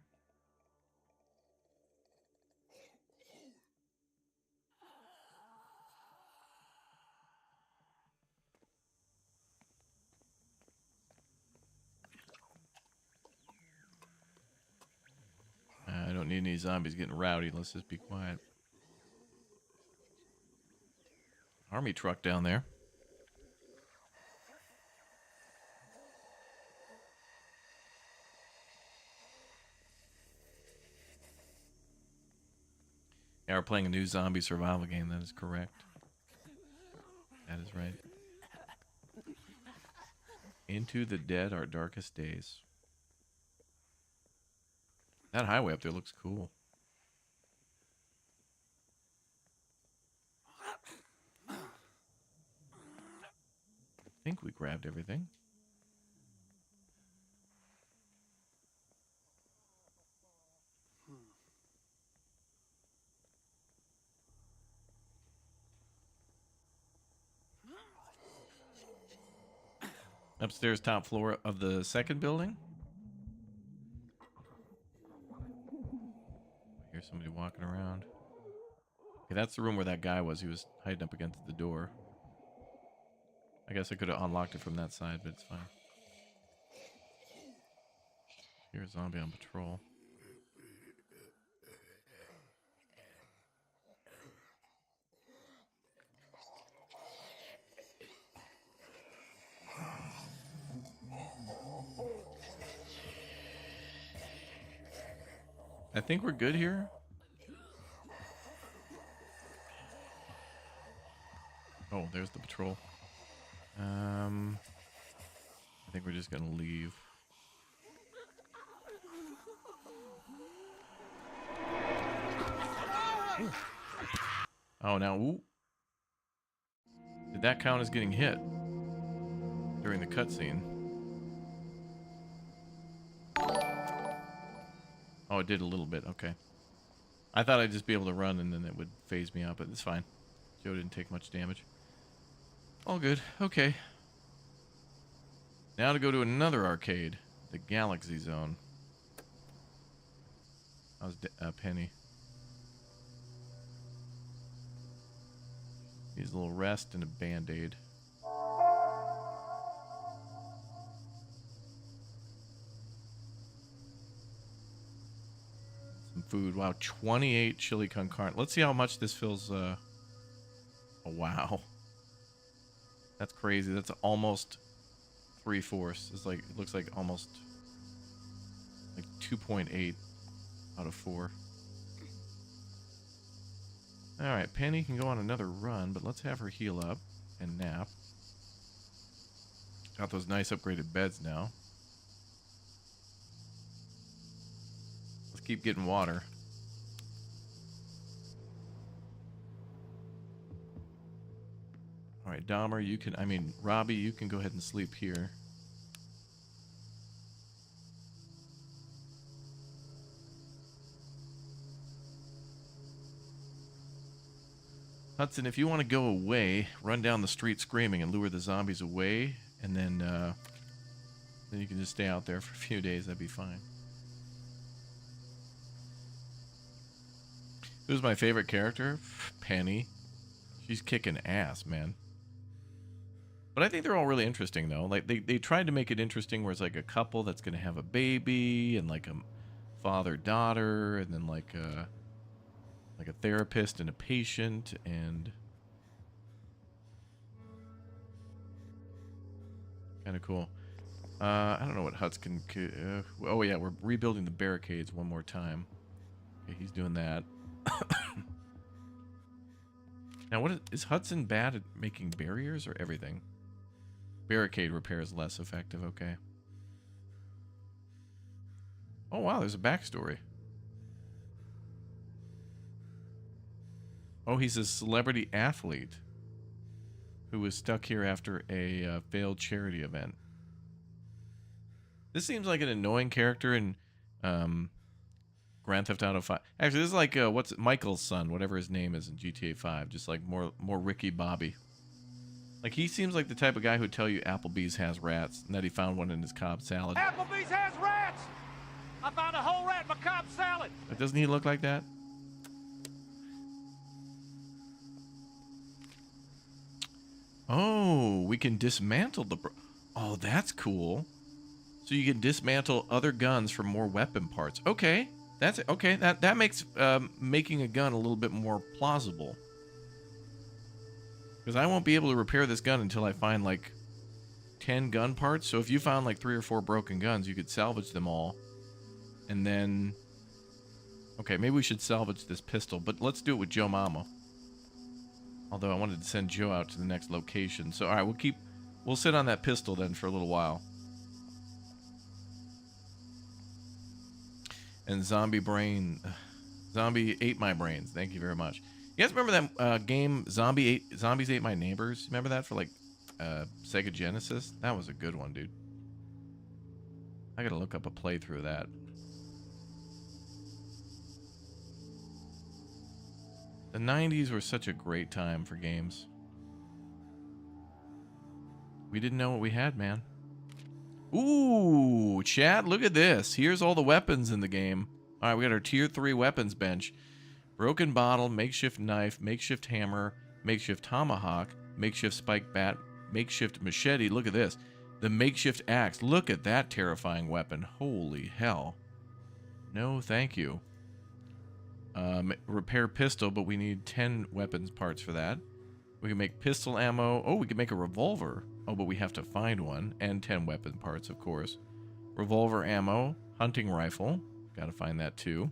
I don't need any zombies getting rowdy. Let's just be quiet. Army truck down there. Yeah, we're playing a new zombie survival game. That is correct. That is right. Into the Dead, Our Darkest Days. That highway up there looks cool. think we grabbed everything. Upstairs, top floor of the second building. I hear somebody walking around. Okay, that's the room where that guy was. He was hiding up against the door. I guess I could have unlocked it from that side, but it's fine. Here's a zombie on patrol. I think we're good here. Oh, there's the patrol. I think we're just gonna leave. Oh, now, ooh. Did that count as getting hit during the cutscene? Oh, it did a little bit. Okay. I thought I'd just be able to run and then it would phase me out, but it's fine. Joe didn't take much damage. All good. Okay. Now to go to another arcade, the Galaxy Zone. How's Penny? Needs a little rest and a band-aid. Some food. Wow, 28 chili con carne. Let's see how much this fills. Oh, wow. That's crazy. That's almost 3/4. It's like, it looks like almost like 2.8 out of 4. All right, Penny can go on another run, but let's have her heal up and nap. Got those nice upgraded beds now. Let's keep getting water. All right, Dahmer, you can, Robbie, you can go ahead and sleep here. Hudson, if you want to go away, run down the street screaming and lure the zombies away, and then you can just stay out there for a few days. That'd be fine. Who's my favorite character? Penny. She's kicking ass, man. But I think they're all really interesting, though. Like, they tried to make it interesting where it's like a couple that's going to have a baby, and like a father-daughter, and then like a therapist and a patient, and kind of cool. I don't know what Huts can... oh, yeah, we're rebuilding the barricades one more time. Okay, he's doing that. Now, what is Hudson bad at making barriers or everything? Barricade repair is less effective, okay. Oh, wow, there's a backstory. Oh, he's a celebrity athlete who was stuck here after a failed charity event. This seems like an annoying character in Grand Theft Auto 5. Actually, this is like what's Michael's son, whatever his name is in GTA 5. Just like more Ricky Bobby. Like, he seems like the type of guy who'd tell you Applebee's has rats and that he found one in his Cobb salad. Applebee's has rats! I found a whole rat in my Cobb salad! But doesn't he look like that? Oh, we can dismantle the... Oh, that's cool. So you can dismantle other guns for more weapon parts. Okay, that's it. Okay, that makes making a gun a little bit more plausible. Because I won't be able to repair this gun until I find like 10 gun parts. So if you found like 3 or 4 broken guns, you could salvage them all. And then... Okay, maybe we should salvage this pistol, but let's do it with Joe Mama. Although I wanted to send Joe out to the next location. So, alright, we'll sit on that pistol then for a little while. And Zombie ate my brains. Thank you very much. You guys remember that game Zombies Ate My Neighbors? Remember that for like Sega Genesis. That was a good one, dude. I gotta look up a playthrough of that. The 90s were such a great time for games. We didn't know what we had, man. Ooh, chat, look at this. Here's all the weapons in the game. All right, we got our tier 3 weapons bench. Broken bottle, makeshift knife, makeshift hammer, makeshift tomahawk, makeshift spike bat, makeshift machete. Look at this. The makeshift axe. Look at that terrifying weapon. Holy hell. No, thank you. Repair pistol, but we need 10 weapons parts for that. We can make pistol ammo. Oh, we can make a revolver. Oh, but we have to find one. And 10 weapon parts, of course. Revolver ammo. Hunting rifle. Gotta find that too.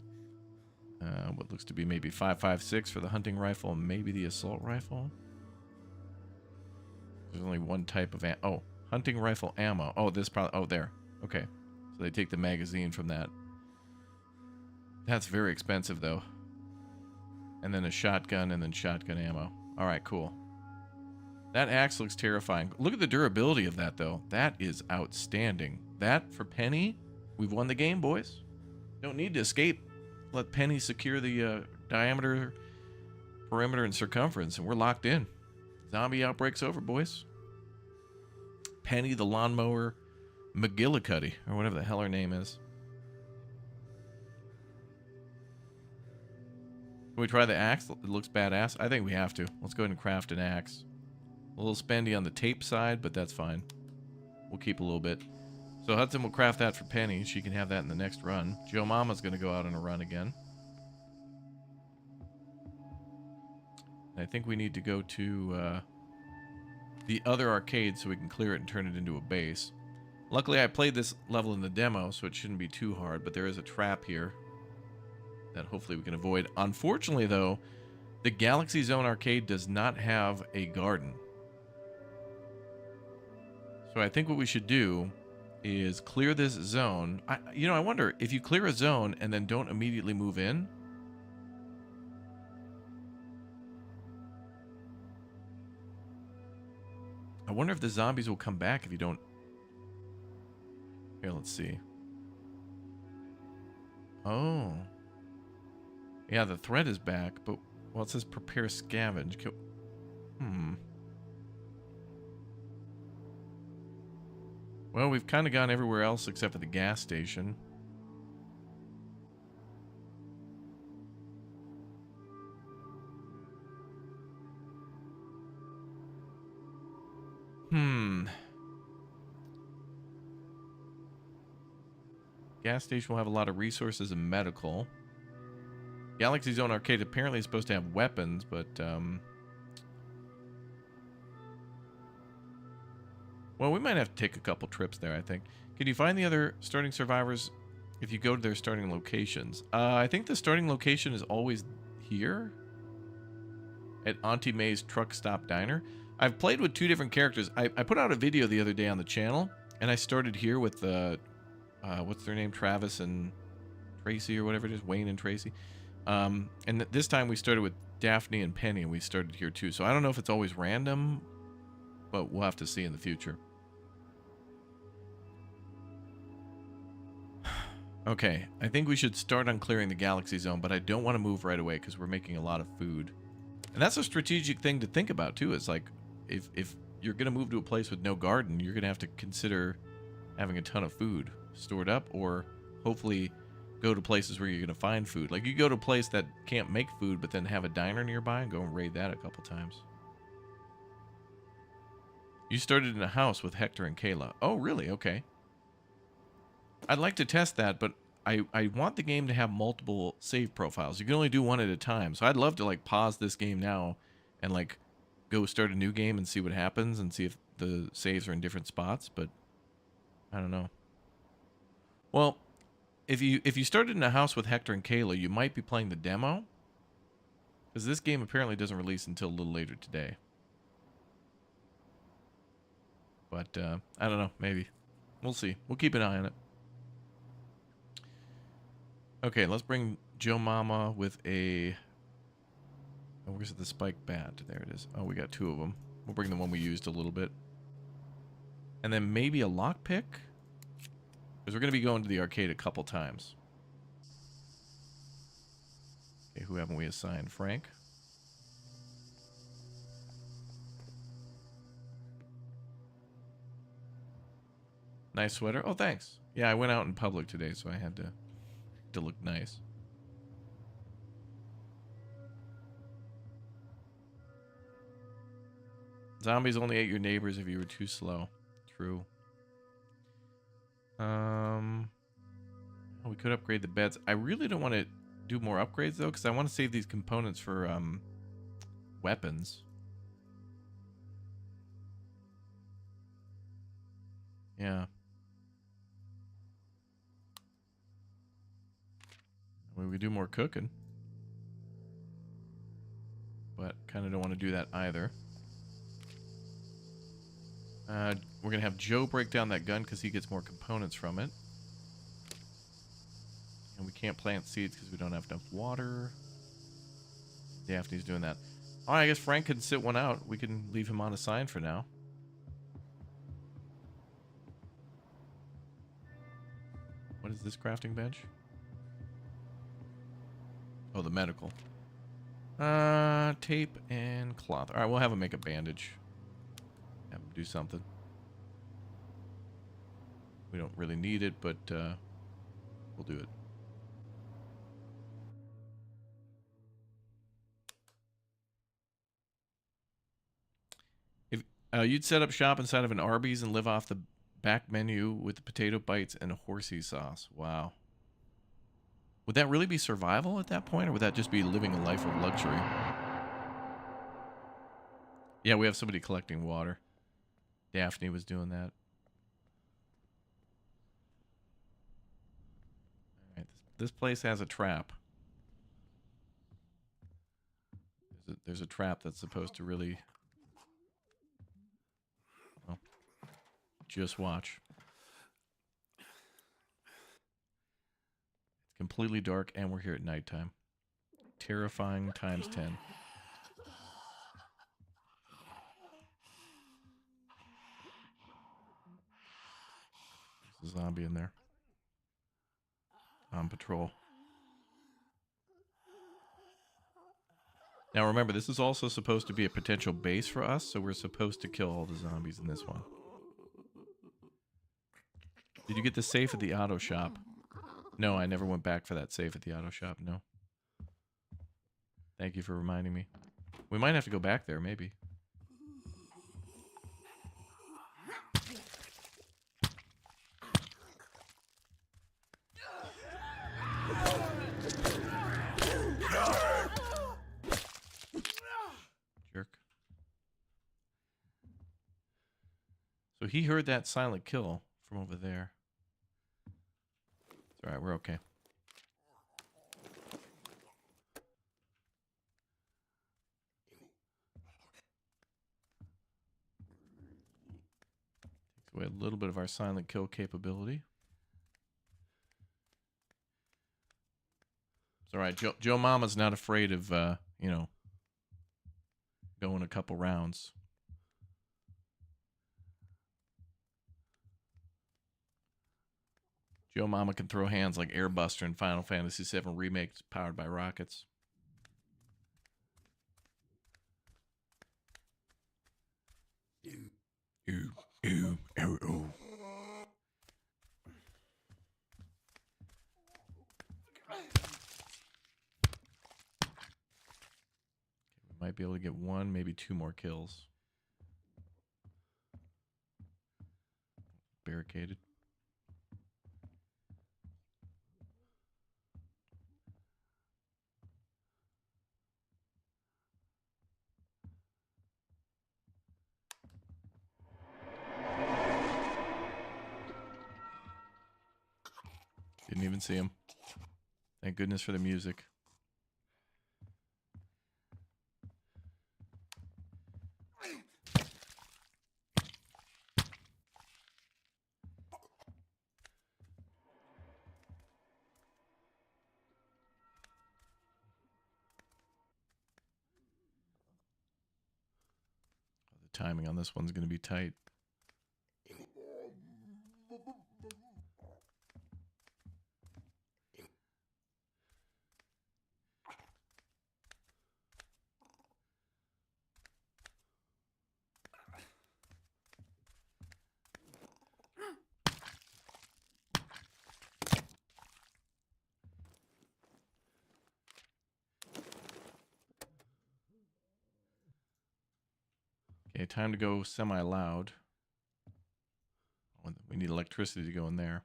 What looks to be maybe 5.56 for the hunting rifle. Maybe the assault rifle. There's only one type of oh, hunting rifle ammo. Oh, this probably... Oh, there. Okay. So they take the magazine from that. That's very expensive, though. And then a shotgun, and then shotgun ammo. Alright, cool. That axe looks terrifying. Look at the durability of that, though. That is outstanding. That, for Penny, we've won the game, boys. Don't need to escape. Let Penny secure the diameter, perimeter, and circumference, and we're locked in. Zombie outbreak's over, boys. Penny the lawnmower McGillicuddy, or whatever the hell her name is. Can we try the axe? It looks badass. I think we have to. Let's go ahead and craft an axe. A little spendy on the tape side, but that's fine. We'll keep a little bit. So Hudson will craft that for Penny. She can have that in the next run. Joe Mama's going to go out on a run again. And I think we need to go to the other arcade so we can clear it and turn it into a base. Luckily, I played this level in the demo, so it shouldn't be too hard, but there is a trap here that hopefully we can avoid. Unfortunately, though, the Galaxy Zone arcade does not have a garden. So I think what we should do is clear this zone. I wonder, if you clear a zone and then don't immediately move in, I wonder if the zombies will come back if you don't... Here, let's see. Oh. Yeah, the threat is back, but... Well, it says prepare scavenge. Well, we've kind of gone everywhere else except for the gas station. Gas station will have a lot of resources and medical. Galaxy Zone Arcade apparently is supposed to have weapons, but, well, we might have to take a couple trips there, I think. Can you find the other starting survivors if you go to their starting locations? I think the starting location is always here. At Auntie May's Truck Stop Diner. I've played with 2 different characters. I put out a video the other day on the channel, and I started here with the, what's their name? Travis and Tracy or whatever it is. Wayne and Tracy. And this time we started with Daphne and Penny, and we started here too. So I don't know if it's always random, but we'll have to see in the future. Okay, I think we should start on clearing the Galaxy Zone, but I don't want to move right away because we're making a lot of food. And that's a strategic thing to think about too. It's like, if you're going to move to a place with no garden, you're going to have to consider having a ton of food stored up, or hopefully go to places where you're going to find food. Like, you go to a place that can't make food, but then have a diner nearby and go and raid that a couple times. You started in a house with Hector and Kayla. Oh, really? Okay. I'd like to test that, but I want the game to have multiple save profiles. You can only do one at a time. So I'd love to, like, pause this game now and, like, go start a new game and see what happens and see if the saves are in different spots, but I don't know. Well, if you started in a house with Hector and Kayla, you might be playing the demo, because this game apparently doesn't release until a little later today. But I don't know, maybe. We'll see. We'll keep an eye on it. Okay, let's bring Joe Mama with a... Oh, where's the spike bat? There it is. Oh, we got 2 of them. We'll bring the one we used a little bit. And then maybe a lockpick? Because we're going to be going to the arcade a couple times. Okay, who haven't we assigned? Frank? Nice sweater. Oh, thanks. Yeah, I went out in public today, so I had to look nice. Zombies only ate your neighbors if you were too slow. True. We could upgrade the beds. I really don't want to do more upgrades, though, because I want to save these components for weapons. Yeah. I mean, we do more cooking. But kind of don't want to do that either. We're going to have Joe break down that gun because he gets more components from it. And we can't plant seeds because we don't have enough water. Daphne's doing that. Oh, I guess Frank can sit one out. We can leave him on assigned for now. What is this crafting bench? Oh, the medical. Tape and cloth. All right, we'll have him make a bandage. Have him do something. We don't really need it, but we'll do it. If you'd set up shop inside of an Arby's and live off the back menu with the potato bites and a horsey sauce. Wow. Would that really be survival at that point, or would that just be living a life of luxury? Yeah, we have somebody collecting water. Daphne was doing that. All right, this place has a trap. There's a trap that's supposed to really... Well, just watch. It's completely dark, and we're here at nighttime. Terrifying times 10. There's a zombie in there. On patrol. Now remember, this is also supposed to be a potential base for us, so we're supposed to kill all the zombies in this one. Did you get the safe at the auto shop? No, I never went back for that safe at the auto shop, no. Thank you for reminding me. We might have to go back there, maybe. Jerk. So he heard that silent kill from over there. It's alright, we're okay. Takes away a little bit of our silent kill capability. It's alright, Joe Mama's not afraid of, you know, going a couple rounds. Joe Mama can throw hands like Airbuster in Final Fantasy VII Remake powered by rockets. Ooh, ooh, ooh, ooh. We might be able to get one, maybe two more kills. Barricaded. Didn't even see him. Thank goodness for the music. The timing on this one's going to be tight. Okay, time to go semi-loud. We need electricity to go in there.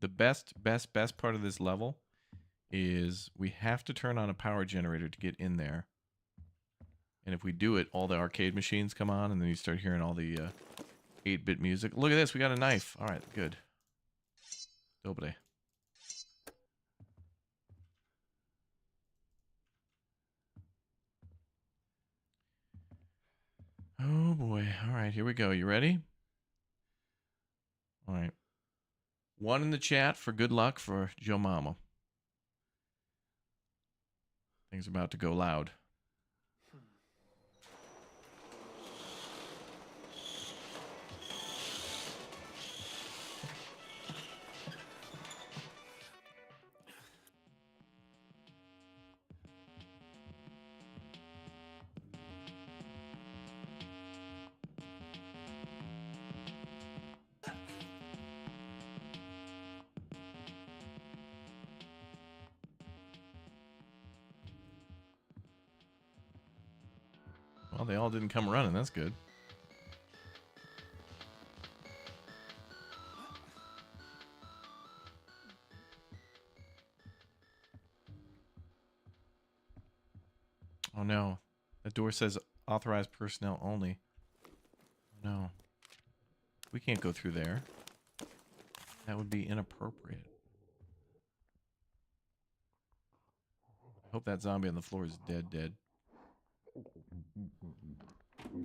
The best part of this level is we have to turn on a power generator to get in there. And if we do it, all the arcade machines come on, and then you start hearing all the 8-bit music. Look at this, we got a knife. All right, good. Dobre. Oh boy. All right, here we go. You ready? All right. 1 in the chat for good luck for Joe Mama. Things are about to go loud. Well, they all didn't come running. That's good. Oh no. That door says authorized personnel only. Oh no. We can't go through there. That would be inappropriate. I hope that zombie on the floor is dead. Oh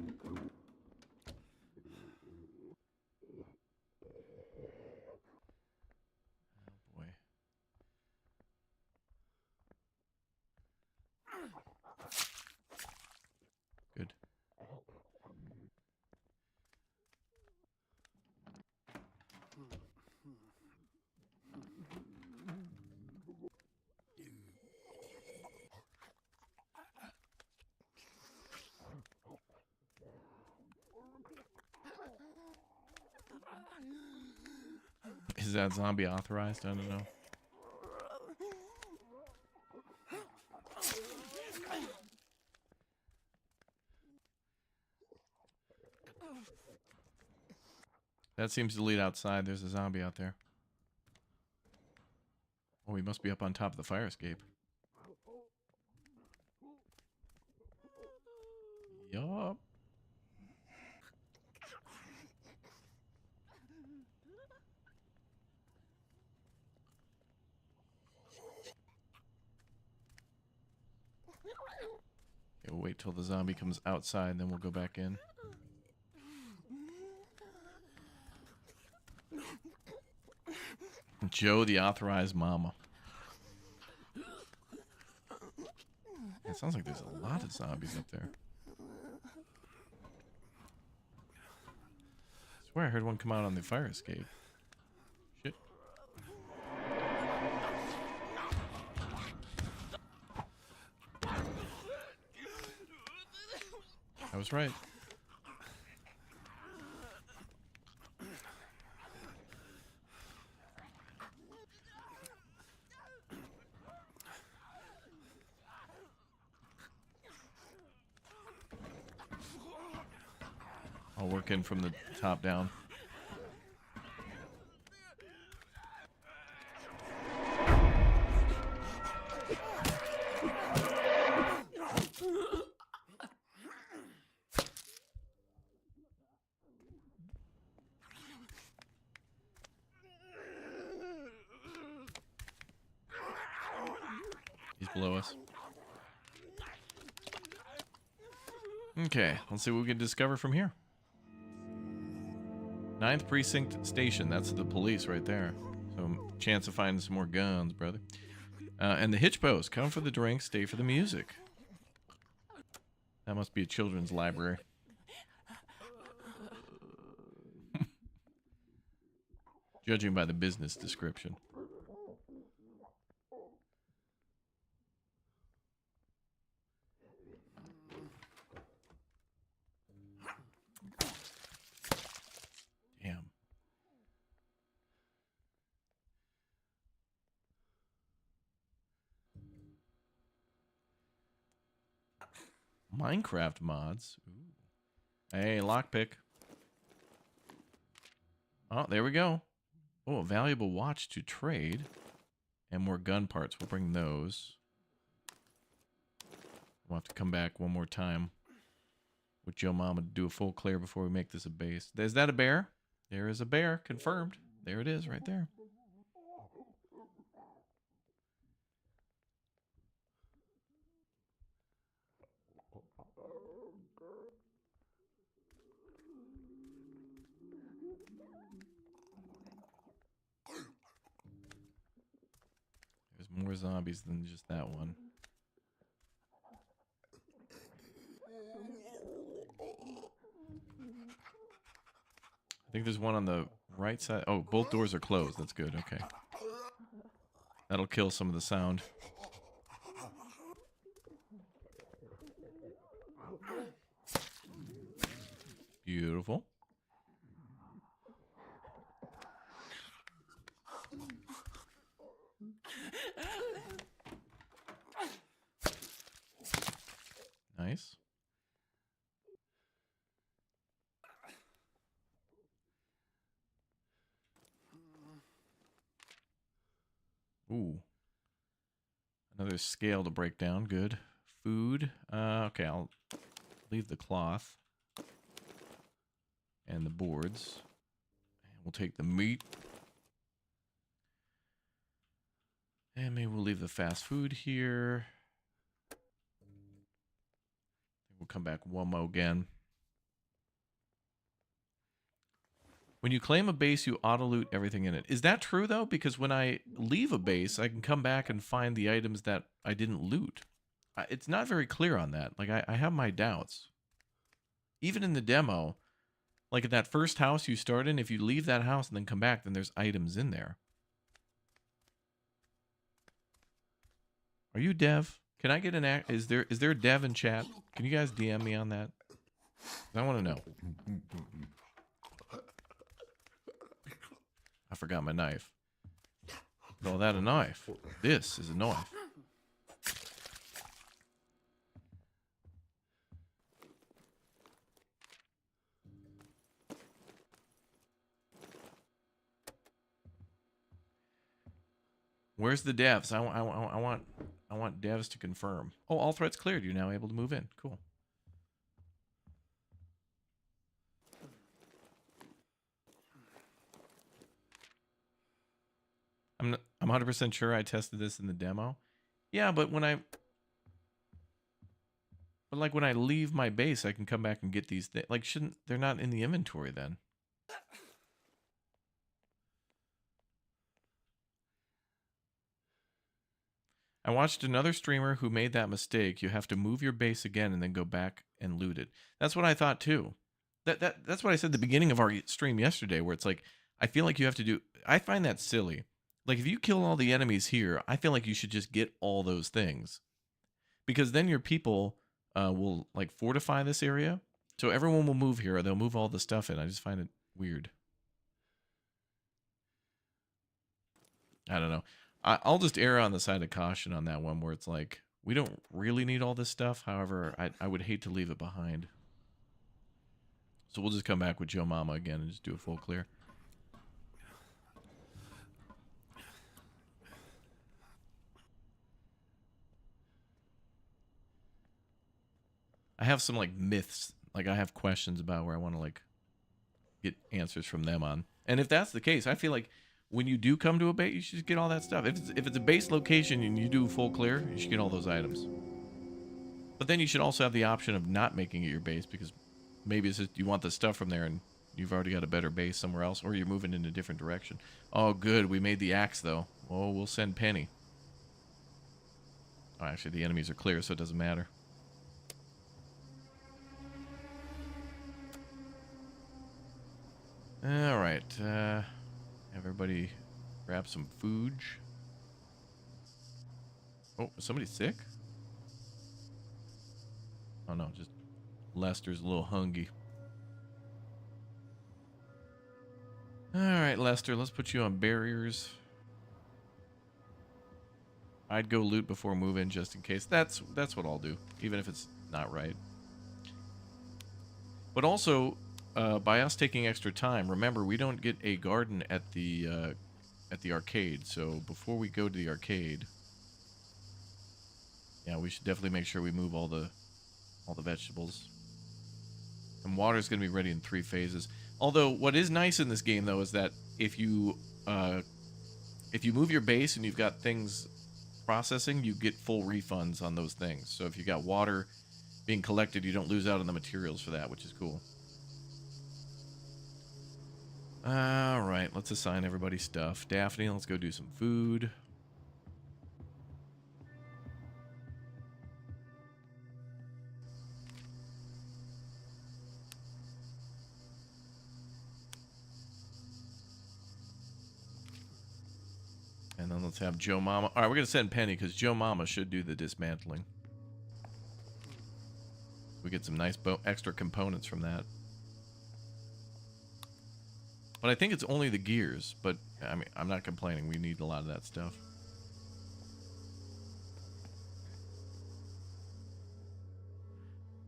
boy. Good. Is that zombie authorized? I don't know. That seems to lead outside. There's a zombie out there. Oh, he must be up on top of the fire escape. Yup. Okay, we'll wait till the zombie comes outside, then we'll go back in. Joe, the authorized mama. It sounds like there's a lot of zombies up there. I swear I heard one come out on the fire escape. Shit. I was right. I'll work in from the top down. He's below us. Okay, let's see what we can discover from here. 9th Precinct Station. That's the police right there. So, chance of finding some more guns, brother. And the Hitch Post. Come for the drink, stay for the music. That must be a children's library. Judging by the business description. Damn. Minecraft mods. Ooh. Hey, lockpick. Oh, there we go. Oh, a valuable watch to trade. And more gun parts. We'll bring those. We'll have to come back one more time with Joe Mama to do a full clear before we make this a base. Is that a bear? There is a bear. Confirmed. There it is right there. There's more zombies than just that one. I think there's one on the right side. Oh, both doors are closed. That's good. Okay. That'll kill some of the sound. Beautiful. Nice. Ooh. Another scale to break down. Good. Food. Okay, I'll leave the cloth and the boards. And we'll take the meat. And maybe we'll leave the fast food here. We'll come back one more again. When you claim a base, you auto-loot everything in it. Is that true, though? Because when I leave a base, I can come back and find the items that I didn't loot. It's not very clear on that. Like, I have my doubts. Even in the demo, like at that first house you start in, if you leave that house and then come back, then there's items in there. Are you dev? Can I get an act? Is there a dev in chat? Can you guys DM me on that? I want to know. I forgot my knife. Call that a knife? This is a knife. Where's the devs? I want devs to confirm. Oh, all threats cleared. You're now able to move in. Cool. I'm 100% sure I tested this in the demo. Yeah, but when I leave my base, I can come back and get these things. Like, they're not in the inventory then? I watched another streamer who made that mistake. You have to move your base again and then go back and loot it. That's what I thought too. That's what I said at the beginning of our stream yesterday, where it's like, I feel like you have to do... I find that silly. Like, if you kill all the enemies here, I feel like you should just get all those things. Because then your people will, like, fortify this area. So everyone will move here, or they'll move all the stuff in. I just find it weird. I don't know. I'll just err on the side of caution on that one, where it's like, we don't really need all this stuff. However, I would hate to leave it behind. So we'll just come back with Joe Mama again and just do a full clear. I have some, like, myths. Like, I have questions about where I want to, like, get answers from them on. And if that's the case, I feel like when you do come to a base, you should just get all that stuff. If it's a base location and you do full clear, you should get all those items. But then you should also have the option of not making it your base, because maybe it's just you want the stuff from there and you've already got a better base somewhere else, or you're moving in a different direction. Oh, good. We made the axe, though. Oh, we'll send Penny. Oh, actually, the enemies are clear, so it doesn't matter. All right. Everybody grab some food. Oh, is somebody sick? Oh, no, just Lester's a little hungry. All right, Lester, let's put you on barriers. I'd go loot before move in just in case. That's what I'll do, even if it's not right. But also, by us taking extra time, remember, we don't get a garden at the arcade. So before we go to the arcade, yeah, we should definitely make sure we move all the vegetables. And water's going to be ready in 3 phases. Although, what is nice in this game, though, is that if you move your base and you've got things processing, you get full refunds on those things. So if you got water being collected, you don't lose out on the materials for that, which is cool. All right, let's assign everybody stuff. Daphne, let's go do some food. And then let's have Joe Mama. All right, we're going to send Penny because Joe Mama should do the dismantling. We get some nice extra components from that. But I think it's only the gears. But, I mean, I'm not complaining. We need a lot of that stuff.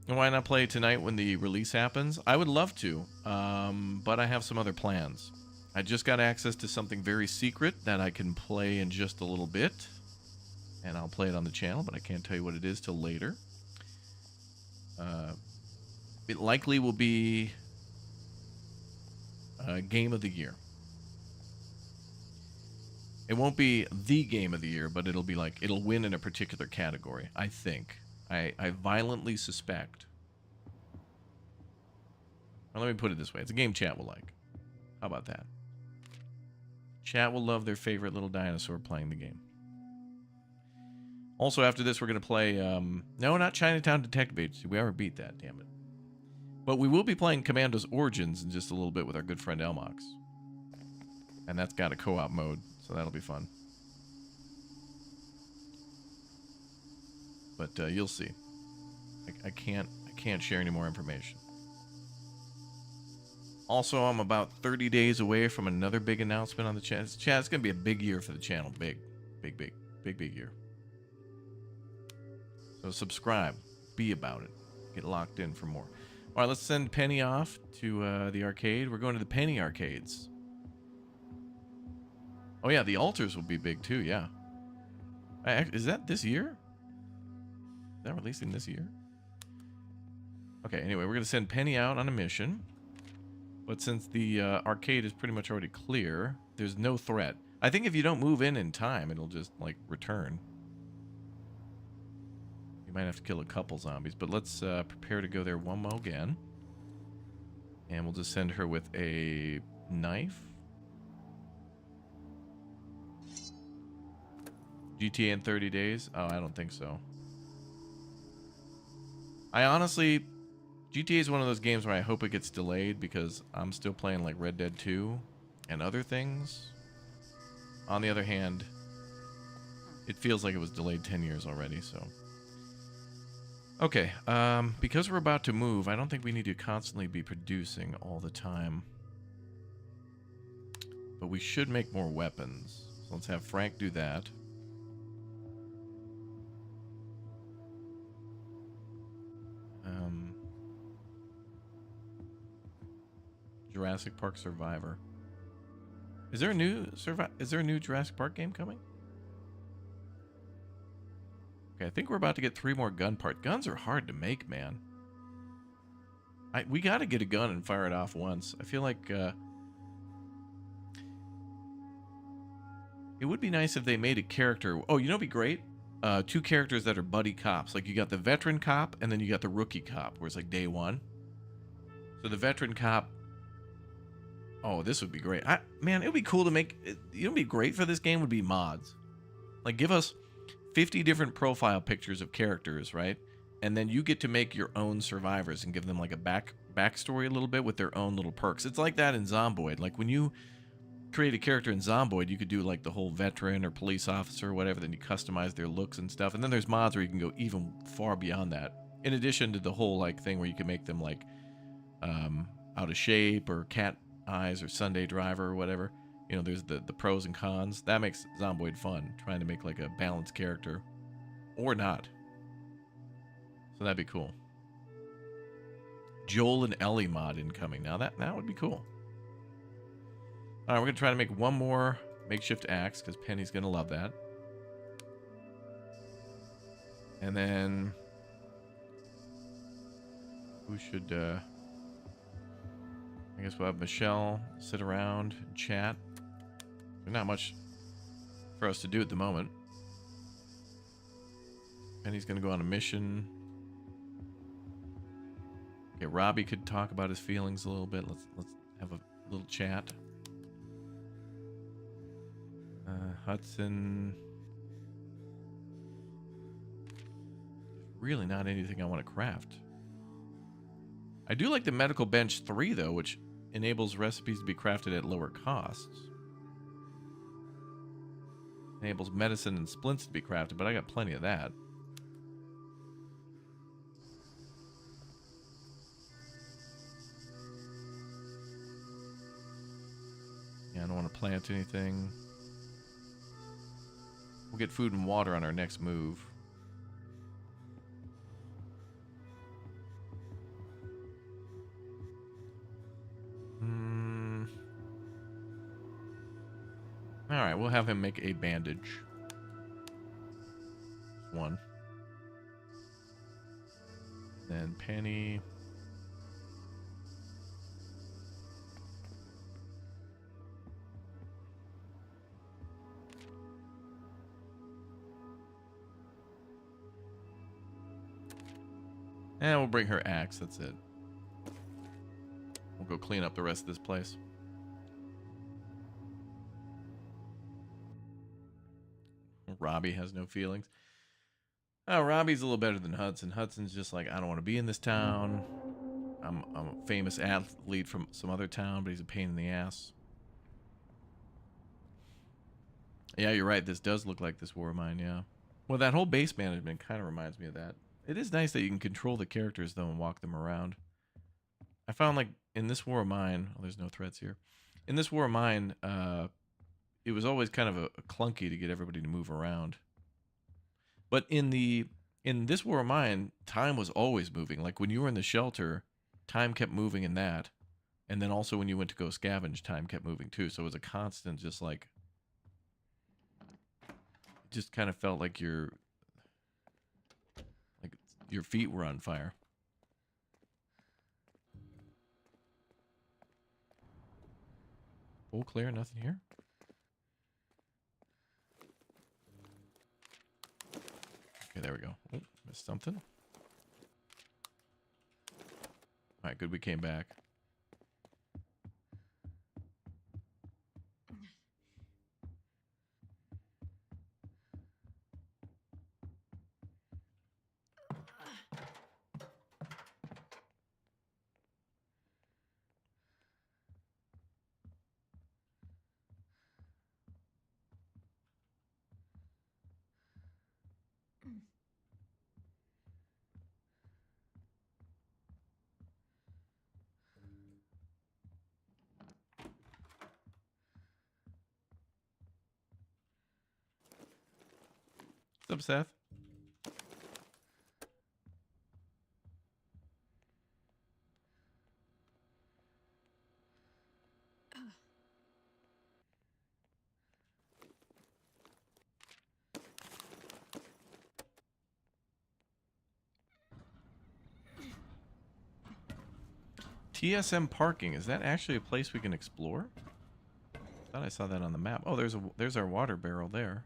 And why not play tonight when the release happens? I would love to, but I have some other plans. I just got access to something very secret that I can play in just a little bit. And I'll play it on the channel, but I can't tell you what it is till later. It likely will be Game of the Year. It won't be the Game of the Year, but it'll be like, it'll win in a particular category, I think. I violently suspect. Well, let me put it this way. It's a game chat will like. How about that? Chat will love their favorite little dinosaur playing the game. Also, after this, we're going to play... no, not Chinatown Detective Agency. We already beat that, damn it. But we will be playing Commando's Origins in just a little bit with our good friend Elmox. And that's got a co-op mode, so that'll be fun. But you'll see. I can't share any more information. Also, I'm about 30 days away from another big announcement on the channel. It's going to be a big year for the channel. Big year. So subscribe. Be about it. Get locked in for more. All right, let's send Penny off to the arcade. We're going to the Penny arcades. Oh, yeah, the altars will be big, too, yeah. Is that this year? Is that releasing this year? Okay, anyway, we're going to send Penny out on a mission. But since the arcade is pretty much already clear, there's no threat. I think if you don't move in time, it'll just, like, return. You might have to kill a couple zombies, but let's prepare to go there one more again. And we'll just send her with a knife. GTA in 30 days? Oh, I don't think so. I honestly... GTA is one of those games where I hope it gets delayed because I'm still playing like Red Dead 2 and other things. On the other hand, it feels like it was delayed 10 years already, so... Okay, because we're about to move, I don't think we need to constantly be producing all the time. But we should make more weapons. So let's have Frank do that. Jurassic Park Survivor. Is there a new Jurassic Park game coming? Okay, I think we're about to get 3 more gun parts. Guns are hard to make, man. We got to get a gun and fire it off once. I feel like it would be nice if they made a character. Oh, you know, it'd be great. 2 characters that are buddy cops. Like you got the veteran cop and then you got the rookie cop, where it's like day 1. So the veteran cop. Oh, this would be great. Man, it would be cool to make. You know, what would be great for this game would be mods. Like, give us 50 different profile pictures of characters, right? And then you get to make your own survivors and give them like a backstory a little bit with their own little perks. It's like that in Zomboid. Like when you create a character in Zomboid, you could do like the whole veteran or police officer or whatever. Then you customize their looks and stuff. And then there's mods where you can go even far beyond that. In addition to the whole like thing where you can make them like out of shape or cat eyes or Sunday driver or whatever. You know, there's the pros and cons. That makes Zomboid fun, trying to make like a balanced character. Or not. So that'd be cool. Joel and Ellie mod incoming. Now that would be cool. All right, we're gonna try to make one more makeshift axe because Penny's gonna love that. And then who should? I guess we'll have Michelle sit around and chat. There's not much for us to do at the moment. Penny's gonna go on a mission. Okay, Robbie could talk about his feelings a little bit. Let's have a little chat. Hudson. Really not anything I want to craft. I do like the medical bench 3 though, which enables recipes to be crafted at lower costs. Enables medicine and splints to be crafted, but I got plenty of that. Yeah, I don't want to plant anything. We'll get food and water on our next move. Alright, we'll have him make a bandage. One. Then Penny. And we'll bring her axe, that's it. We'll go clean up the rest of this place. Robbie has no feelings. Oh, Robbie's a little better than Hudson. Hudson's just like, I don't want to be in this town. I'm a famous athlete from some other town, but he's a pain in the ass. Yeah, you're right. This does look like this War of Mine, yeah. Well, that whole base management kind of reminds me of that. It is nice that you can control the characters, though, and walk them around. I found, like, in this War of Mine... Oh, there's no threats here. In this War of Mine, it was always kind of a clunky to get everybody to move around. But in this War of Mine, time was always moving. Like, when you were in the shelter, time kept moving in that. And then also when you went to go scavenge, time kept moving, too. So it was a constant, just, like... It just kind of felt like your feet were on fire. All clear, nothing here. Okay, there we go. Oh, missed something. All right, good we came back. What's up, Seth? TSM parking, is that actually a place we can explore? I thought I saw that on the map. Oh, there's our water barrel there.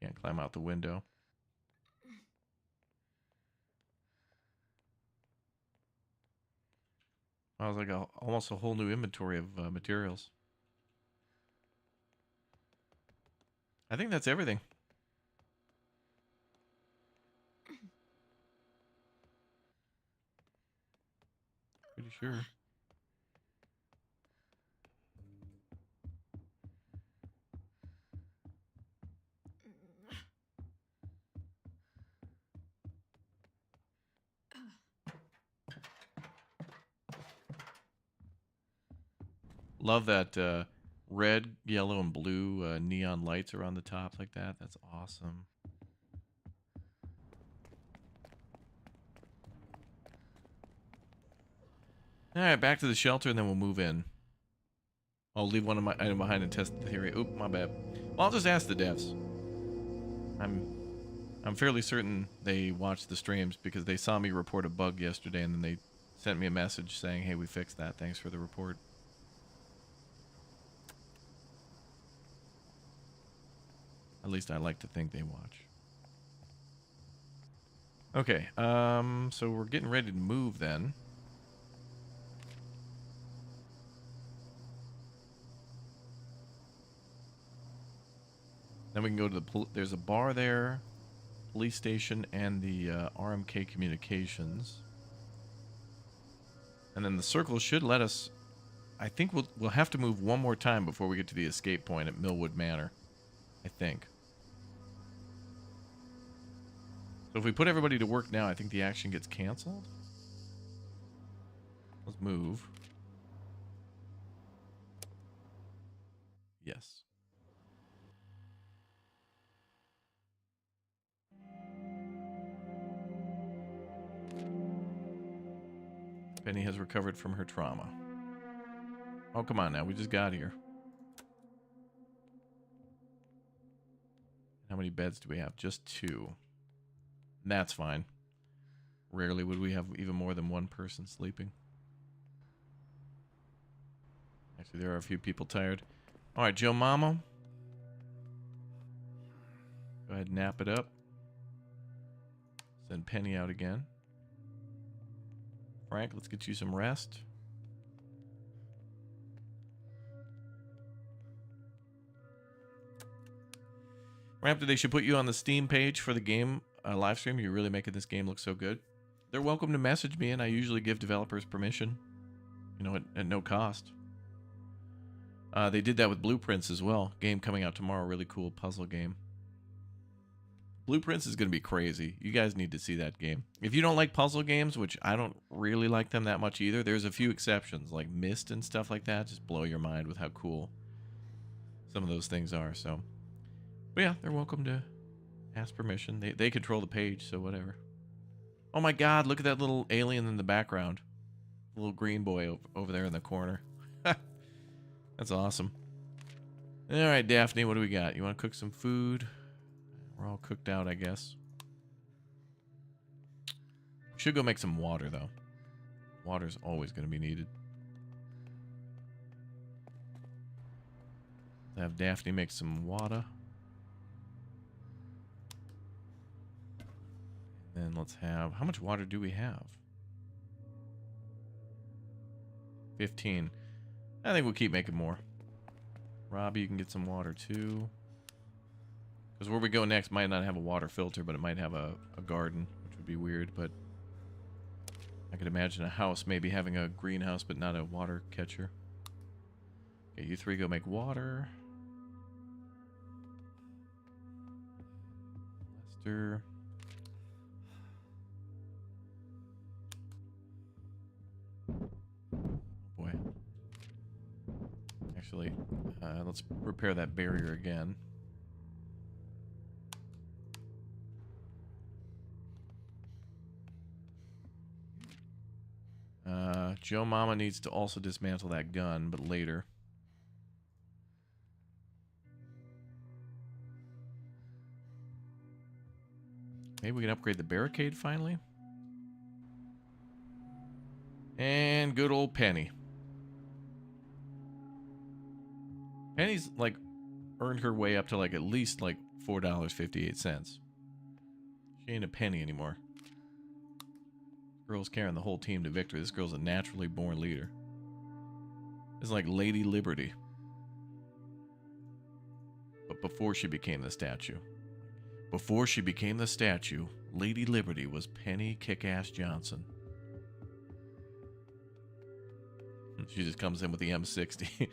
Can't climb out the window. I was like almost a whole new inventory of materials. I think that's everything. Pretty sure. Love that red, yellow, and blue neon lights around the top like that. That's awesome. All right, back to the shelter, and then we'll move in. I'll leave one of my items behind and test the theory. Oop, my bad. Well, I'll just ask the devs. I'm fairly certain they watched the streams because they saw me report a bug yesterday, and then they sent me a message saying, "Hey, we fixed that. Thanks for the report." At least I like to think they watch. Okay, so we're getting ready to move then. Then we can go to the there's a bar there, police station, and the RMK communications. And then the circle should let us. I think we'll have to move one more time before we get to the escape point at Millwood Manor. I think. So if we put everybody to work now, I think the action gets canceled. Let's move. Yes. Penny has recovered from her trauma. Oh, come on now. We just got here. How many beds do we have? Just 2. That's fine. Rarely would we have even more than one person sleeping. Actually, there are a few people tired. All right, Joe Mama. Go ahead and nap it up. Send Penny out again. Frank, let's get you some rest. Raptor, they should put you on the Steam page for the game live stream. You're really making this game look so good. They're welcome to message me, and I usually give developers permission, you know, at no cost. They did that with Blueprints as well. Game coming out tomorrow, really cool puzzle game. Blueprints is going to be crazy. You guys need to see that game. If you don't like puzzle games, which I don't really like them that much either, there's a few exceptions, like Myst and stuff like that. Just blow your mind with how cool some of those things are, so... But yeah, they're welcome to ask permission. They control the page, so whatever. Oh my god, look at that little alien in the background. Little green boy over there in the corner. That's awesome. Alright, Daphne, what do we got? You want to cook some food? We're all cooked out, I guess. Should go make some water, though. Water's always going to be needed. Have Daphne make some water. Then let's have... How much water do we have? 15. I think we'll keep making more. Robbie, you can get some water too. Because where we go next might not have a water filter, but it might have a garden, which would be weird, but... I could imagine a house maybe having a greenhouse, but not a water catcher. Okay, you 3 go make water. Lester... Boy. Actually, let's repair that barrier again. Joe Mama needs to also dismantle that gun, but later. Maybe we can upgrade the barricade finally. And good old Penny. Penny's like earned her way up to like at least like $4.58. She ain't a penny anymore. Girl's carrying the whole team to victory. This girl's a naturally born leader. It's like Lady Liberty. But before she became the statue. Before she became the statue, Lady Liberty was Penny Kick-Ass Johnson. She just comes in with the M60.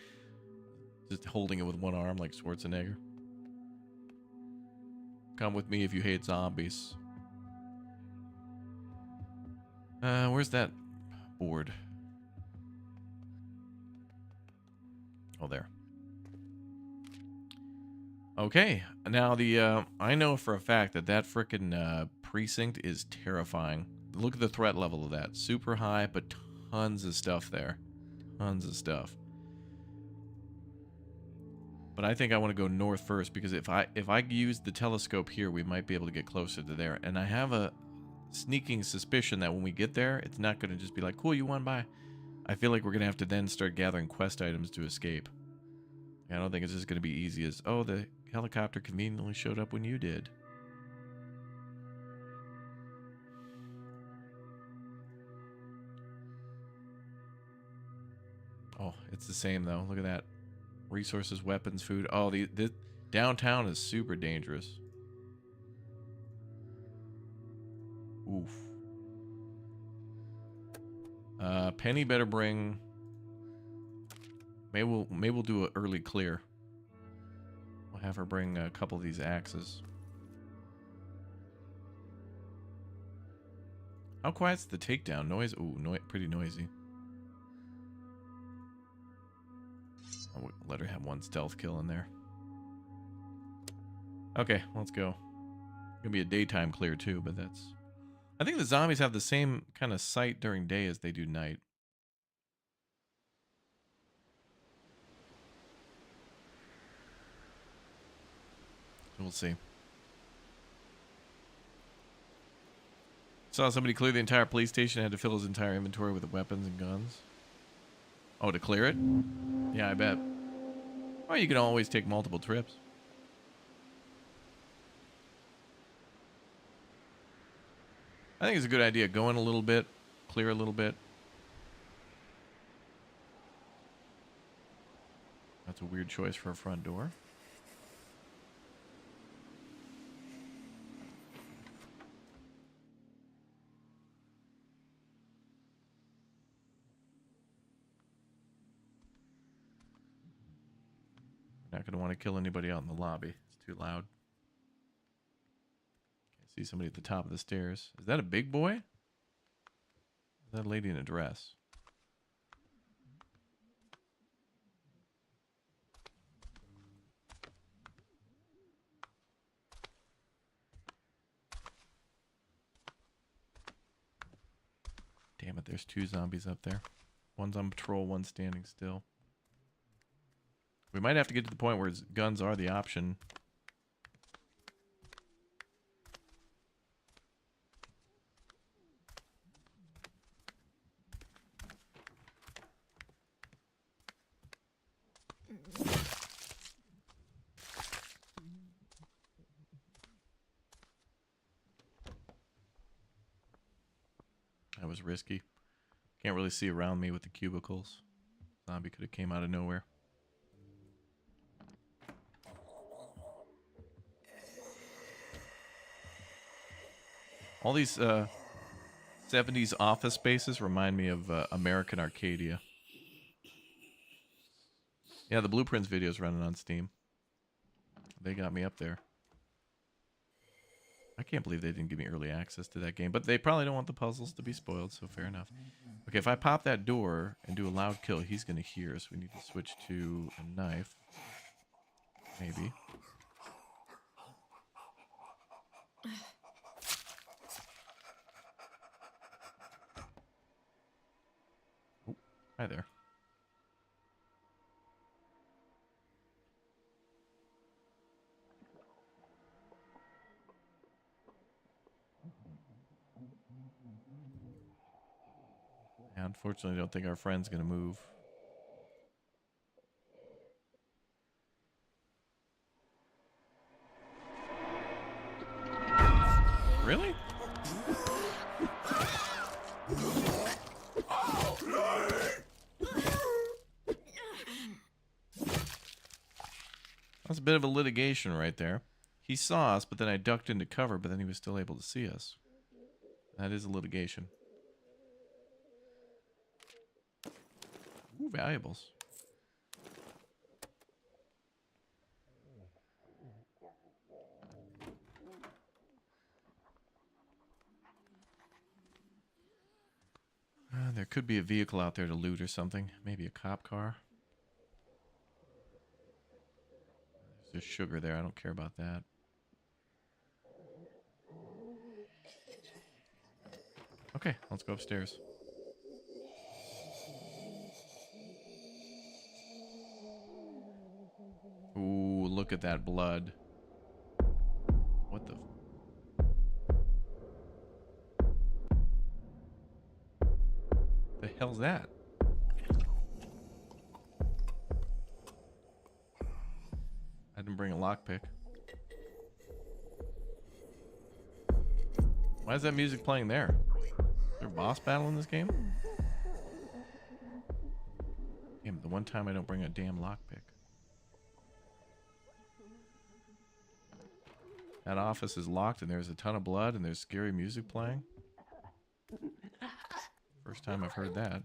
Just holding it with one arm like Schwarzenegger. Come with me if you hate zombies. Where's that board? Oh, there. Okay, now the I know for a fact that that frickin' precinct is terrifying. Look at the threat level of that. Super high, but tons of stuff there. Tons of stuff. But I think I want to go north first, because if I use the telescope here, we might be able to get closer to there. And I have a sneaking suspicion that when we get there, it's not going to just be like, cool, you won by. I feel like we're going to have to then start gathering quest items to escape. I don't think it's just going to be easy as, oh, the helicopter conveniently showed up when you did. Oh, it's the same, though. Look at that. Resources, weapons, food. Oh, the downtown is super dangerous. Oof. Penny better bring... Maybe we'll do an early clear. We'll have her bring a couple of these axes. How quiet's the takedown? Noise? Ooh, pretty noisy. I'll let her have one stealth kill in there. Okay, let's go. Gonna be a daytime clear too, but that's... I think the zombies have the same kind of sight during day as they do night. We'll see. Saw somebody clear the entire police station, had to fill his entire inventory with weapons and guns. Oh, to clear it? Yeah, I bet. Or you can always take multiple trips. I think it's a good idea. Go in a little bit, clear a little bit. That's a weird choice for a front door. Not going to want to kill anybody out in the lobby. It's too loud. Can't see somebody at the top of the stairs. Is that a big boy? Is that a lady in a dress? Damn it, there's two zombies up there. One's on patrol, one's standing still. We might have to get to the point where guns are the option. That was risky. Can't really see around me with the cubicles. Zombie could have came out of nowhere. All these 70s office spaces remind me of American Arcadia. Yeah, the Blueprints video's running on Steam. They got me up there. I can't believe they didn't give me early access to that game, but they probably don't want the puzzles to be spoiled, so fair enough. Okay, if I pop that door and do a loud kill, he's going to hear us. We need to switch to a knife. Maybe. Oh, hi there. I unfortunately don't think our friend's going to move. Really? That's a bit of a litigation right there. He saw us, but then I ducked into cover, but then he was still able to see us. That is a litigation. Ooh, valuables. There could be a vehicle out there to loot or something. Maybe a cop car. There's sugar there. I don't care about that. Okay, let's go upstairs. Ooh, look at that blood. What the hell's that? I didn't bring a lockpick. Why is that music playing there? Is there a boss battle in this game? Damn, the one time I don't bring a damn lockpick. That office is locked and there's a ton of blood and there's scary music playing. First time I've heard that.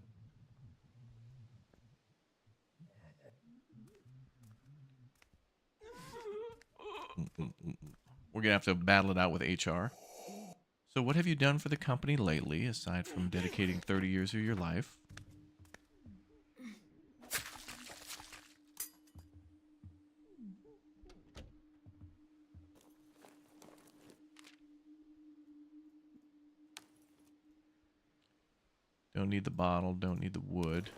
We're gonna have to battle it out with HR. So what have you done for the company lately, aside from dedicating 30 years of your life? Don't need the bottle, don't need the wood.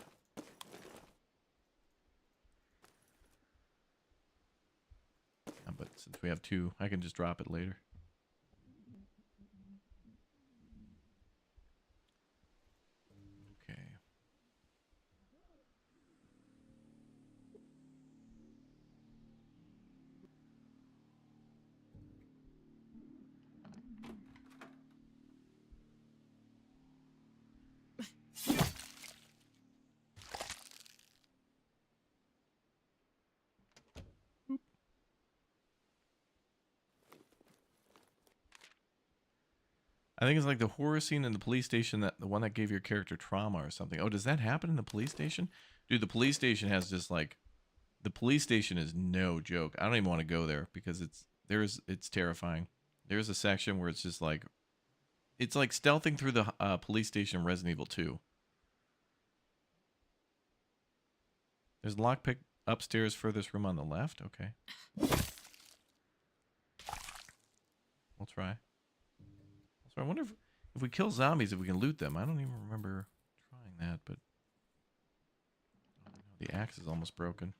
But since we have two, I can just drop it later. Okay. I think it's like the horror scene in the police station, that the one that gave your character trauma or something. Oh, does that happen in the police station? Dude, the police station has just like, the police station is no joke. I don't even want to go there because it's terrifying. There's a section where it's just like, it's like stealthing through the police station in Resident Evil 2. There's a lockpick upstairs, furthest room on the left. Okay. We'll try. So I wonder if we kill zombies, if we can loot them. I don't even remember trying that, but oh, no, the axe is almost broken.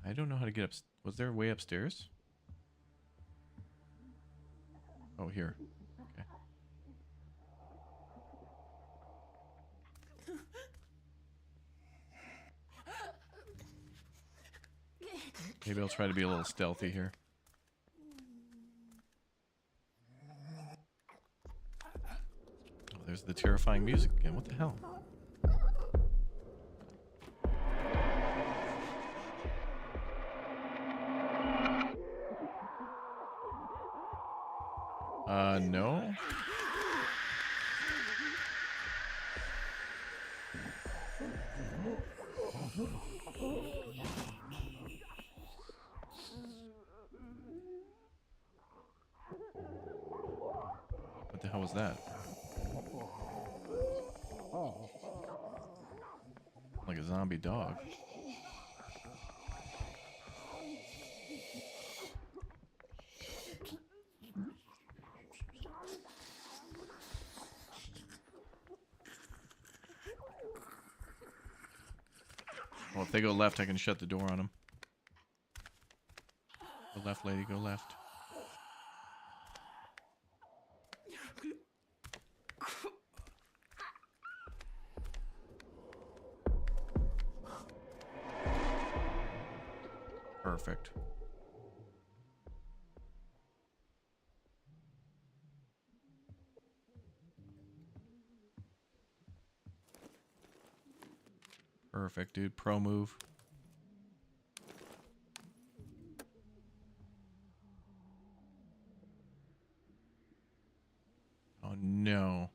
I don't know how to get up. Was there a way upstairs? Oh, here. Okay. Maybe I'll try to be a little stealthy here. Oh, there's the terrifying music again. What the hell? No. What the hell was that? Like a zombie dog. Well, if they go left, I can shut the door on them. Go left, lady, go left. Perfect. Perfect, dude. Pro move. Oh, no.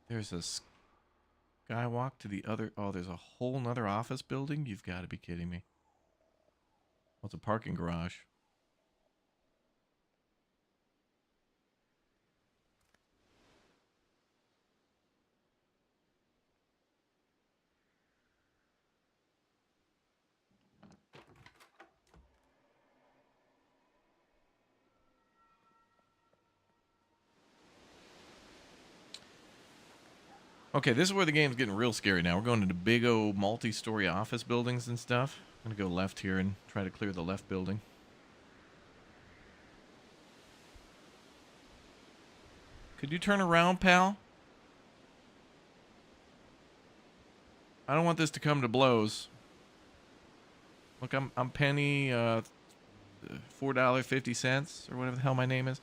There's a skywalk to the other... Oh, there's a whole nother office building? You've got to be kidding me. Well, it's a parking garage. Okay, this is where the game's getting real scary now. We're going into big old multi-story office buildings and stuff. I'm going to go left here and try to clear the left building. Could you turn around, pal? I don't want this to come to blows. Look, I'm Penny, $4.50 or whatever the hell my name is.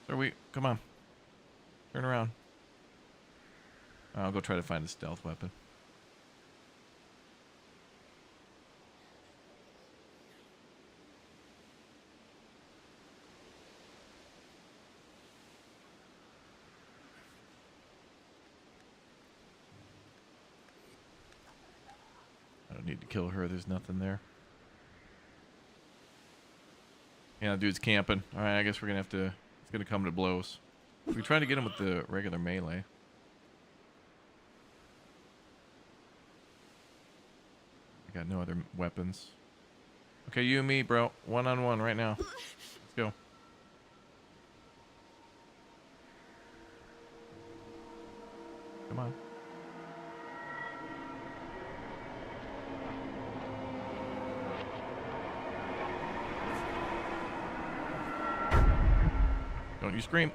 So come on. Turn around. I'll go try to find a stealth weapon. I don't need to kill her. There's nothing there. Yeah, dude's camping. All right, I guess we're going to have to... It's going to come to blows. We try to get him with the regular melee. I got no other weapons. Okay, you and me, bro. One-on-one right now. Let's go. Come on. Don't you scream.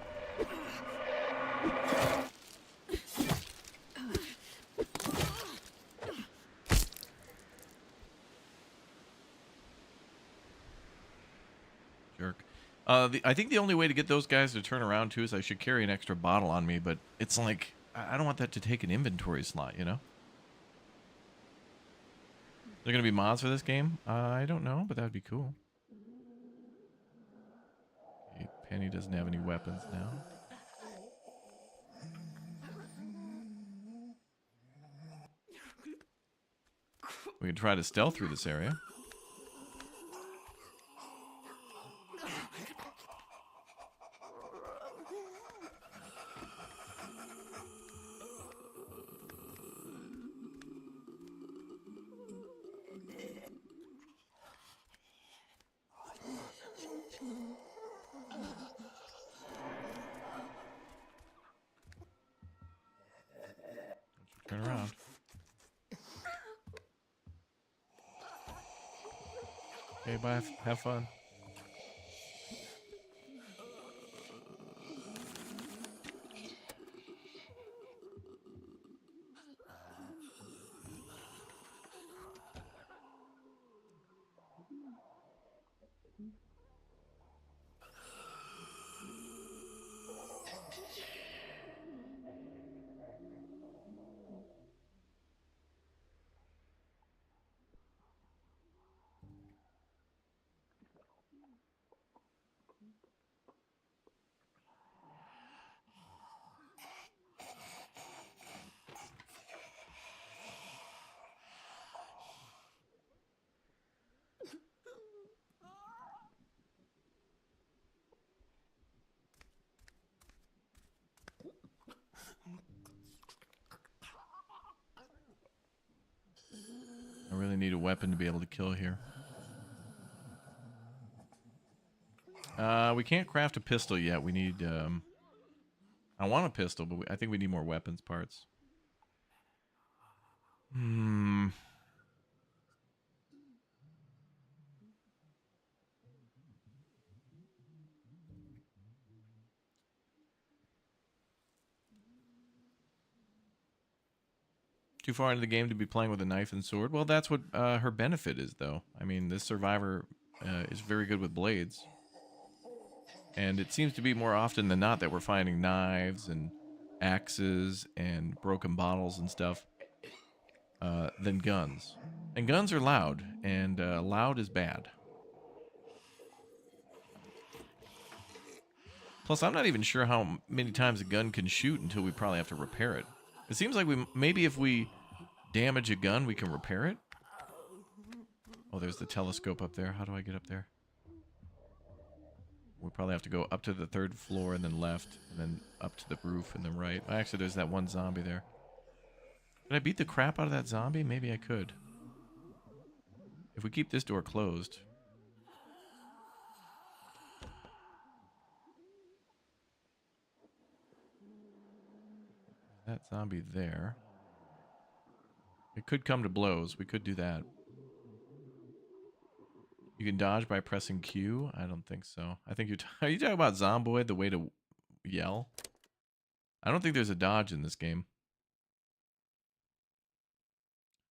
Jerk. I think the only way to get those guys to turn around too is I should carry an extra bottle on me, but it's like I don't want that to take an inventory slot, you know? There gonna be mods for this game? I don't know, but that would be cool. Okay, Penny doesn't have any weapons now. We can try to stealth through this area. Turn around. Okay, bye. Have fun. I really need a weapon to be able to kill here. We can't craft a pistol yet. We need, I want a pistol, but I think we need more weapons parts. Too far into the game to be playing with a knife and sword? Well, that's what her benefit is, though. I mean, this survivor is very good with blades. And it seems to be more often than not that we're finding knives and axes and broken bottles and stuff than guns. And guns are loud, and loud is bad. Plus, I'm not even sure how many times a gun can shoot until we probably have to repair it. It seems like maybe if we damage a gun, we can repair it. Oh, there's the telescope up there. How do I get up there? We probably have to go up to the 3rd floor and then left, and then up to the roof and then right. Actually, there's that one zombie there. Did I beat the crap out of that zombie? Maybe I could. If we keep this door closed. Is that zombie there. It could come to blows. We could do that. You can dodge by pressing Q? I don't think so. I think are you talking about Zomboid, the way to yell? I don't think there's a dodge in this game.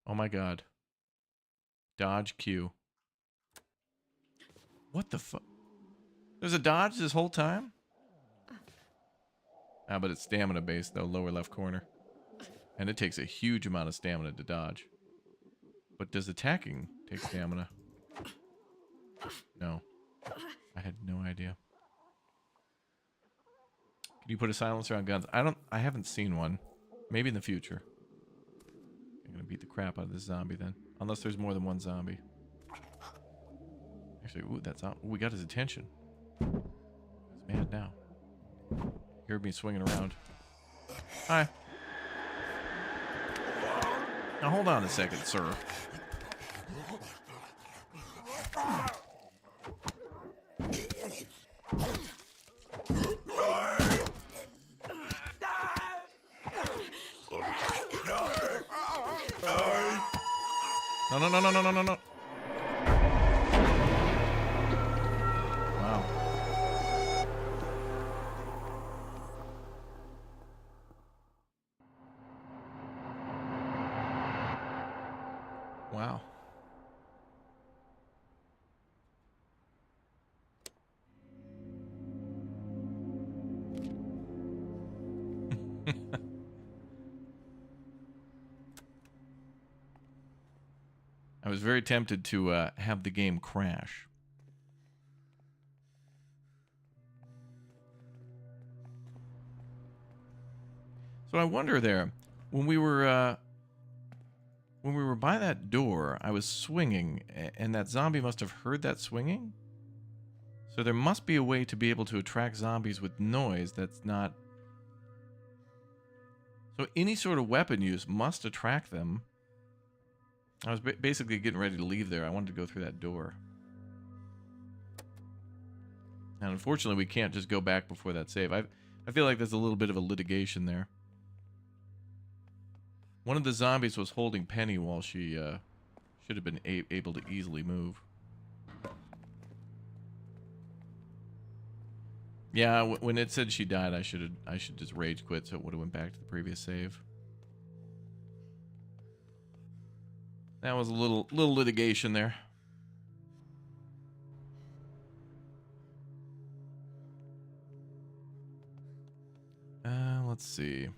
Oh my god. Dodge Q. What the fuck? There's a dodge this whole time? Ah, but it's stamina based though, lower left corner. And it takes a huge amount of stamina to dodge. But does attacking take stamina? No. I had no idea. Can you put a silencer on guns? I haven't seen one. Maybe in the future. I'm gonna beat the crap out of this zombie then. Unless there's more than one zombie. Actually, ooh, that's not. We got his attention. He's mad now. You heard me swinging around. Hi. Now hold on a second, sir. No. Wow. Wow. I was very tempted to have the game crash. So I wonder there, when we were by that door, I was swinging, and that zombie must have heard that swinging. So there must be a way to be able to attract zombies with noise that's not. So any sort of weapon use must attract them. I was basically getting ready to leave there. I wanted to go through that door. And unfortunately, we can't just go back before that save. I feel like there's a little bit of a litigation there. One of the zombies was holding Penny while she should have been able to easily move. Yeah, when it said she died, I should just rage quit, so it would have went back to the previous save. That was a little litigation there. Let's see.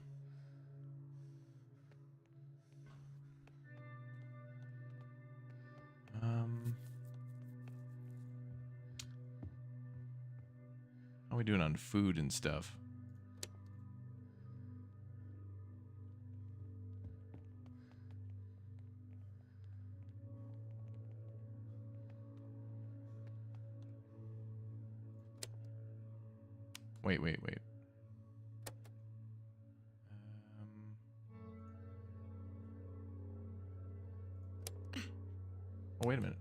How are we doing on food and stuff? Wait. Oh, wait a minute.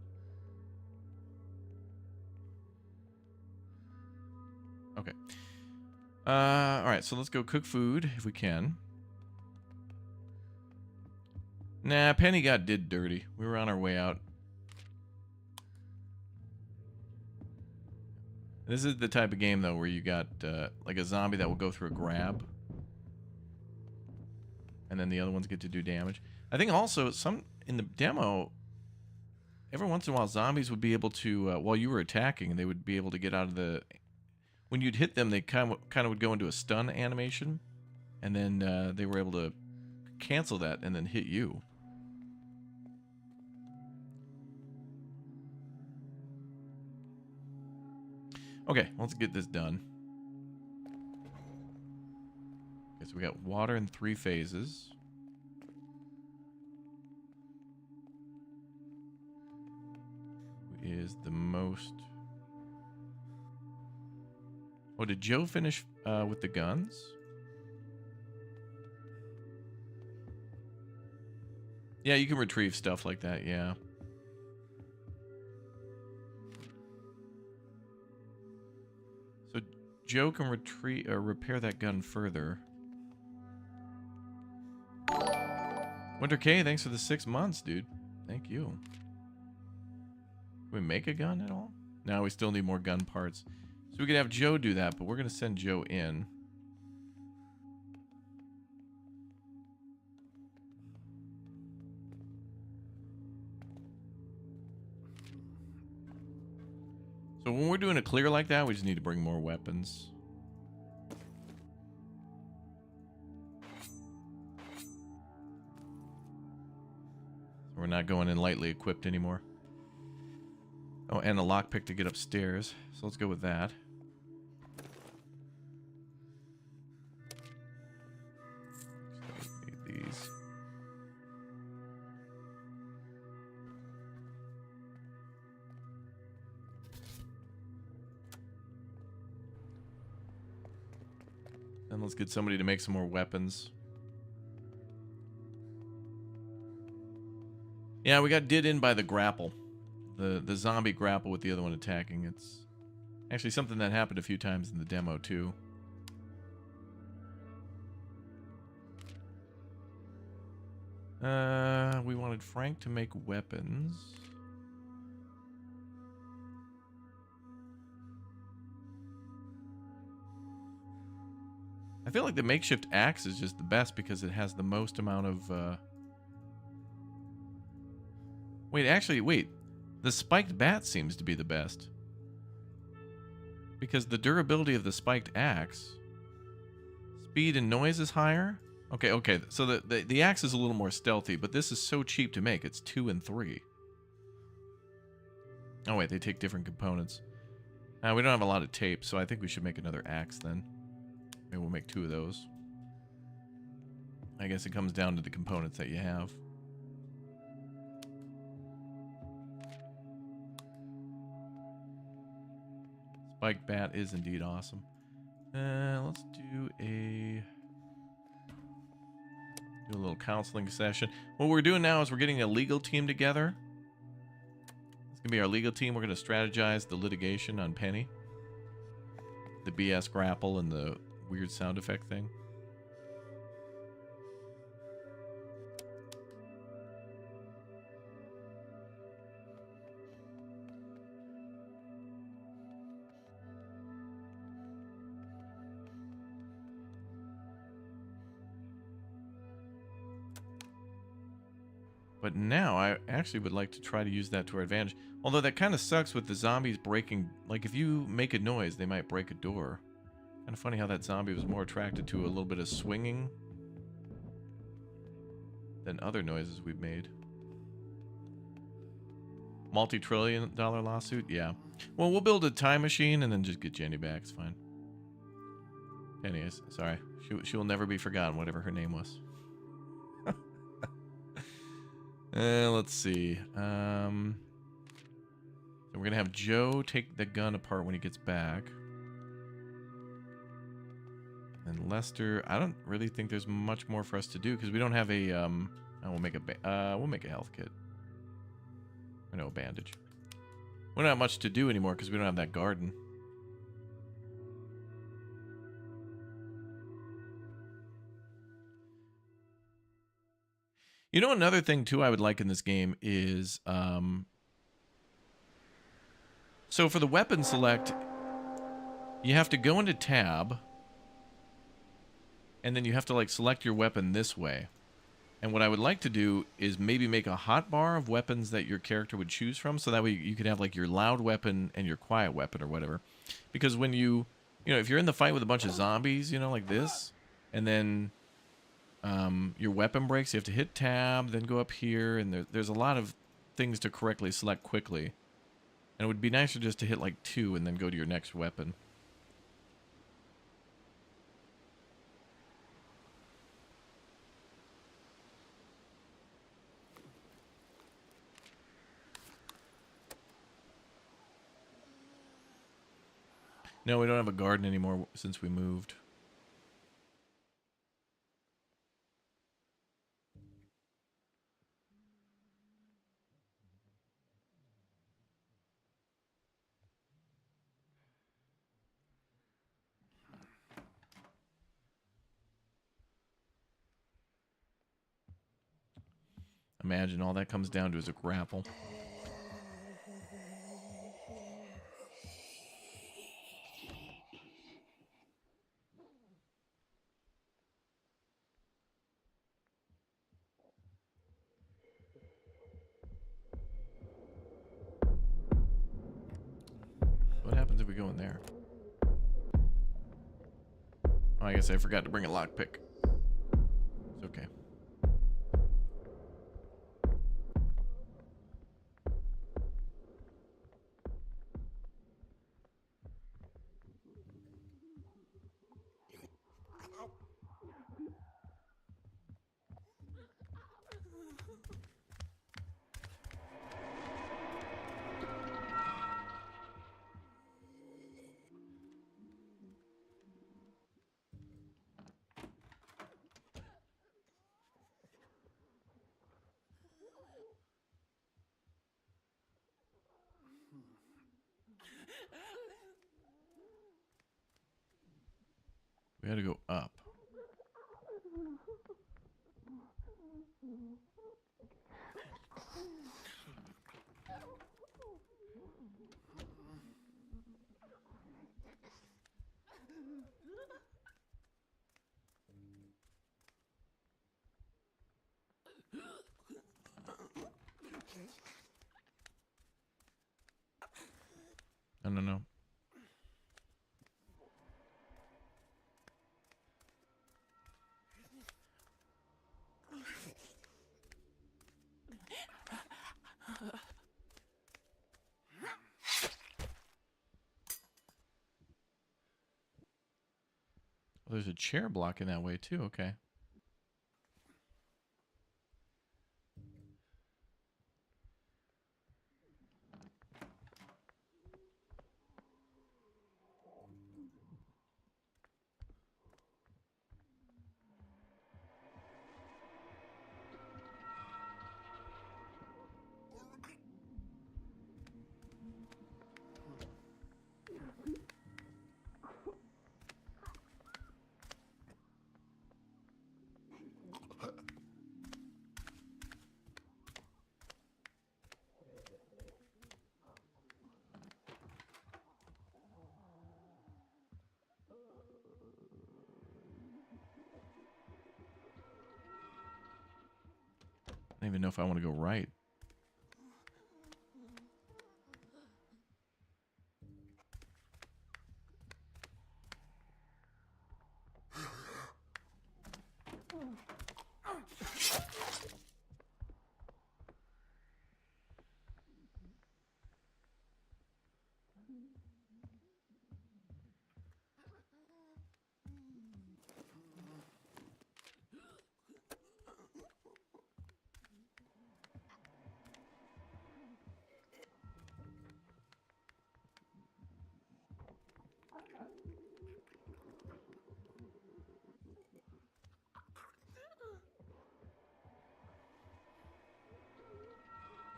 Okay. All right, so let's go cook food if we can. Nah, Penny did dirty. We were on our way out. This is the type of game, though, where you got like a zombie that will go through a grab. And then the other ones get to do damage. I think also, in the demo, every once in a while, zombies would be able to, while you were attacking, they would be able to get out of the... When you'd hit them, they kind of would go into a stun animation. And then they were able to cancel that and then hit you. Okay, let's get this done. Okay, so we got water in 3 phases. Who is the most... Oh, did Joe finish with the guns? Yeah, you can retrieve stuff like that, yeah. So Joe can repair that gun further. Winter K, thanks for the 6 months, dude. Thank you. Can we make a gun at all? No, we still need more gun parts. So we could have Joe do that, but we're going to send Joe in. So when we're doing a clear like that, we just need to bring more weapons. We're not going in lightly equipped anymore. Oh, and a lockpick to get upstairs. So let's go with that. Need these. And let's get somebody to make some more weapons. Yeah, we got did in by the grapple. The zombie grapple with the other one attacking. It's actually something that happened a few times in the demo too. We wanted Frank to make weapons. I feel like the makeshift axe is just the best because it has the most amount of Wait. The spiked bat seems to be the best. Because the durability of the spiked axe, speed and noise is higher. Okay. So the axe is a little more stealthy, but this is so cheap to make. It's 2 and 3. Oh wait, they take different components. We don't have a lot of tape, so I think we should make another axe then. Maybe we'll make 2 of those. I guess it comes down to the components that you have. Spike bat is indeed awesome. Let's do a little counseling session. What we're doing now is we're getting a legal team together. It's gonna be our legal team. We're gonna strategize the litigation on Penny, the BS grapple, and the weird sound effect thing. But now I actually would like to try to use that to our advantage. Although that kind of sucks with the zombies breaking. Like if you make a noise, they might break a door. Kind of funny how that zombie was more attracted to a little bit of swinging than other noises we've made. Multi-trillion-dollar lawsuit? Yeah. Well, we'll build a time machine and then just get Jenny back. It's fine. Anyways, sorry. She will never be forgotten, whatever her name was. Let's see. So we're gonna have Joe take the gun apart when he gets back. And Lester, I don't really think there's much more for us to do because we don't have a we'll make a health kit. Or no, a bandage. We don't have much to do anymore because we don't have that garden. You know, another thing too I would like in this game is so for the weapon select, you have to go into tab and then you have to like select your weapon this way. And what I would like to do is maybe make a hotbar of weapons that your character would choose from, so that way you could have like your loud weapon and your quiet weapon or whatever. Because when you know, if you're in the fight with a bunch of zombies, you know, like this, and then your weapon breaks, you have to hit tab, then go up here, and there's a lot of things to correctly select quickly. And it would be nicer just to hit like 2 and then go to your next weapon. No, we don't have a garden anymore since we moved. Imagine all that comes down to is a grapple. What happens if we go in there? Oh, I guess I forgot to bring a lockpick. It's okay. We gotta go up. I don't know. Oh, there's a chair blocking that way too. Okay. I don't even know if I want to go right.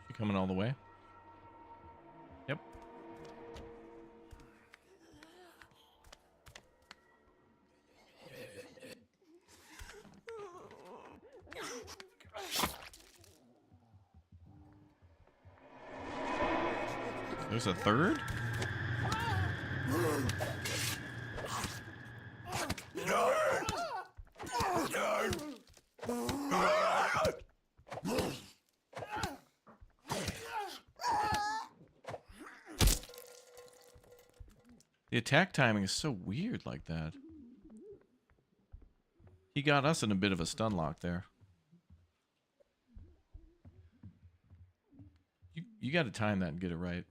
You coming all the way? Yep. There's a third? The attack timing is so weird like that. He got us in a bit of a stun lock there. You got to time that and get it right.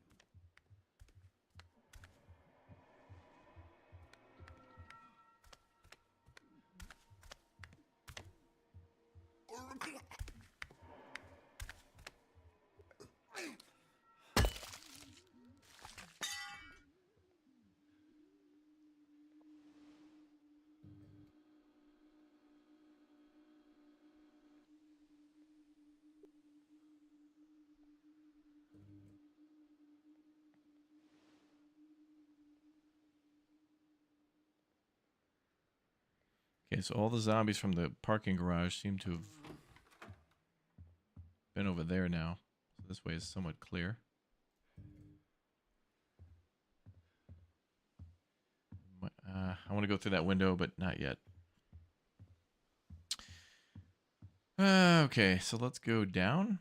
Okay, so all the zombies from the parking garage seem to have Been over there now. So this way is somewhat clear. I want to go through that window, but not yet. Okay, so let's go down.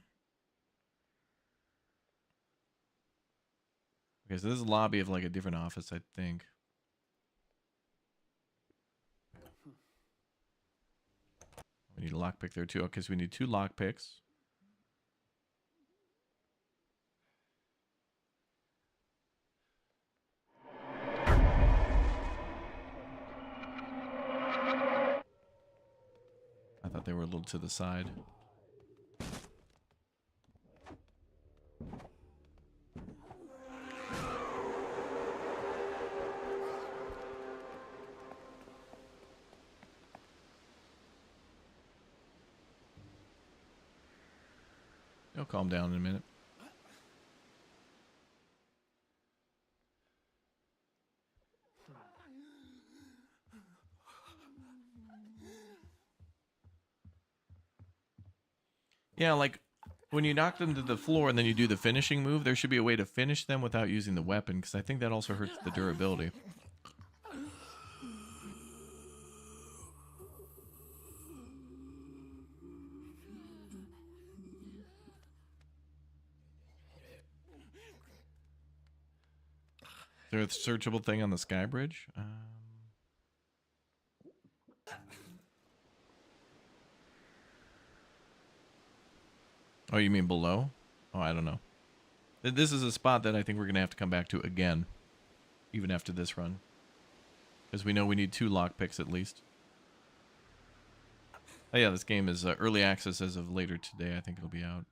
Okay, so this is a lobby of like a different office, I think. We need a lockpick there too. Okay, so we need 2 lockpicks. I thought they were a little to the side. They'll calm down in a minute. Yeah, like when you knock them to the floor and then you do the finishing move, there should be a way to finish them without using the weapon, because I think that also hurts the durability. Is there a searchable thing on the sky bridge? Oh, you mean below? Oh, I don't know. This is a spot that I think we're going to have to come back to again, even after this run. Because we know we need 2 lockpicks at least. Oh yeah, this game is early access as of later today. I think it'll be out.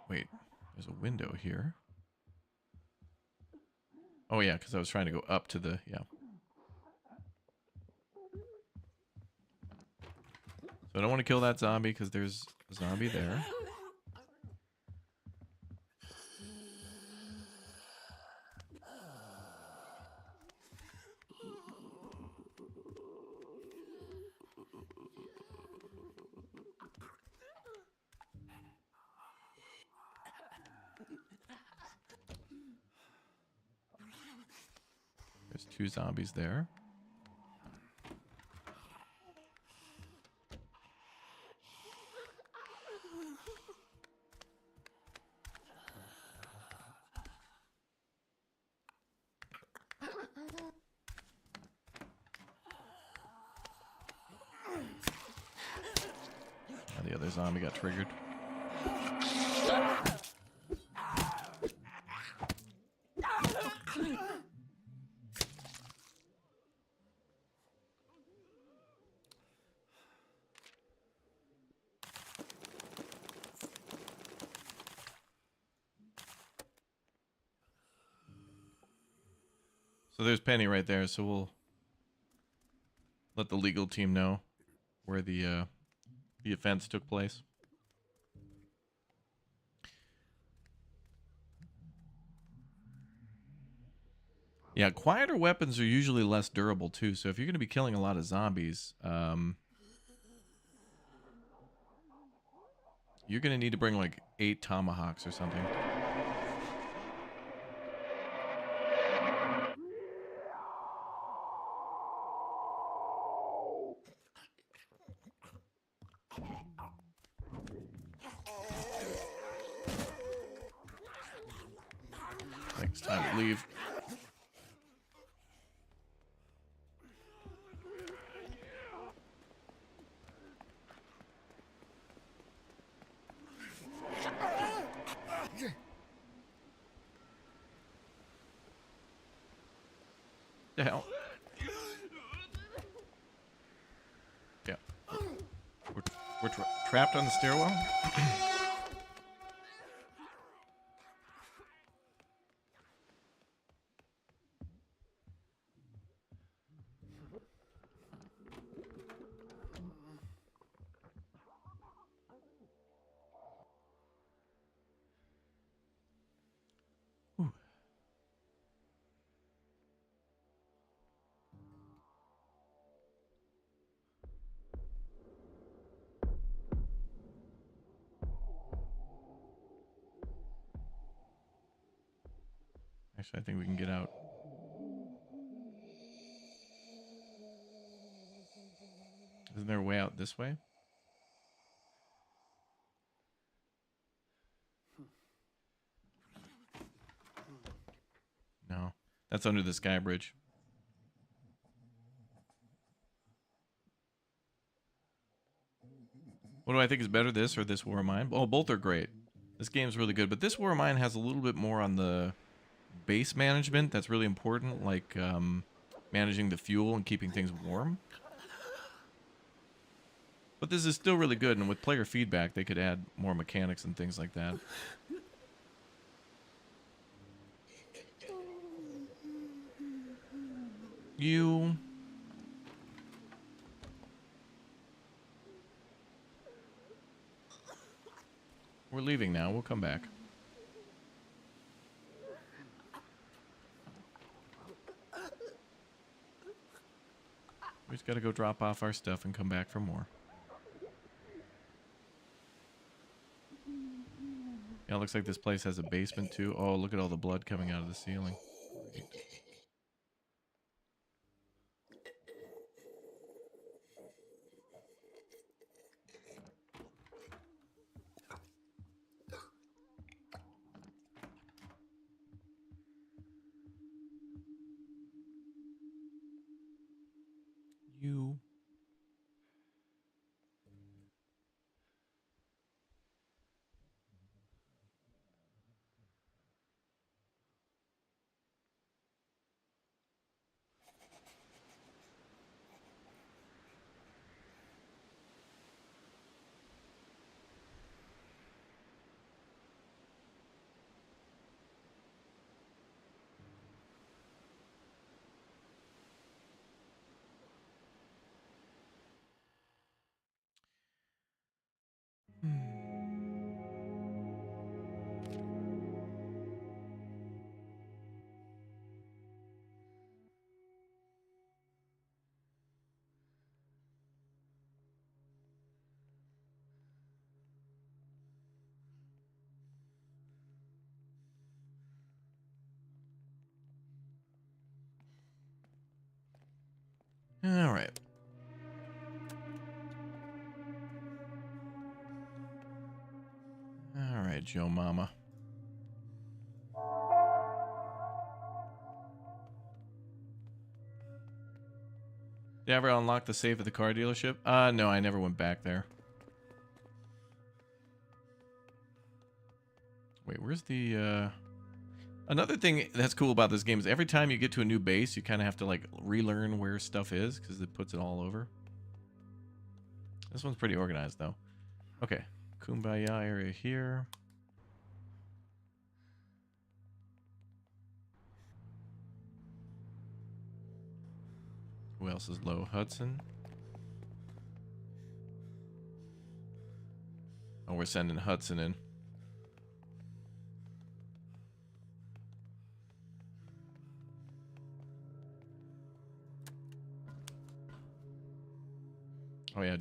Wait, there's a window here. Oh yeah, because I was trying to go up to the, yeah. So I don't want to kill that zombie because there's a zombie there. There's 2 zombies there. And the other zombie got triggered. So there's Penny right there, so we'll let the legal team know where the offense took place. Yeah, quieter weapons are usually less durable too, so if you're going to be killing a lot of zombies, you're going to need to bring like 8 tomahawks or something. I think it's time to leave. The hell? Yeah. We're trapped on the stairwell? Actually, I think we can get out. Isn't there a way out this way? No. That's under the sky bridge. What do I think is better, this or this War of Mine? Oh, both are great. This game's really good, but this War of Mine has a little bit more on the base management that's really important, like managing the fuel and keeping things warm. But this is still really good, and with player feedback, they could add more mechanics and things like that. We're leaving now. We'll come back. We just gotta go drop off our stuff and come back for more. Yeah, it looks like this place has a basement too. Oh, look at all the blood coming out of the ceiling. Great. You. All right. All right, Joe Mama. Did you ever unlock the safe at the car dealership? No, I never went back there. Wait, where's the, Another thing that's cool about this game is every time you get to a new base, you kind of have to, like, relearn where stuff is, because it puts it all over. This one's pretty organized, though. Okay. Kumbaya area here. Who else is low? Hudson. Oh, we're sending Hudson in. Oh, yeah.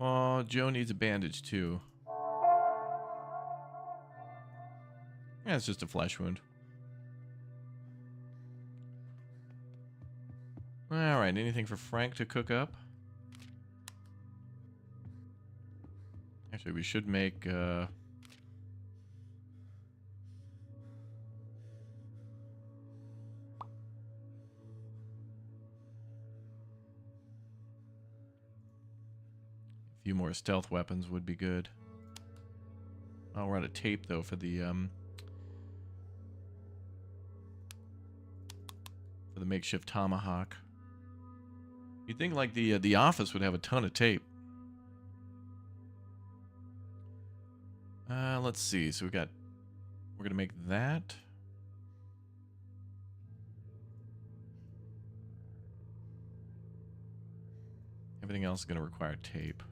Oh, Joe needs a bandage, too. Yeah, it's just a flesh wound. Alright, anything for Frank to cook up? Actually, we should make, a few more stealth weapons would be good. Oh, we're out of tape, though, for the makeshift tomahawk. You'd think, like, the office would have a ton of tape. Let's see. So we're gonna make that. Everything else is gonna require tape.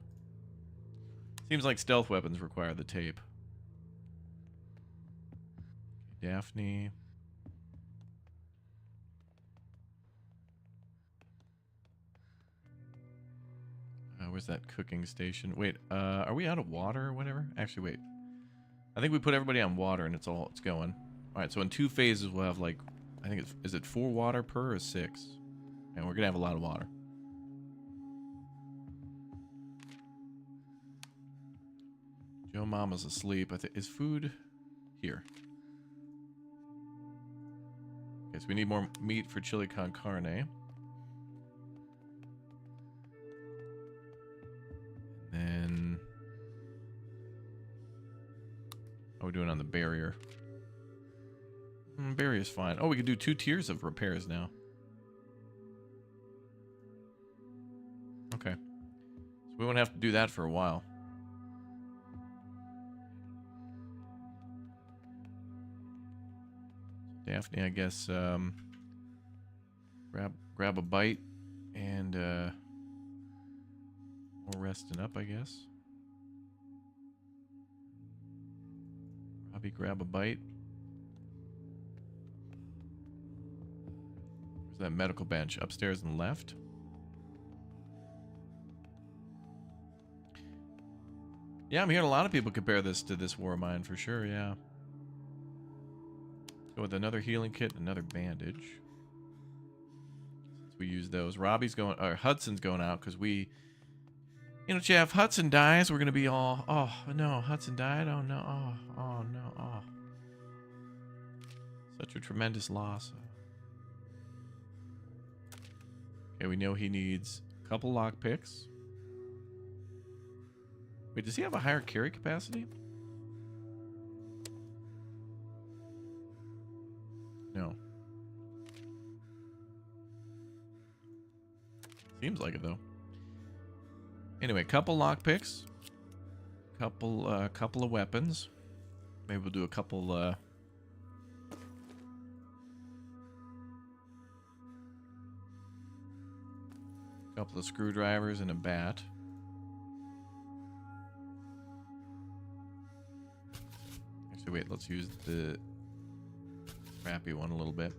Seems like stealth weapons require the tape. Daphne. Where's that cooking station? Wait, are we out of water or whatever? Actually, wait. I think we put everybody on water and it's going. All right, so in 2 phases we'll have like, I think it's, is it 4 water per or 6? And we're gonna have a lot of water. Joe Mama's asleep. I think is food here. Okay, so we need more meat for chili con carne. Then how are we doing on the barrier? Barrier's fine. Oh, we can do 2 tiers of repairs now. Okay. So we won't have to do that for a while. Daphne, I guess, grab a bite and more resting up, I guess. Robbie, grab a bite. Where's that medical bench? Upstairs and left. Yeah, I'm hearing a lot of people compare this to this War of Mine for sure, yeah. Go with another healing kit and another bandage. Since we use those. Robbie's going, or Hudson's going out because we, you know, Jeff, Hudson dies, we're going to be all, oh, no, Hudson died? Oh, no, oh, no, oh. Such a tremendous loss. Okay, we know he needs a couple lockpicks. Wait, does he have a higher carry capacity? No. Seems like it though. Anyway, couple lockpicks, couple of weapons. Maybe we'll do a couple. Couple of screwdrivers and a bat. Actually, wait. Let's use the crappy one a little bit.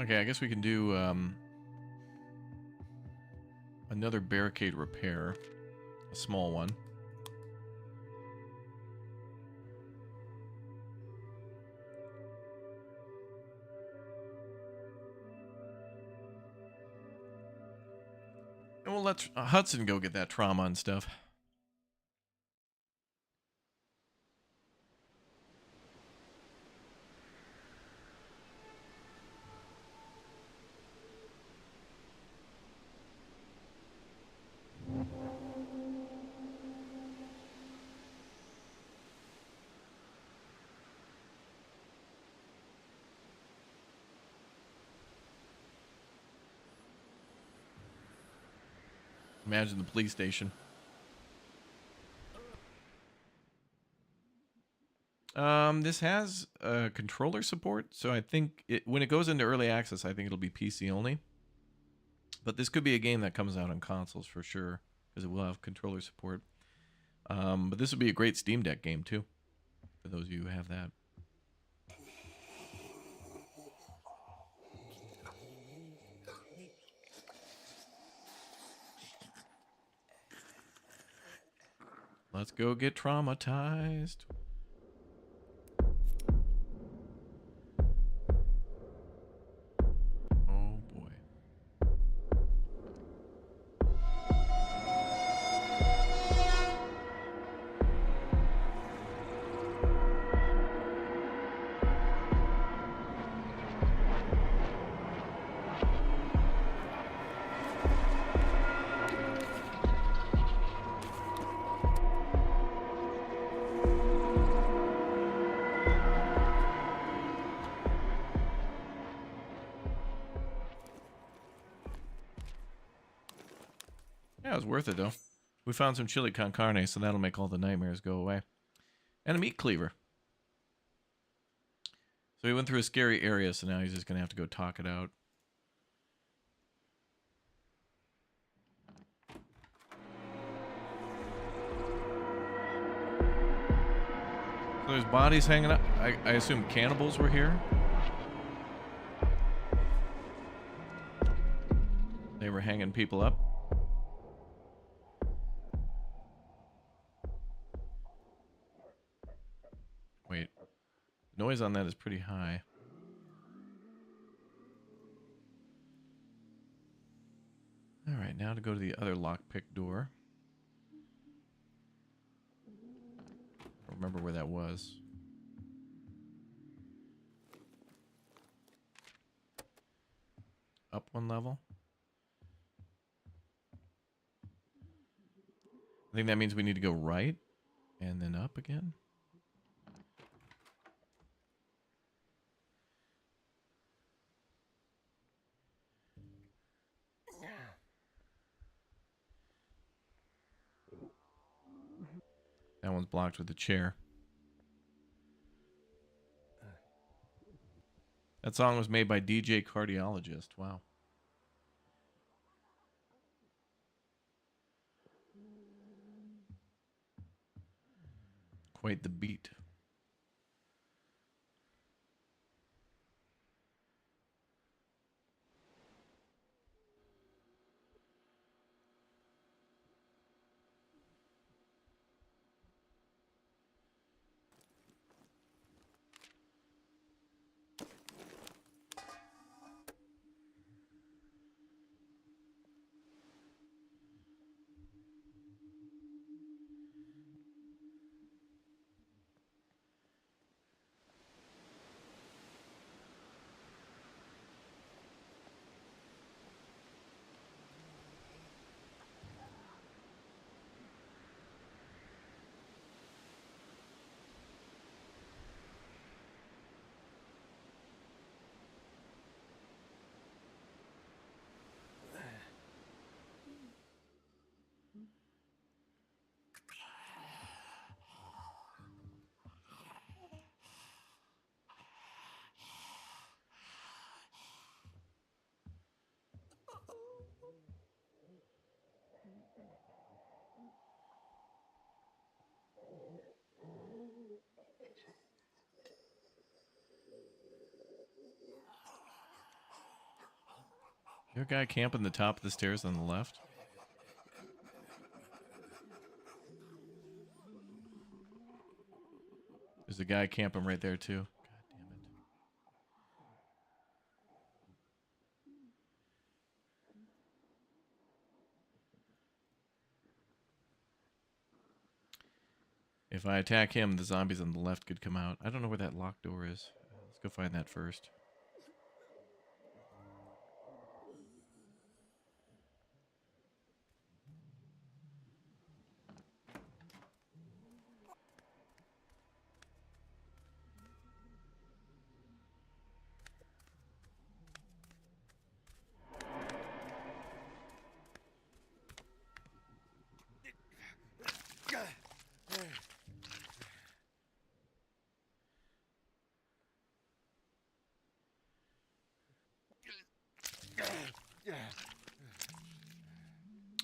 Okay, I guess we can do another barricade repair, a small one. And we'll let Hudson go get that trauma and stuff. Imagine the police station. This has controller support, so I think when it goes into early access, I think it'll be PC only. But this could be a game that comes out on consoles for sure, because it will have controller support. But this would be a great Steam Deck game too, for those of you who have that. Let's go get traumatized. Oh boy. Yeah, it was worth it, though. We found some chili con carne, so that'll make all the nightmares go away. And a meat cleaver. So he went through a scary area, so now he's just going to have to go talk it out. So there's bodies hanging up. I assume cannibals were here. They were hanging people up. Wait. The noise on that is pretty high. Alright, now to go to the other lockpick door. I don't remember where that was. Up one level. I think that means we need to go right and then up again. That one's blocked with a chair. That song was made by DJ Cardiologist. Wow. Quite the beat. There a guy camping the top of the stairs on the left? There's a guy camping right there too. God damn it. If I attack him, the zombies on the left could come out. I don't know where that locked door is. Let's go find that first.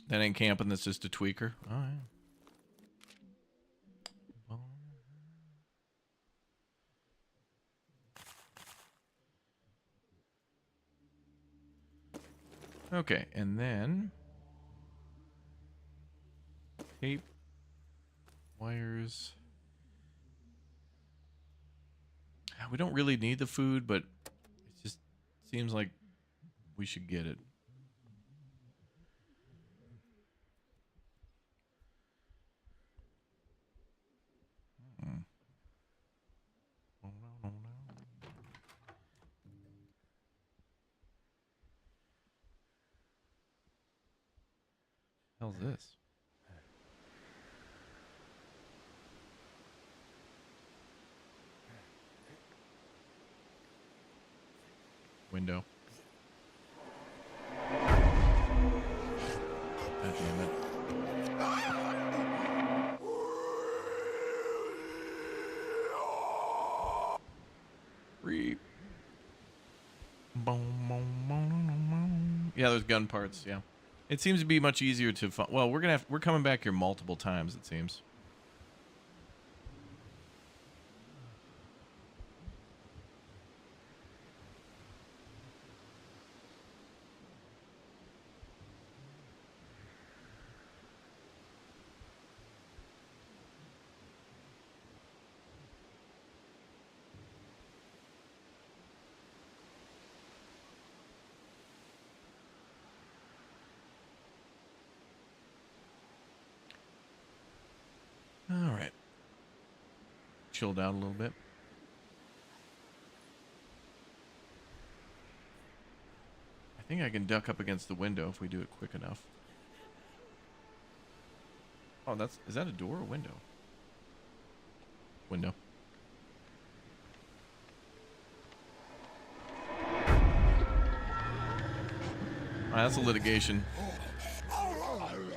That ain't camping, that's just a tweaker. All right. Well. Okay, and then tape, wires. We don't really need the food, but it just seems like we should get it. Hell's this? Window. God damn it. Reap. Yeah, there's gun parts, yeah. It seems to be much easier to find. Well, we're coming back here multiple times, it seems. All right. Chilled out a little bit. I think I can duck up against the window if we do it quick enough. Oh, is that a door or window? Window. That's a litigation.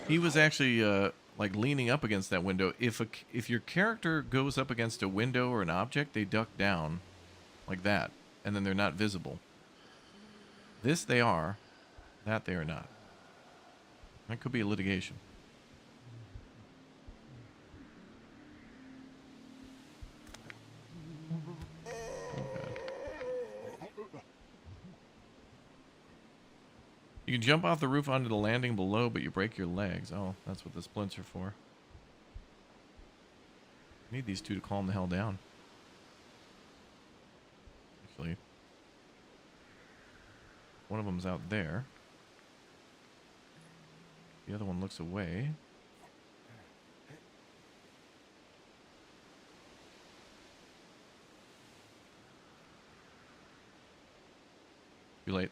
He was actually like leaning up against that window. If your character goes up against a window or an object, they duck down like that, and then they're not visible. This they are, that they are not. That could be a litigation. You can jump off the roof onto the landing below, but you break your legs. Oh, that's what the splints are for. I need these two to calm the hell down. Actually, one of them's out there. The other one looks away. Too late.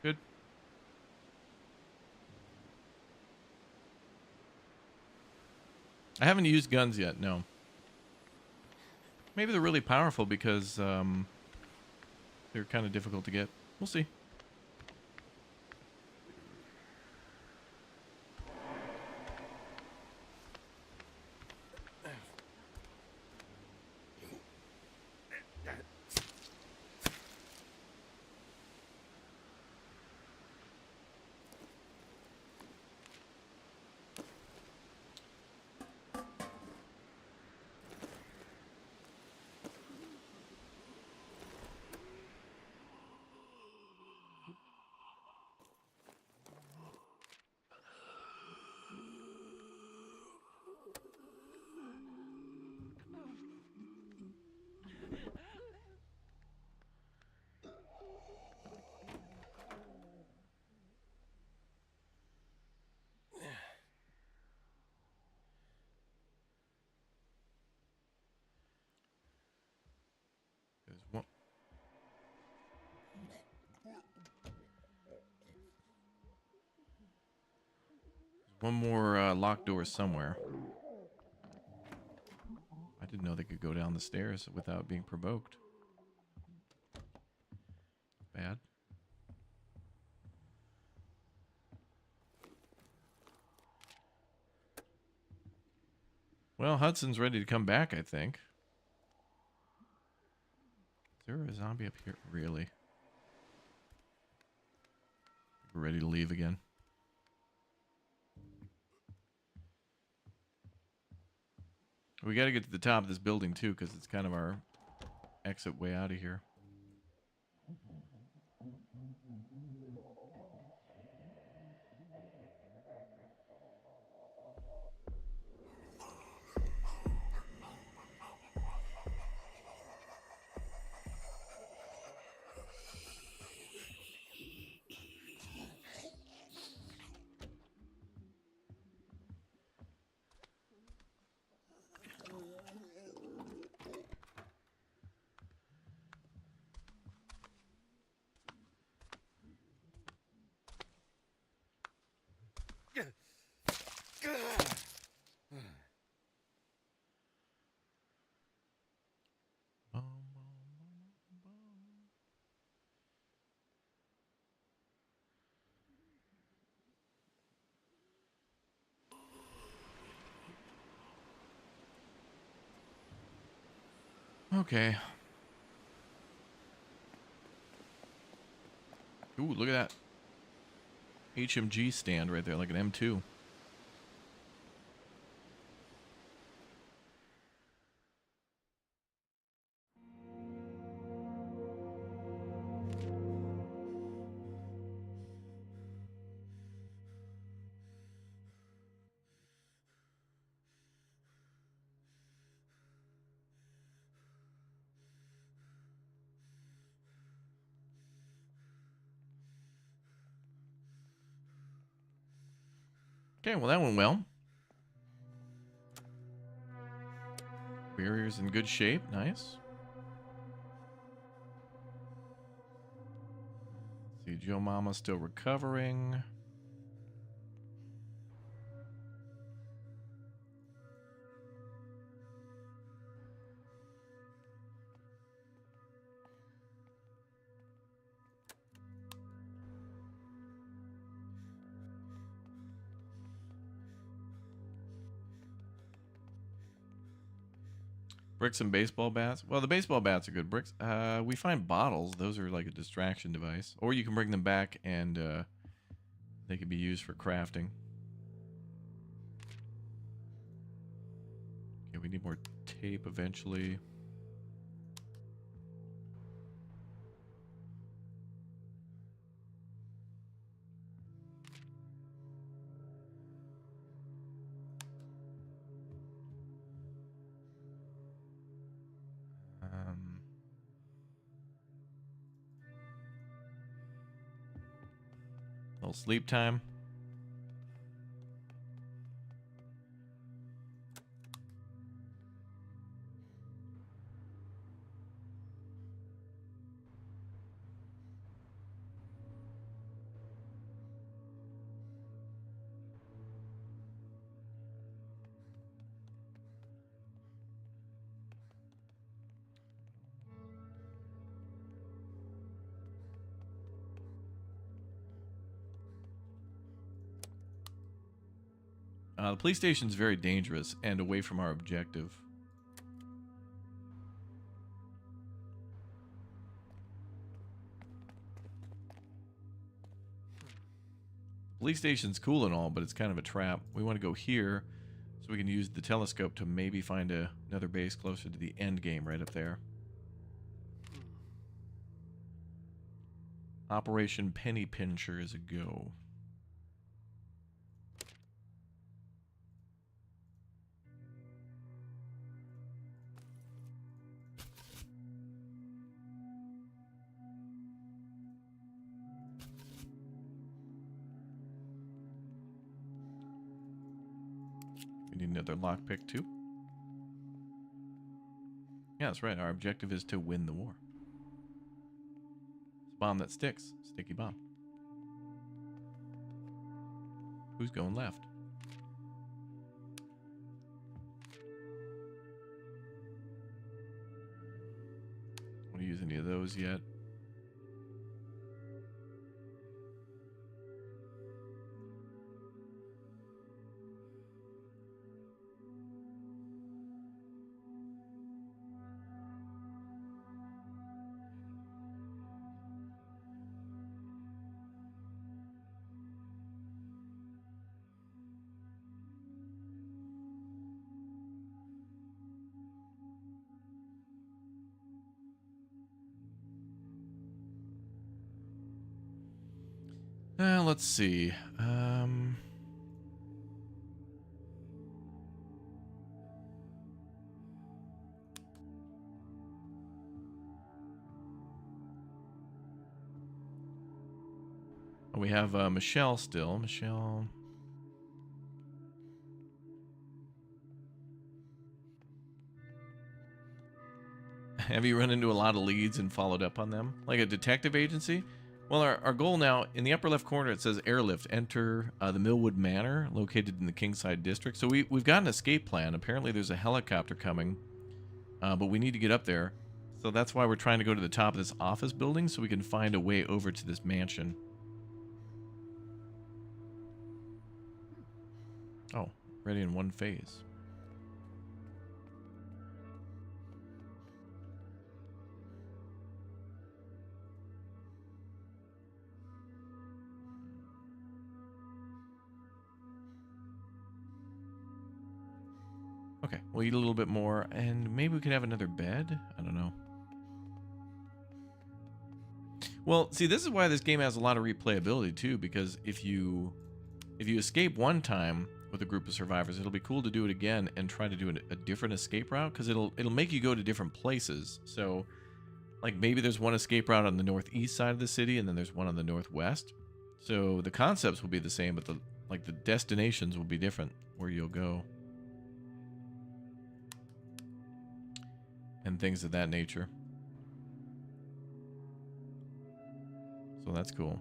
Good. I haven't used guns yet, no. Maybe they're really powerful because they're kind of difficult to get. We'll see. There's one more locked door somewhere. I didn't know they could go down the stairs without being provoked. Bad. Well, Hudson's ready to come back, I think. Is there a zombie up here? Really? We're ready to leave again. We got to get to the top of this building, too, because it's kind of our exit way out of here. Okay. Ooh, look at that HMG stand right there, like an M2. Okay, well that went well. Barrier's in good shape. Nice. See, Joe Mama's still recovering. Bricks and baseball bats. Well, the baseball bats are good. Bricks. We find bottles. Those are like a distraction device. Or you can bring them back and they could be used for crafting. Okay, we need more tape eventually. Little sleep time. The police station's very dangerous and away from our objective. Police station's cool and all, but it's kind of a trap. We want to go here so we can use the telescope to maybe find another base closer to the end game right up there. Operation Penny Pincher is a go. We need another lockpick too. Yeah, that's right. Our objective is to win the war. It's a bomb that sticks. Sticky bomb. Who's going left? Don't want to use any of those yet. Let's see. We have Michelle still. Michelle. Have you run into a lot of leads and followed up on them? Like a detective agency? Well, our goal now, in the upper left corner, it says airlift. Enter the Millwood Manor, located in the Kingside District. So we've got an escape plan. Apparently there's a helicopter coming, but we need to get up there. So that's why we're trying to go to the top of this office building so we can find a way over to this mansion. Oh, ready in one phase. Okay, we'll eat a little bit more, and maybe we could have another bed? I don't know. Well, see, this is why this game has a lot of replayability, too, because if you escape one time with a group of survivors, it'll be cool to do it again and try to do a different escape route, because it'll make you go to different places. So, like, maybe there's one escape route on the northeast side of the city, and then there's one on the northwest. So the concepts will be the same, but the destinations will be different where you'll go. And things of that nature. So that's cool.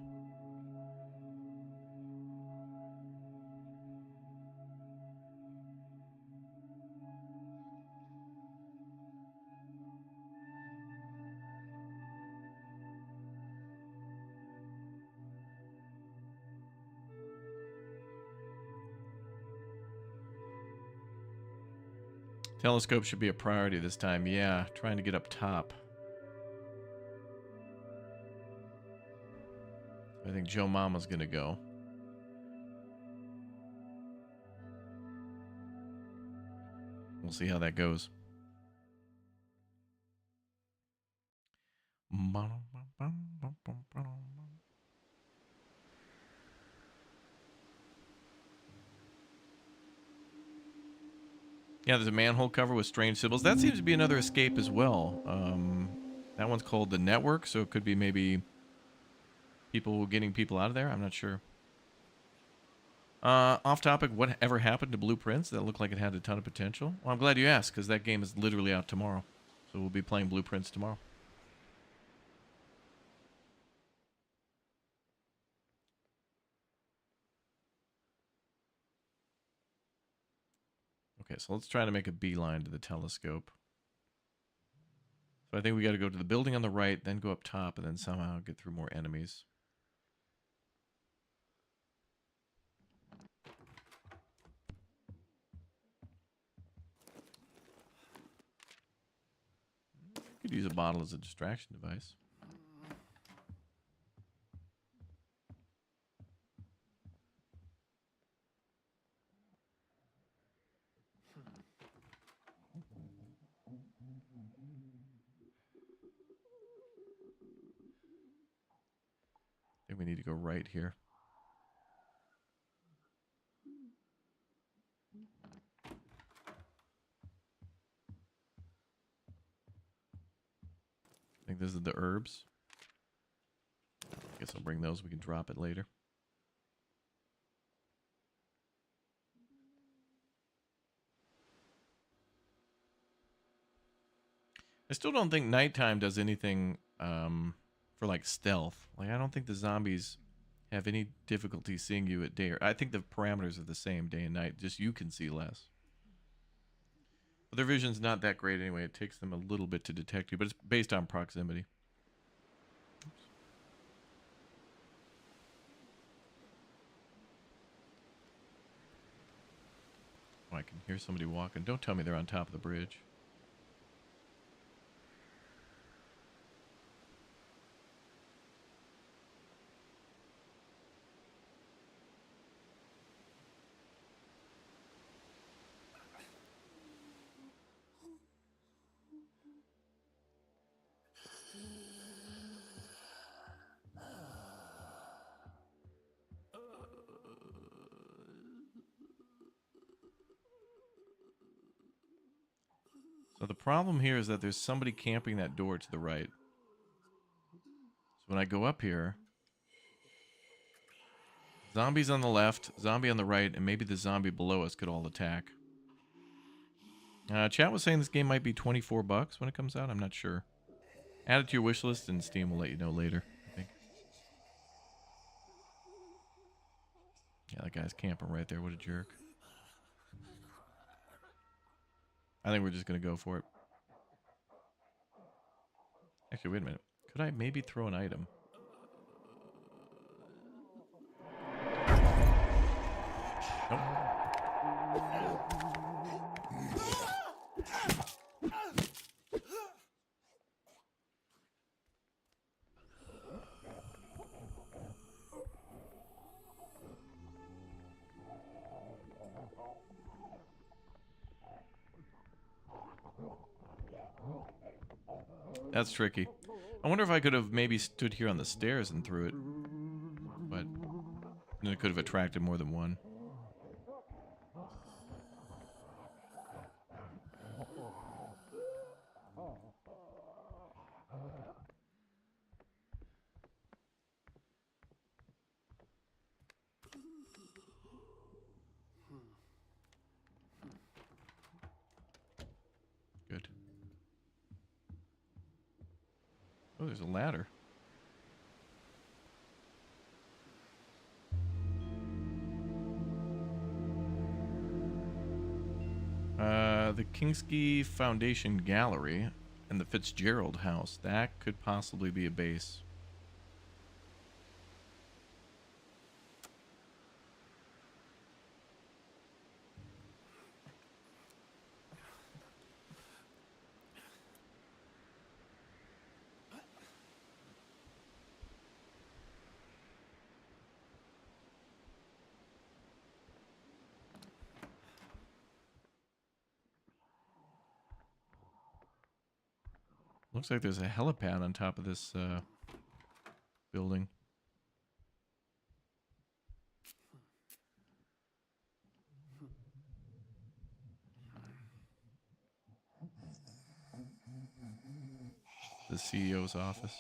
Telescope should be a priority this time. Yeah, trying to get up top. I think Joe Mama's gonna go. We'll see how that goes. Yeah, there's a manhole cover with strange symbols. That seems to be another escape as well. That one's called the network, so it could be maybe people getting people out of there. I'm not sure. Off topic, whatever happened to Blueprints? That looked like it had a ton of potential. Well, I'm glad you asked, because that game is literally out tomorrow. So we'll be playing Blueprints tomorrow. Okay, so let's try to make a beeline to the telescope. So I think we got to go to the building on the right, then go up top, and then somehow get through more enemies. Could use a bottle as a distraction device. I think we need to go right here. I think this is the herbs. I guess I'll bring those. We can drop it later. I still don't think nighttime does anything for like stealth. Like, I don't think the zombies have any difficulty seeing you at day. I think the parameters are the same day and night. Just you can see less. But their vision's not that great anyway. It takes them a little bit to detect you, but it's based on proximity. Oops. Oh, I can hear somebody walking. Don't tell me they're on top of the bridge. So the problem here is that there's somebody camping that door to the right. So when I go up here, zombies on the left, zombie on the right, and maybe the zombie below us could all attack. Chat was saying this game might be $24 when it comes out. I'm not sure. Add it to your wish list, and Steam will let you know later, I think. Yeah, that guy's camping right there. What a jerk. I think we're just going to go for it. Actually, wait a minute. Could I maybe throw an item? Nope. That's tricky. I wonder if I could have maybe stood here on the stairs and threw it. But then it could have attracted more than one. Good. Oh, there's a ladder. The Kingsky Foundation Gallery and the Fitzgerald House. That could possibly be a base. Looks like there's a helipad on top of this building. The CEO's office.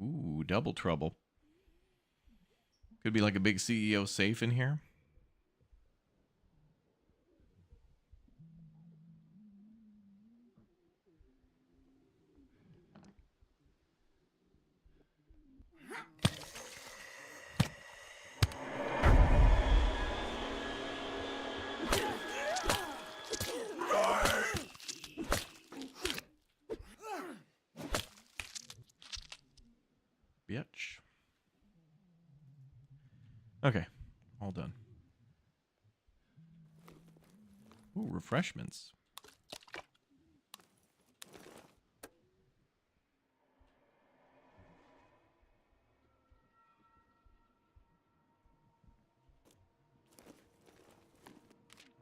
Ooh, double trouble. Could be like a big CEO safe in here. Bitch. Okay, all done. Ooh, refreshments.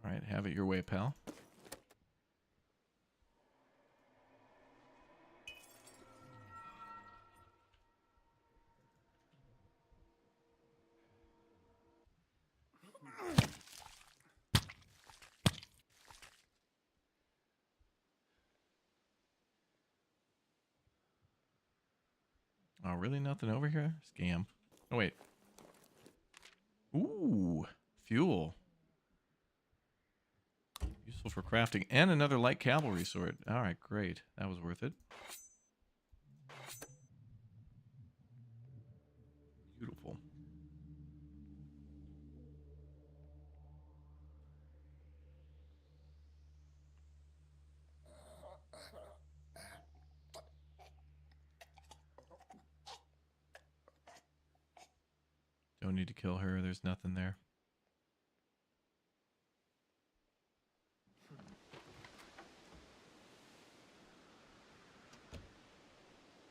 All right, have it your way, pal. Oh, really? Nothing over here? Scam. Oh, wait. Ooh, fuel. Useful for crafting. And another light cavalry sword. All right, great. That was worth it. Beautiful. Don't need to kill her. There's nothing there.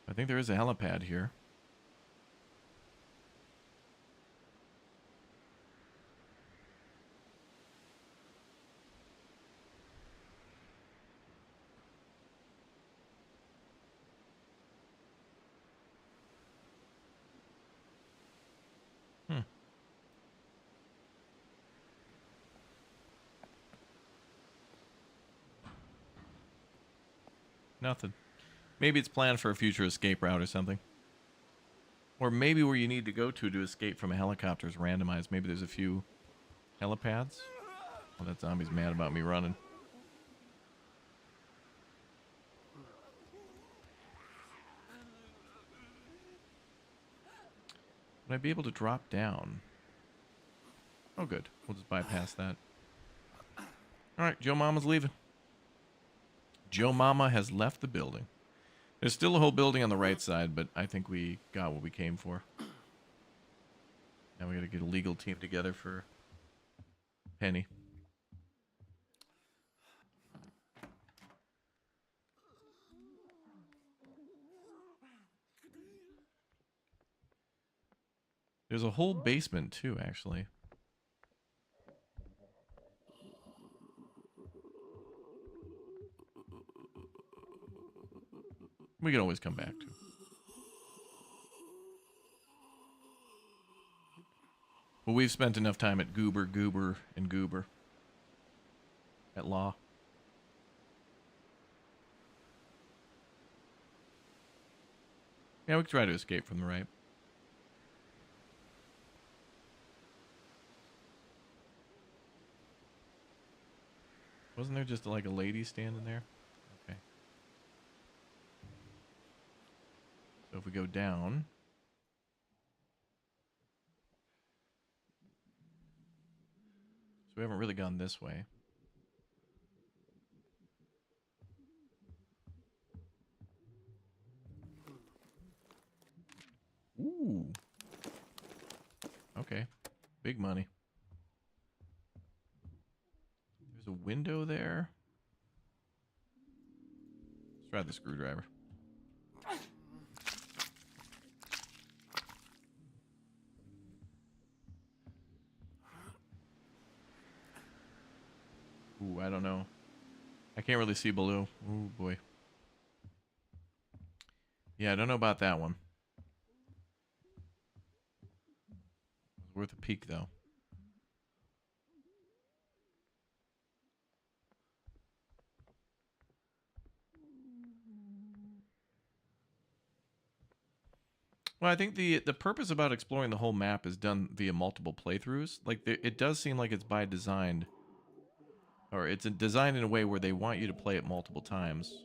I think there is a helipad here. Nothing. Maybe it's planned for a future escape route or something. Or maybe where you need to go to escape from a helicopter is randomized. Maybe there's a few helipads. Oh, that zombie's mad about me running. Would I be able to drop down? Oh, good. We'll just bypass that. All right, Joe Mama's leaving. Joe Mama has left the building. There's still a whole building on the right side, but I think we got what we came for. Now we got to get a legal team together for Penny. There's a whole basement too, actually. We can always come back to. Well, we've spent enough time at Goober, and Goober. At Law. Yeah, we can try to escape from the right. Wasn't there just like a lady standing there? Okay. So if we go down. So we haven't really gone this way. Ooh. Okay. Big money. There's a window there. Let's try the screwdriver. Ooh, I don't know. I can't really see below. Ooh, boy. Yeah, I don't know about that one. It's worth a peek, though. Well, I think the purpose about exploring the whole map is done via multiple playthroughs. Like, it does seem like it's by design, or it's designed in a way where they want you to play it multiple times.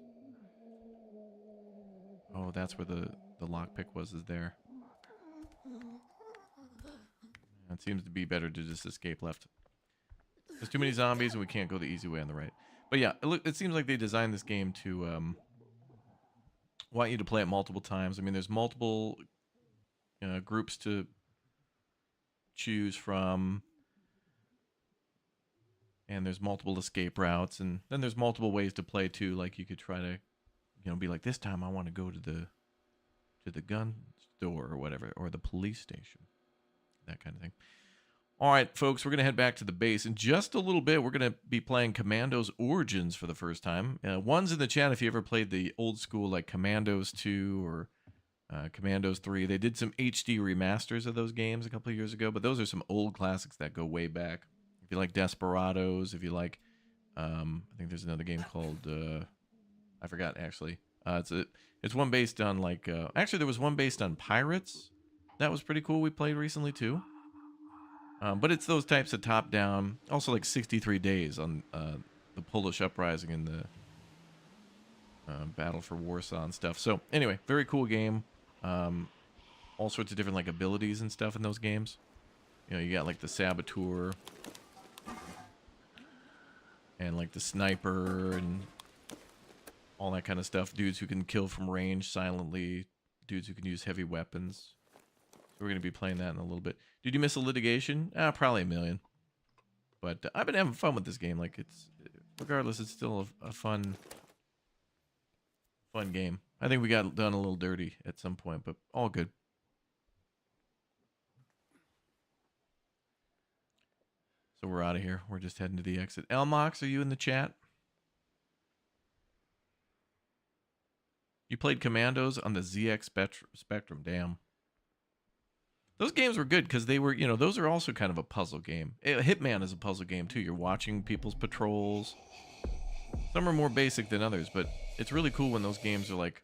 Oh, that's where the lockpick was, is there. It seems to be better to just escape left. There's too many zombies and we can't go the easy way on the right. But yeah, it seems like they designed this game to want you to play it multiple times. I mean, there's multiple groups to choose from. And there's multiple escape routes. And then there's multiple ways to play too. Like you could try to, be like, this time I want to go to the gun store or whatever. Or the police station. That kind of thing. All right, folks, we're going to head back to the base. In just a little bit, we're going to be playing Commandos Origins for the first time. One's in the chat if you ever played the old school, like Commandos 2 or Commandos 3. They did some HD remasters of those games a couple of years ago, but those are some old classics that go way back. If you like Desperados, if you like, I think there's another game called, I forgot, actually. It's one based on, like, actually, there was one based on Pirates. That was pretty cool. We played recently, too. But it's those types of top-down, also like 63 Days on the Polish Uprising and the Battle for Warsaw and stuff. So anyway, very cool game. All sorts of different like abilities and stuff in those games. You got like the Saboteur and like the Sniper and all that kind of stuff. Dudes who can kill from range silently. Dudes who can use heavy weapons. So we're going to be playing that in a little bit. Did you miss a litigation? Probably a million. But I've been having fun with this game. Like, regardless, it's still a fun game. I think we got done a little dirty at some point, but all good. So we're out of here. We're just heading to the exit. Elmox, are you in the chat? You played Commandos on the ZX Spectrum. Damn. Those games were good because they were, those are also kind of a puzzle game. Hitman is a puzzle game too. You're watching people's patrols. Some are more basic than others, but it's really cool when those games are like,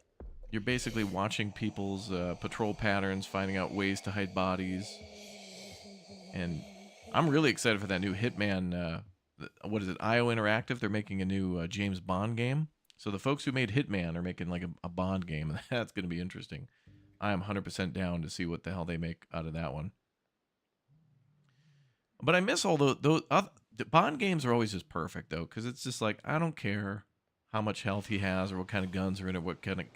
you're basically watching people's patrol patterns, finding out ways to hide bodies. And I'm really excited for that new Hitman, what is it, IO Interactive? They're making a new James Bond game. So the folks who made Hitman are making like a Bond game, and that's going to be interesting. I am 100% down to see what the hell they make out of that one. But I miss all those the Bond games are always just perfect, though, because it's just like, I don't care how much health he has or what kind of guns are in it,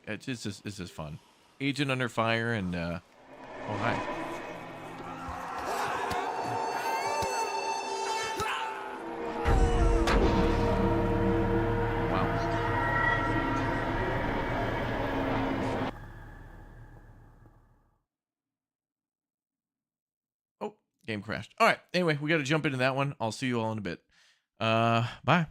it's just fun. Agent Under Fire and, oh, hi. Game crashed. All right. Anyway, we got to jump into that one. I'll see you all in a bit. Bye.